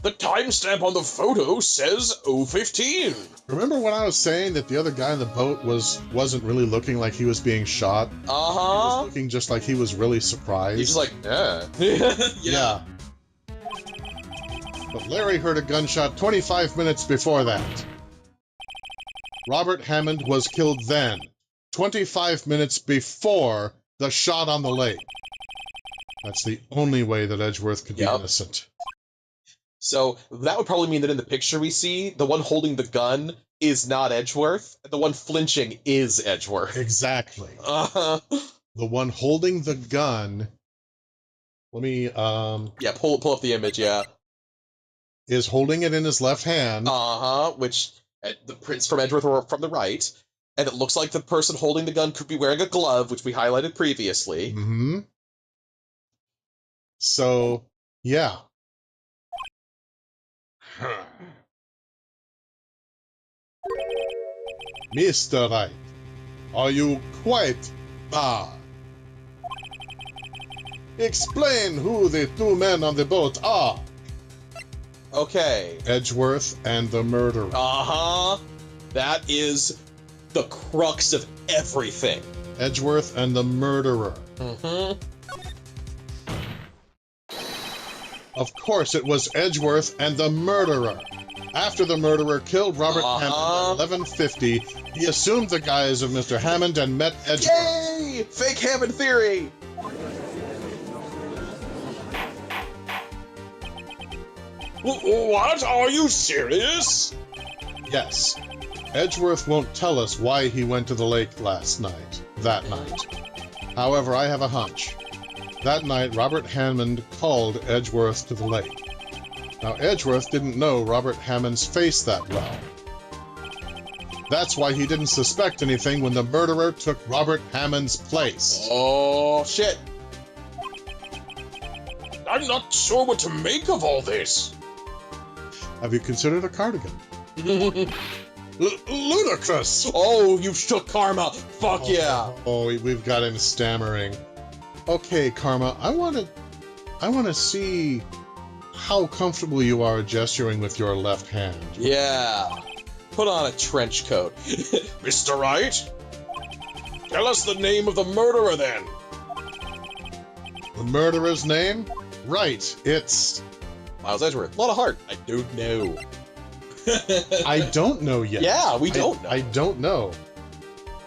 The timestamp on the photo says 015. Remember when I was saying that the other guy in the boat wasn't really looking like he was being shot? He was looking just like he was really surprised. He's just like, Yeah. But Larry heard a gunshot 25 minutes before that. Robert Hammond was killed then, 25 minutes before the shot on the lake. That's the only way that Edgeworth could be innocent. So that would probably mean that in the picture we see, the one holding the gun is not Edgeworth, and the one flinching is Edgeworth. Exactly. Uh-huh. The one holding the gun, let me, Yeah, pull up the image, yeah. is holding it in his left hand. Uh-huh, which the prints from Edgeworth were from the right, and it looks like the person holding the gun could be wearing a glove, which we highlighted previously. Mm-hmm. So, yeah. Mr. Wright, are you quite bad? Explain who the 2 men on the boat are. Okay. Edgeworth and the murderer. Uh-huh. That is the crux of everything. Edgeworth and the murderer. Mm-hmm. Of course it was Edgeworth and the murderer. After the murderer killed Robert Hammond at 11:50, he assumed the guise of Mr. Hammond and met Edgeworth. Yay! Fake Hammond theory! What? Are you serious? Yes. Edgeworth won't tell us why he went to the lake that night. However, I have a hunch. That night, Robert Hammond called Edgeworth to the lake. Now, Edgeworth didn't know Robert Hammond's face that well. That's why he didn't suspect anything when the murderer took Robert Hammond's place. Oh, shit. I'm not sure what to make of all this. Have you considered a cardigan? Ludicrous! Oh, you shook Karma. Fuck yeah. Oh, we've got him stammering. Okay, Karma, I want to see how comfortable you are gesturing with your left hand. Yeah. Put on a trench coat. Mr. Wright? Tell us the name of the murderer, then. The murderer's name? Right, it's... Miles Edgeworth. A lot of heart. I don't know. I don't know yet. Yeah, we don't know. I don't know.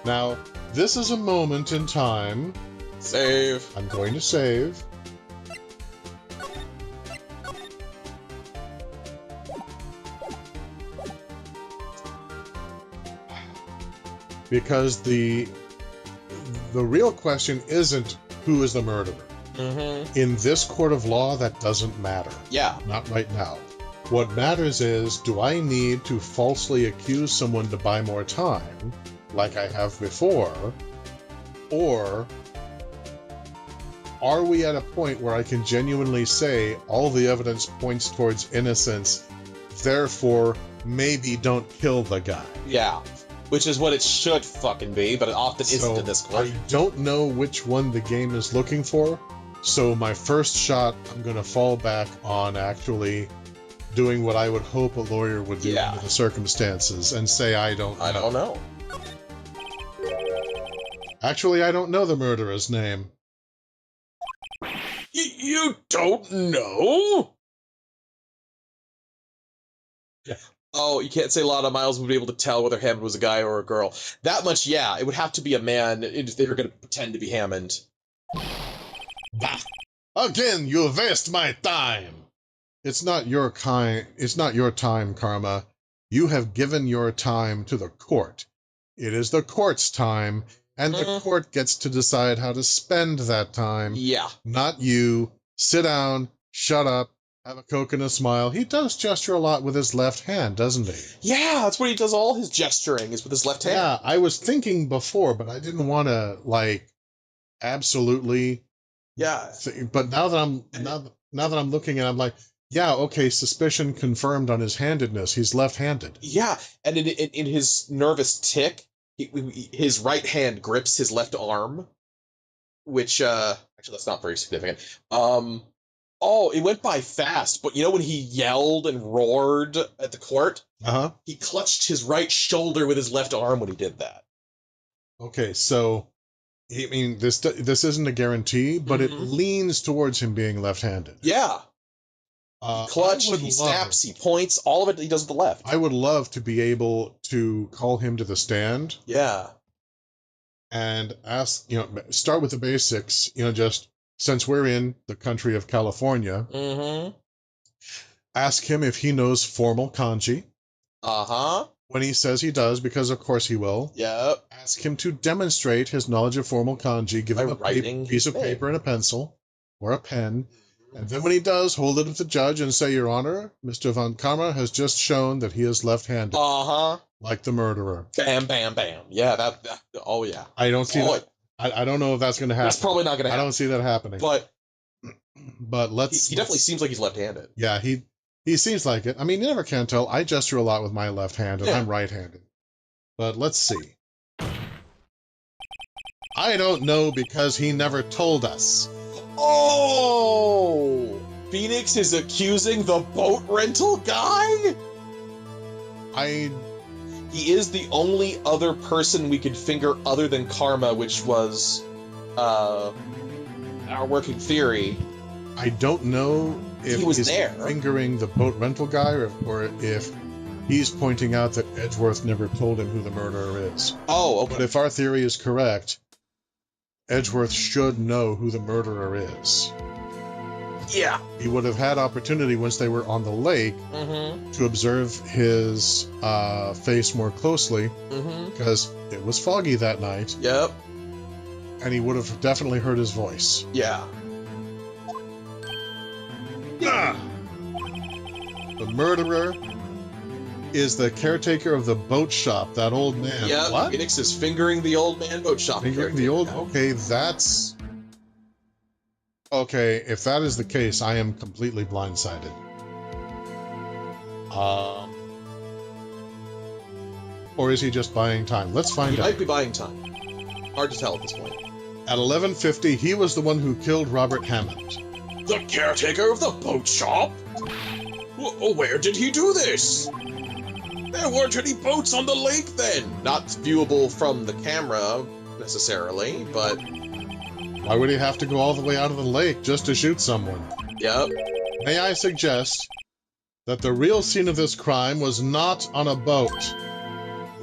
Now, this is a moment in time. Save. I'm going to save. Because the real question isn't who is the murderer. Mm-hmm. In this court of law, that doesn't matter. Yeah. Not right now. What matters is, do I need to falsely accuse someone to buy more time, like I have before, or are we at a point where I can genuinely say all the evidence points towards innocence, therefore maybe don't kill the guy? Yeah. Which is what it should fucking be, but it often isn't in this court. I don't know which one the game is looking for, so my first shot, I'm going to fall back on actually doing what I would hope a lawyer would do under the circumstances, and say I don't know. I don't know. Actually, I don't know the murderer's name. You don't know? Yeah. Oh, you can't say Lana Miles would be able to tell whether Hammond was a guy or a girl. That much, yeah. It would have to be a man if they were going to pretend to be Hammond. Bah! Again, you waste my time. It's not your time, Karma. You have given your time to the court. It is the court's time, and the court gets to decide how to spend that time. Yeah. Not you. Sit down, shut up, have a Coke and a smile. He does gesture a lot with his left hand, doesn't he? Yeah, that's where he does all his gesturing, is with his left hand. Yeah, I was thinking before, but I didn't want to, absolutely... Yeah. But now that I'm looking at it, I'm like, yeah, okay, suspicion confirmed on his handedness. He's left-handed. Yeah, and in his nervous tick, his right hand grips his left arm, which, actually, that's not very significant. It went by fast, but you know when he yelled and roared at the court? Uh-huh. He clutched his right shoulder with his left arm when he did that. Okay, so, I mean, this isn't a guarantee, but it leans towards him being left-handed. Yeah. He clutched, he snaps, he points, all of it he does with the left. I would love to be able to call him to the stand. Yeah. And ask, start with the basics, just since we're in the country of California. Ask him if he knows formal kanji. When he says he does, because of course he will. Yep. Ask him to demonstrate his knowledge of formal kanji. Give him a piece of paper and a pencil, or a pen. And then when he does, hold it to the judge and say, Your Honor, Mr. Von Karma has just shown that he is left-handed. Like the murderer. Bam, bam, bam. Yeah, oh yeah. I don't see that. I don't know if that's going to happen. That's probably not going to happen. I don't see that happening. But let's... He definitely seems like he's left-handed. Yeah, he seems like it. I mean, you never can tell. I gesture a lot with my left hand, and I'm right-handed. But let's see. I don't know because he never told us. Oh! Phoenix is accusing the boat rental guy? He is the only other person we could finger other than Karma, which was our working theory. I don't know if he was he's there. Fingering the boat rental guy or if he's pointing out that Edgeworth never told him who the murderer is. Oh, okay. But if our theory is correct, Edgeworth should know who the murderer is. Yeah. He would have had opportunity once they were on the lake to observe his face more closely because it was foggy that night. Yep. And he would have definitely heard his voice. Yeah. The murderer is the caretaker of the boat shop, that old man. Yeah, what? Phoenix is fingering the old man boat shop. Fingering the old... Okay, that's... Okay, if that is the case, I am completely blindsided. Or is he just buying time? Let's find out. He might be buying time. Hard to tell at this point. At 11:50, he was the one who killed Robert Hammond. The caretaker of the boat shop? Where did he do this? There weren't any boats on the lake then. Not viewable from the camera, necessarily, but... Why would he have to go all the way out of the lake just to shoot someone? Yep. May I suggest that the real scene of this crime was not on a boat?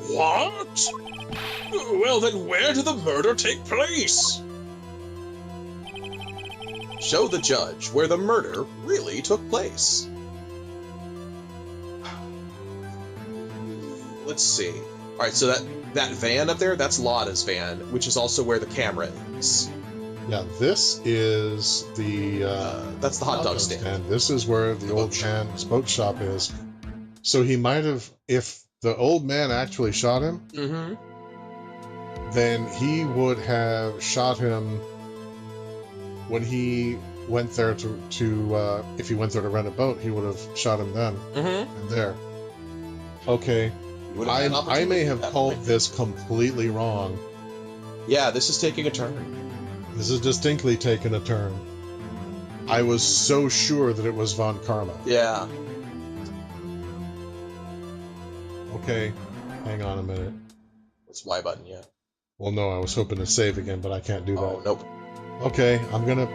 What? Well, then where did the murder take place? Show the judge where the murder really took place. Let's see. Alright, so that van up there, that's Lana's van, which is also where the camera is. Yeah, this is the... that's the hot dog stand. This is where the old man's boat shop is. So he might have... If the old man actually shot him, then he would have shot him when he went there to if he went there to rent a boat, he would have shot him then. And there. Okay. I may have called this completely wrong. Yeah, this is taking a turn. This is distinctly taking a turn. I was so sure that it was Von Karma. Yeah. Okay, hang on a minute. It's Y button, yeah. Well, no, I was hoping to save again, but I can't do that. Oh, nope. Okay, I'm gonna...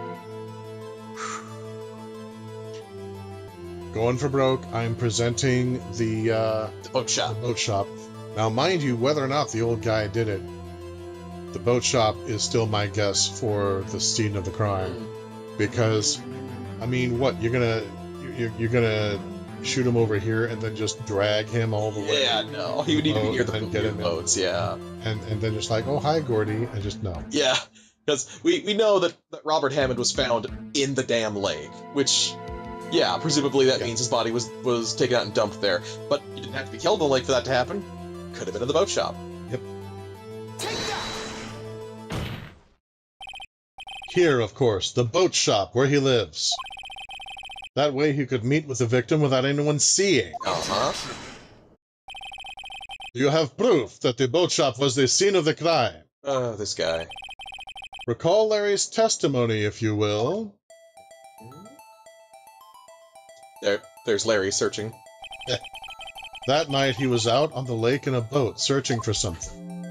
going for broke. I'm presenting the boat shop. boat shop. Now, mind you, whether or not the old guy did it, the boat shop is still my guess for the scene of the crime. Because, I mean, what you're gonna shoot him over here and then just drag him all the way? Yeah, no, he would need to be near the get him boats. Yeah, and then just like, oh hi, Gordy, and just no. yeah, because we know that Robert Hammond was found in the damn lake, which. Yeah, presumably that means his body was taken out and dumped there. But you didn't have to be killed in the lake for that to happen. Could have been in the boat shop. Yep. Take that! Here, of course, the boat shop where he lives. That way he could meet with the victim without anyone seeing. Uh-huh. You have proof that the boat shop was the scene of the crime. Oh, this guy. Recall Larry's testimony, if you will. There's Larry searching. That night he was out on the lake in a boat searching for something.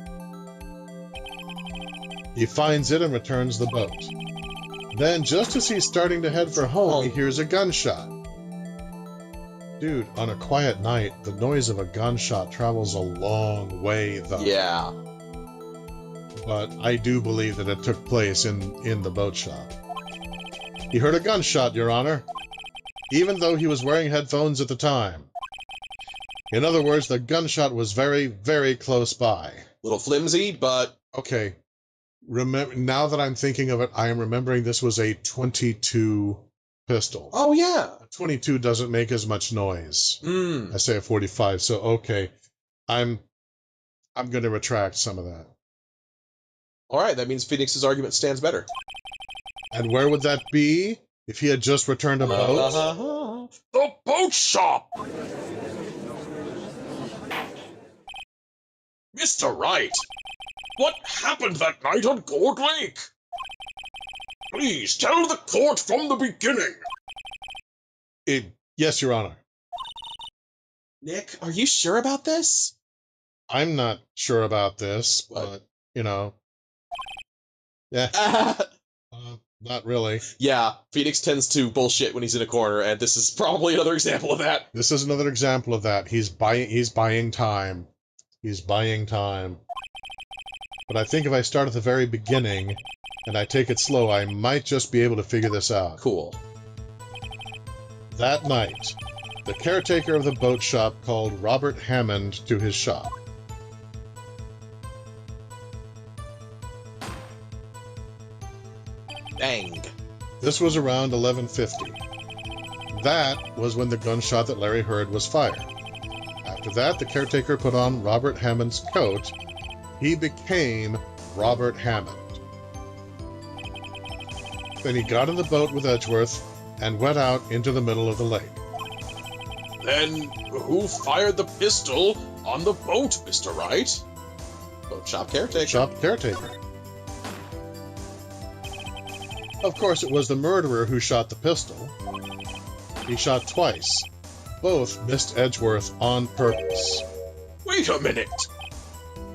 He finds it and returns the boat. Then, just as he's starting to head for home, he hears a gunshot. Dude, on a quiet night, the noise of a gunshot travels a long way, though. Yeah. But I do believe that it took place in the boat shop. He heard a gunshot, Your Honor, even though he was wearing headphones at the time. In other words, the gunshot was very, very close by. Little flimsy, but... Okay. Remember, now that I'm thinking of it, I am remembering this was a .22 pistol. Oh, yeah. A .22 doesn't make as much noise. I say a .45, so okay. I'm going to retract some of that. All right, that means Phoenix's argument stands better. And where would that be if he had just returned a boat? The boat shop! Mr. Wright, what happened that night on Gold Lake? Please tell the court from the beginning. Yes, Your Honor. Nick, are you sure about this? I'm not sure about this, but, you know. Yeah. Not really. Yeah, Phoenix tends to bullshit when he's in a corner, and this is probably another example of that. This is another example of that. He's buying time. He's buying time. But I think if I start at the very beginning, and I take it slow, I might just be able to figure this out. Cool. That night, the caretaker of the boat shop called Robert Hammond to his shop. Bang. This was around 11:50. That was when the gunshot that Larry heard was fired. After that, the caretaker put on Robert Hammond's coat. He became Robert Hammond. Then he got in the boat with Edgeworth and went out into the middle of the lake. Then who fired the pistol on the boat, Mr. Wright? Boat shop caretaker. Shop caretaker. Of course, it was the murderer who shot the pistol. He shot twice. Both missed Edgeworth on purpose. Wait a minute.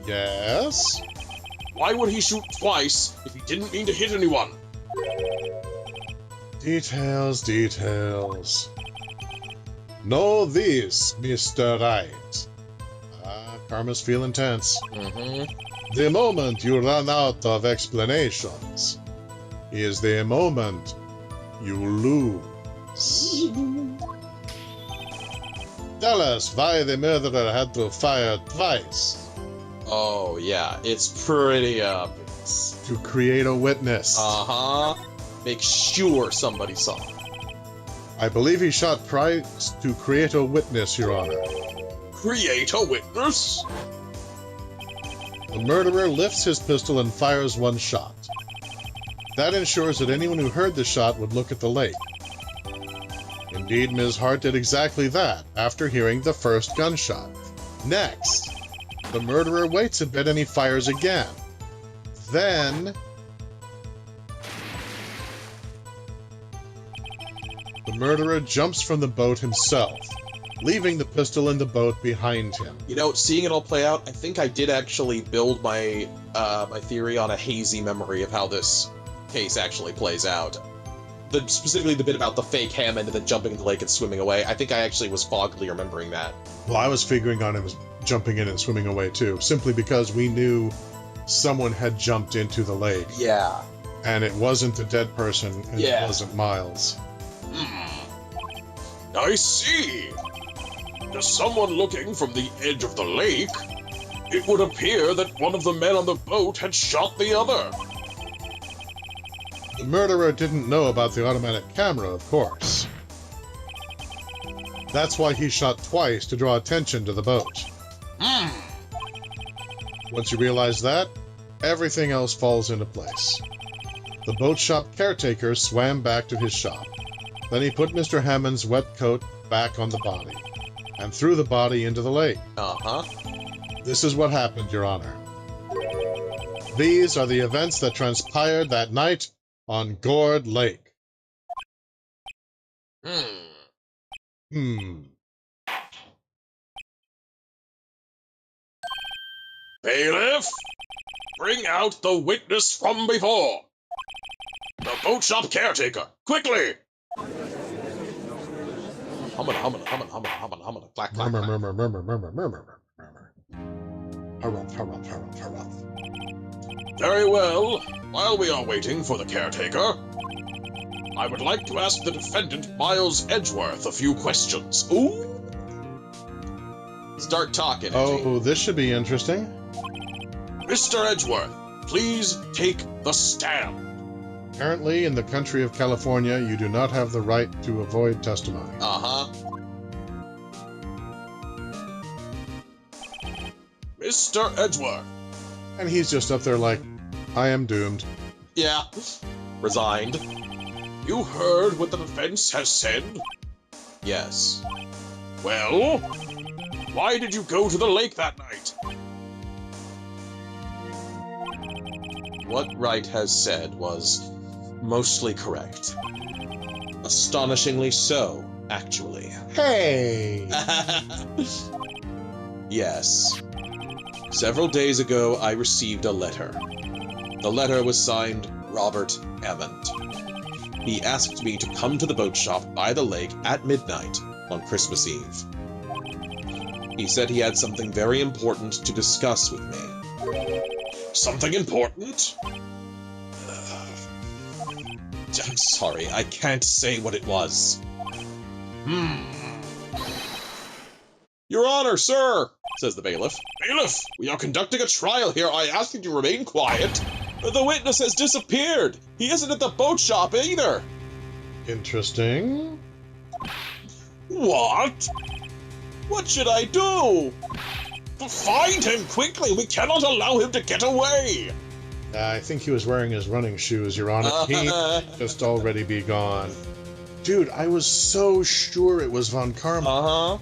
Yes? Why would he shoot twice if he didn't mean to hit anyone? Details, details. Know this, Mr. Wright. Karma's feeling tense. The moment you run out of explanations is the moment you lose. Tell us why the murderer had to fire twice. Oh, yeah, it's pretty obvious. To create a witness. Uh-huh. Make sure somebody saw. I believe he shot Price to create a witness, Your Honor. Create a witness? The murderer lifts his pistol and fires one shot. That ensures that anyone who heard the shot would look at the lake. Indeed, Ms. Hart did exactly that after hearing the first gunshot. Next, the murderer waits a bit and he fires again. Then, the murderer jumps from the boat himself, leaving the pistol in the boat behind him. You know, seeing it all play out, I think I did actually build my my theory on a hazy memory of how this case actually plays out. specifically the bit about the fake Hammond and then jumping in the lake and swimming away. I think I actually was foggily remembering that. Well, I was figuring on him jumping in and swimming away too, simply because we knew someone had jumped into the lake. Yeah. And it wasn't the dead person, and it wasn't Miles. I see. To someone looking from the edge of the lake, it would appear that one of the men on the boat had shot the other. The murderer didn't know about the automatic camera, of course. That's why he shot twice, to draw attention to the boat. Once you realize that, everything else falls into place. The boat shop caretaker swam back to his shop. Then he put Mr. Hammond's wet coat back on the body, and threw the body into the lake. This is what happened, Your Honor. These are the events that transpired that night on Gourd Lake. Bailiff, bring out the witness from before. The boat shop caretaker, quickly! Hummin', clack, clack, clack. Murmur. Very well. While we are waiting for the caretaker, I would like to ask the defendant, Miles Edgeworth, a few questions. Ooh! Start talking, Edgy. Oh, this should be interesting. Mr. Edgeworth, please take the stand. Apparently, in the country of California, you do not have the right to avoid testimony. Mr. Edgeworth. And he's just up there like, I am doomed. Yeah. Resigned. You heard what the defense has said? Yes. Well, why did you go to the lake that night? What Wright has said was mostly correct. Astonishingly so, actually. Hey! Yes. Several days ago, I received a letter. The letter was signed Robert Hammond. He asked me to come to the boat shop by the lake at midnight on Christmas Eve. He said he had something very important to discuss with me. Something important? I'm sorry, I can't say what it was. Your Honor, sir, says the bailiff. Bailiff, we are conducting a trial here. I ask that you remain quiet. The witness has disappeared. He isn't at the boat shop either. Interesting. What? What should I do? Find him quickly. We cannot allow him to get away. I think he was wearing his running shoes, Your Honor. He just already be gone. Dude, I was so sure it was Von Karma.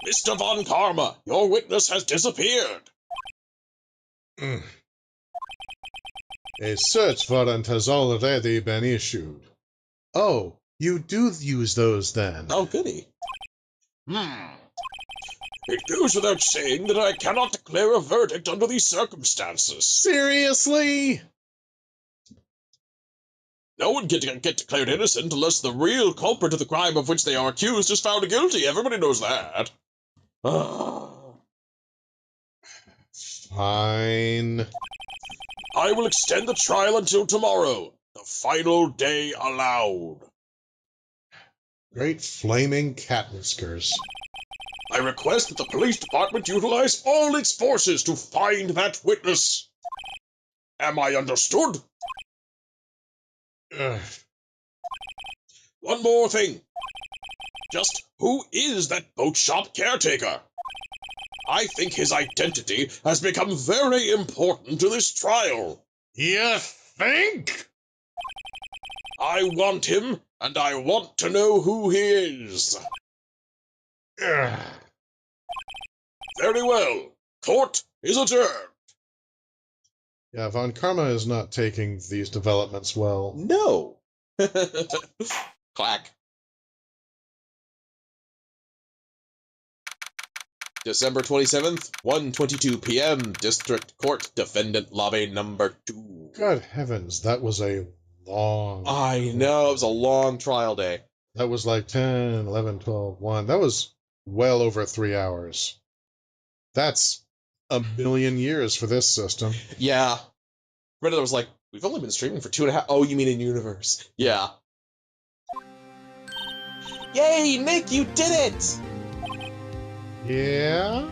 Mr. Von Karma, your witness has disappeared. A search warrant has already been issued. Oh, you do use those then? Oh, goody. It goes without saying that I cannot declare a verdict under these circumstances. Seriously? No one can get declared innocent unless the real culprit of the crime of which they are accused is found guilty. Everybody knows that. Fine. I will extend the trial until tomorrow, the final day allowed. Great flaming cat whiskers. I request that the police department utilize all its forces to find that witness. Am I understood? One more thing. Just who is that boat shop caretaker? I think his identity has become very important to this trial. You think? I want him, and I want to know who he is. Very well. Court is adjourned. Yeah, Von Karma is not taking these developments well. No. Clack. December 27th, 1:22 p.m., District Court, Defendant Lobby number 2. Good heavens, that was a long... I know, it was a long trial day. That was like 10, 11, 12, 1. That was well over 3 hours. That's a million years for this system. Yeah. Reddit was like, we've only been streaming for 2.5... Oh, you mean in universe. Yeah. Yay, Nick, you did it! Yeah?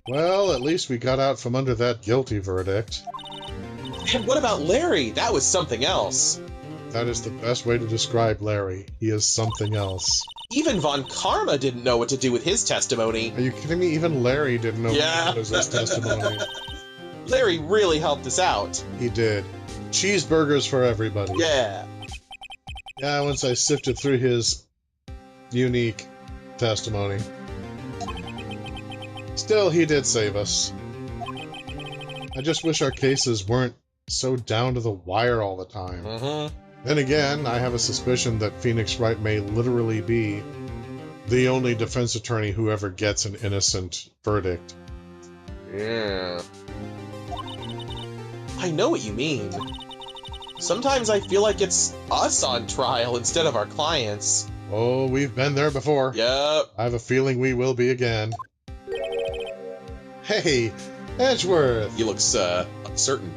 Well, at least we got out from under that guilty verdict. And what about Larry? That was something else. That is the best way to describe Larry. He is something else. Even Von Karma didn't know what to do with his testimony. Are you kidding me? Even Larry didn't know what was his testimony. Larry really helped us out. He did. Cheeseburgers for everybody. Yeah. Yeah, once I sifted through his unique testimony. Still, he did save us. I just wish our cases weren't so down to the wire all the time. Mm-hmm. Then again, I have a suspicion that Phoenix Wright may literally be the only defense attorney who ever gets an innocent verdict. Yeah. I know what you mean. Sometimes I feel like it's us on trial instead of our clients. Oh, we've been there before. Yep. I have a feeling we will be again. Hey, Edgeworth! He looks, uncertain.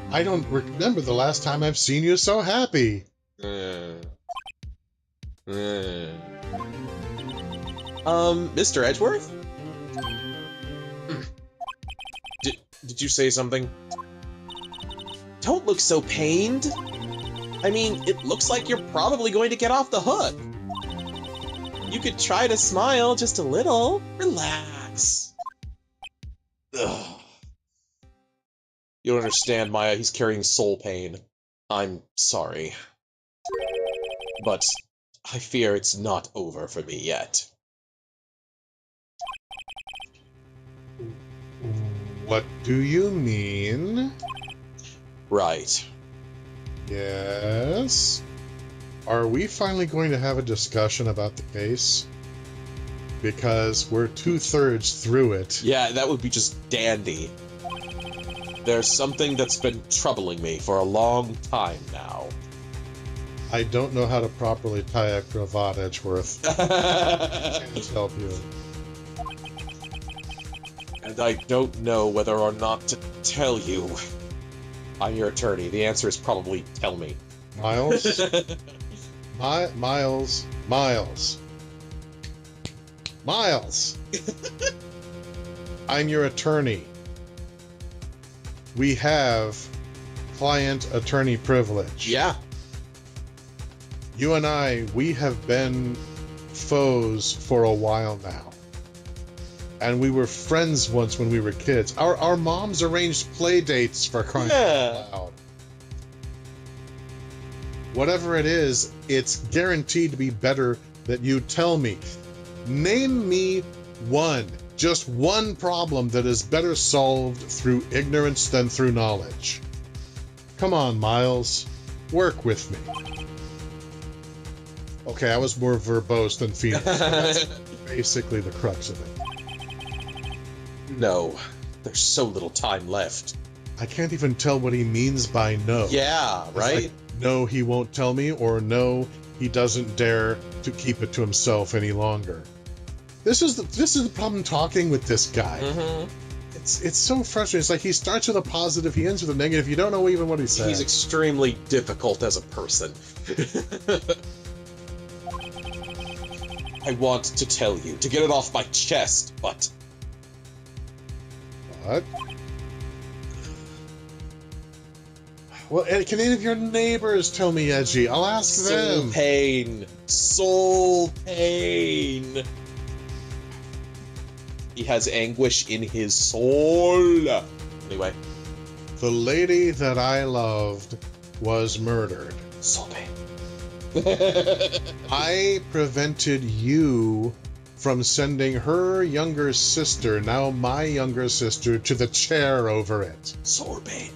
I don't remember the last time I've seen you so happy. Mr. Edgeworth? Did you say something? Don't look so pained. I mean, it looks like you're probably going to get off the hook. You could try to smile just a little. Relax. Ugh. You don't understand, Maya. He's carrying soul pain. I'm sorry. But I fear it's not over for me yet. What do you mean? Right. Yes? Are we finally going to have a discussion about the case? Because we're 2/3 through it. Yeah, that would be just dandy. There's something that's been troubling me for a long time now. I don't know how to properly tie a cravat, Edgeworth. Can't help you. And I don't know whether or not to tell you. I'm your attorney. The answer is probably tell me. Miles? Miles. Miles! I'm your attorney. We have client-attorney privilege. Yeah. You and I, we have been foes for a while now. And we were friends once when we were kids. Our moms arranged play dates for crying out loud. Whatever it is, it's guaranteed to be better that you tell me. Name me just one problem that is better solved through ignorance than through knowledge. Come on, Miles. Work with me. Okay, I was more verbose than Phoenix. That's basically the crux of it. No. There's so little time left. I can't even tell what he means by no. Yeah, right? Like, no, he won't tell me, or no, he doesn't dare to keep it to himself any longer. This is the problem talking with this guy. Mm-hmm. It's so frustrating. It's like he starts with a positive, he ends with a negative. You don't know even what he's saying. He's extremely difficult as a person. I want to tell you, to get it off my chest, but... What? Well, can any of your neighbors tell me, Edgy? I'll ask them. Soul pain. He has anguish in his soul. Anyway. The lady that I loved was murdered. Soul pain. I prevented you from sending her younger sister, now my younger sister, to the chair over it. Soul pain.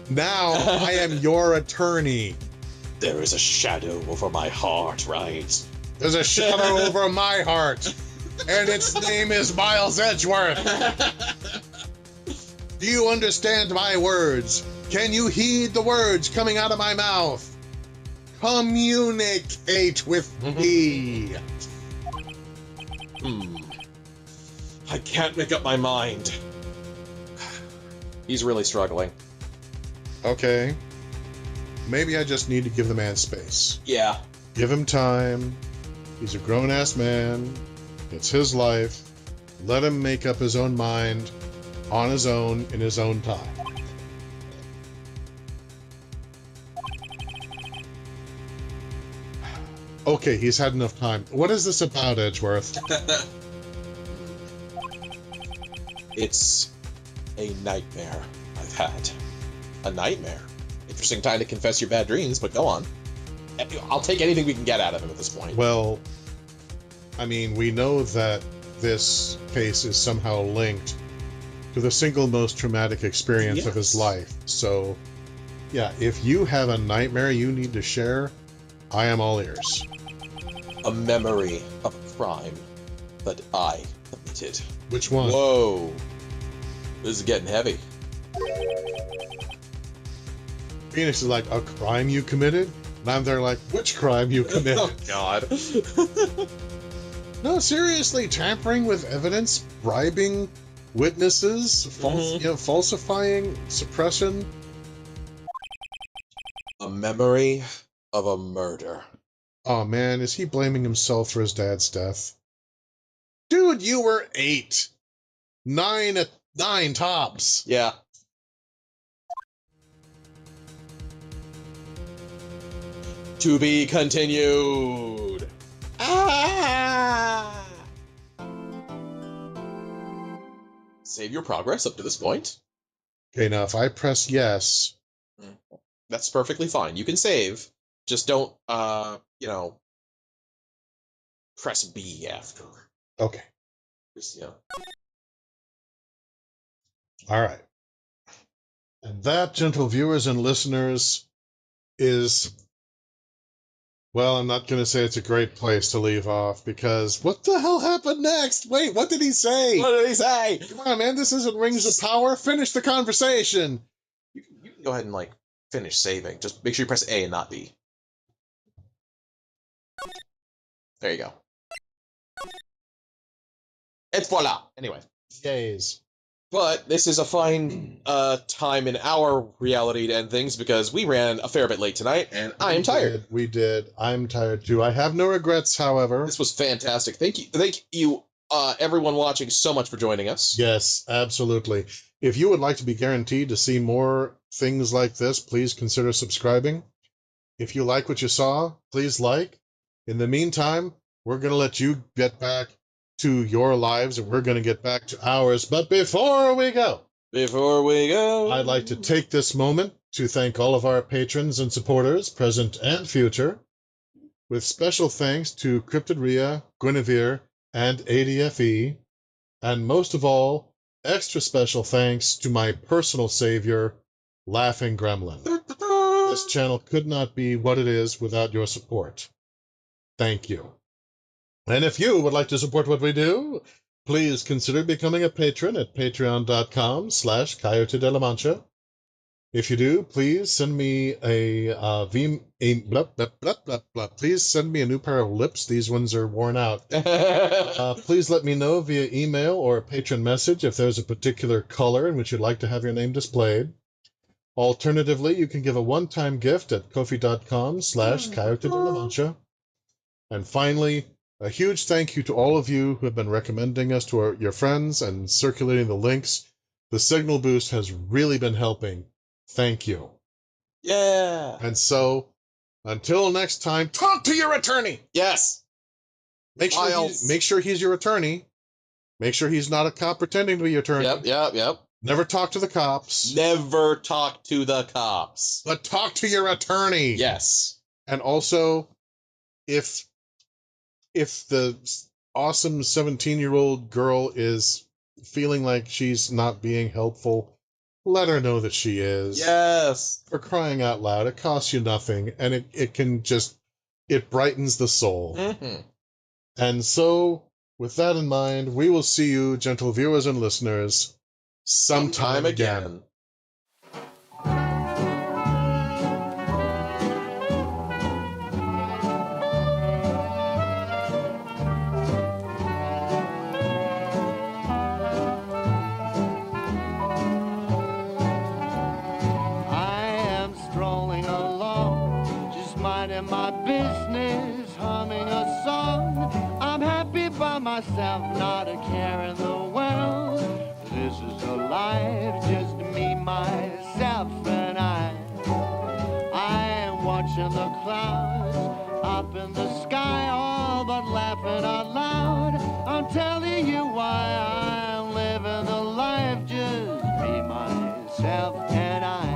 Now I am your attorney. There is a shadow over my heart, right? There's a shadow over my heart, and its name is Miles Edgeworth. Do you understand my words? Can you heed the words coming out of my mouth? Communicate with me. I can't make up my mind. He's really struggling. Okay. Maybe I just need to give the man space. Yeah. Give him time. He's a grown-ass man. It's his life. Let him make up his own mind on his own in his own time. Okay, he's had enough time. What is this about, Edgeworth? It's a nightmare I've had. A nightmare. Interesting time to confess your bad dreams, but go on. I'll take anything we can get out of him at this point. Well, I mean, we know that this case is somehow linked to the single most traumatic experience of his life. So, yeah, if you have a nightmare you need to share, I am all ears. A memory of a crime that I committed. Which one? Whoa. This is getting heavy. Phoenix is like, a crime you committed? And I'm there like, which crime you committed? Oh, God. No, seriously, tampering with evidence, bribing witnesses, falsifying, suppression. A memory of a murder. Oh man, is he blaming himself for his dad's death? Dude, you were 8. 9 tops. Yeah. To be continued. Save your progress up to this point. Okay, now if I press yes... That's perfectly fine. You can save. Just don't, press B after. Okay. Just, you know. All right. And that, gentle viewers and listeners, is... Well, I'm not going to say it's a great place to leave off, because what the hell happened next? Wait, what did he say? What did he say? Come on, man, this isn't Rings of Power. Finish the conversation. You can go ahead and, finish saving. Just make sure you press A and not B. There you go. Et voila! Anyway. Yays. But this is a fine time in our reality to end things, because we ran a fair bit late tonight, and I am tired. We did. I'm tired, too. I have no regrets, however. This was fantastic. Thank you, everyone watching, so much for joining us. Yes, absolutely. If you would like to be guaranteed to see more things like this, please consider subscribing. If you like what you saw, please like. In the meantime, we're going to let you get back to your lives, and we're going to get back to ours. But before we go, I'd like to take this moment to thank all of our patrons and supporters, present and future, with special thanks to Cryptid Rhea, Guinevere, and ADFE, and most of all, extra special thanks to my personal savior, Laughing Gremlin. This channel could not be what it is without your support. Thank you. And if you would like to support what we do, please consider becoming a patron at patreon.com/Coyote de la Mancha. If you do, please send me please send me a new pair of lips. These ones are worn out. Please let me know via email or a patron message if there's a particular color in which you'd like to have your name displayed. Alternatively, you can give a one-time gift at ko-fi.com/Coyote de la Mancha. And finally, a huge thank you to all of you who have been recommending us to your friends and circulating the links. The signal boost has really been helping. Thank you. Yeah. And so, until next time, talk to your attorney. Yes. Make sure he's your attorney. Make sure he's not a cop pretending to be your attorney. Yep. Never talk to the cops. Never talk to the cops. But talk to your attorney. Yes. And also, if the awesome 17-year-old girl is feeling like she's not being helpful, let her know that she is. Yes. For crying out loud, it costs you nothing, and it can just It brightens the soul. Mm-hmm. And so, with that in mind, we will see you, gentle viewers and listeners, sometime again. My business, humming a song. I'm happy by myself, not a care in the world. This is a life, just me, myself, and I am watching the clouds up in the sky, all but laughing out loud. I'm telling you why I'm living the life, just me, myself, and I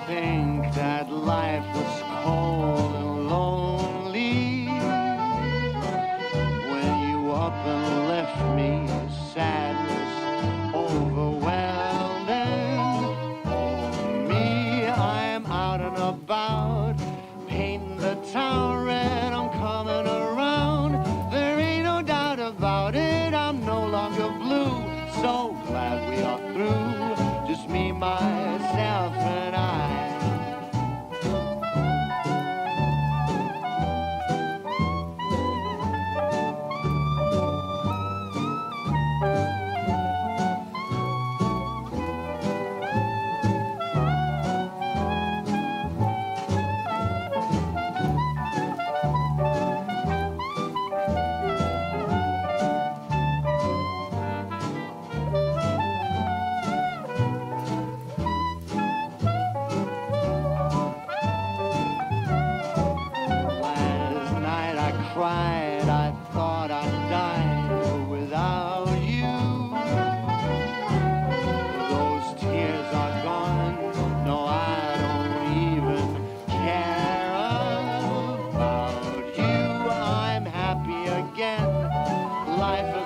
think that life was cold and lonely when you up and left me, sadness overwhelming. Oh, me, I'm out and about, painting the town red, I'm coming around. There ain't no doubt about it, I'm no longer blue. So glad we are through, just me, myself, and I. Cried, I thought I'd die without you. Those tears are gone, no, I don't even care about you. I'm happy again, life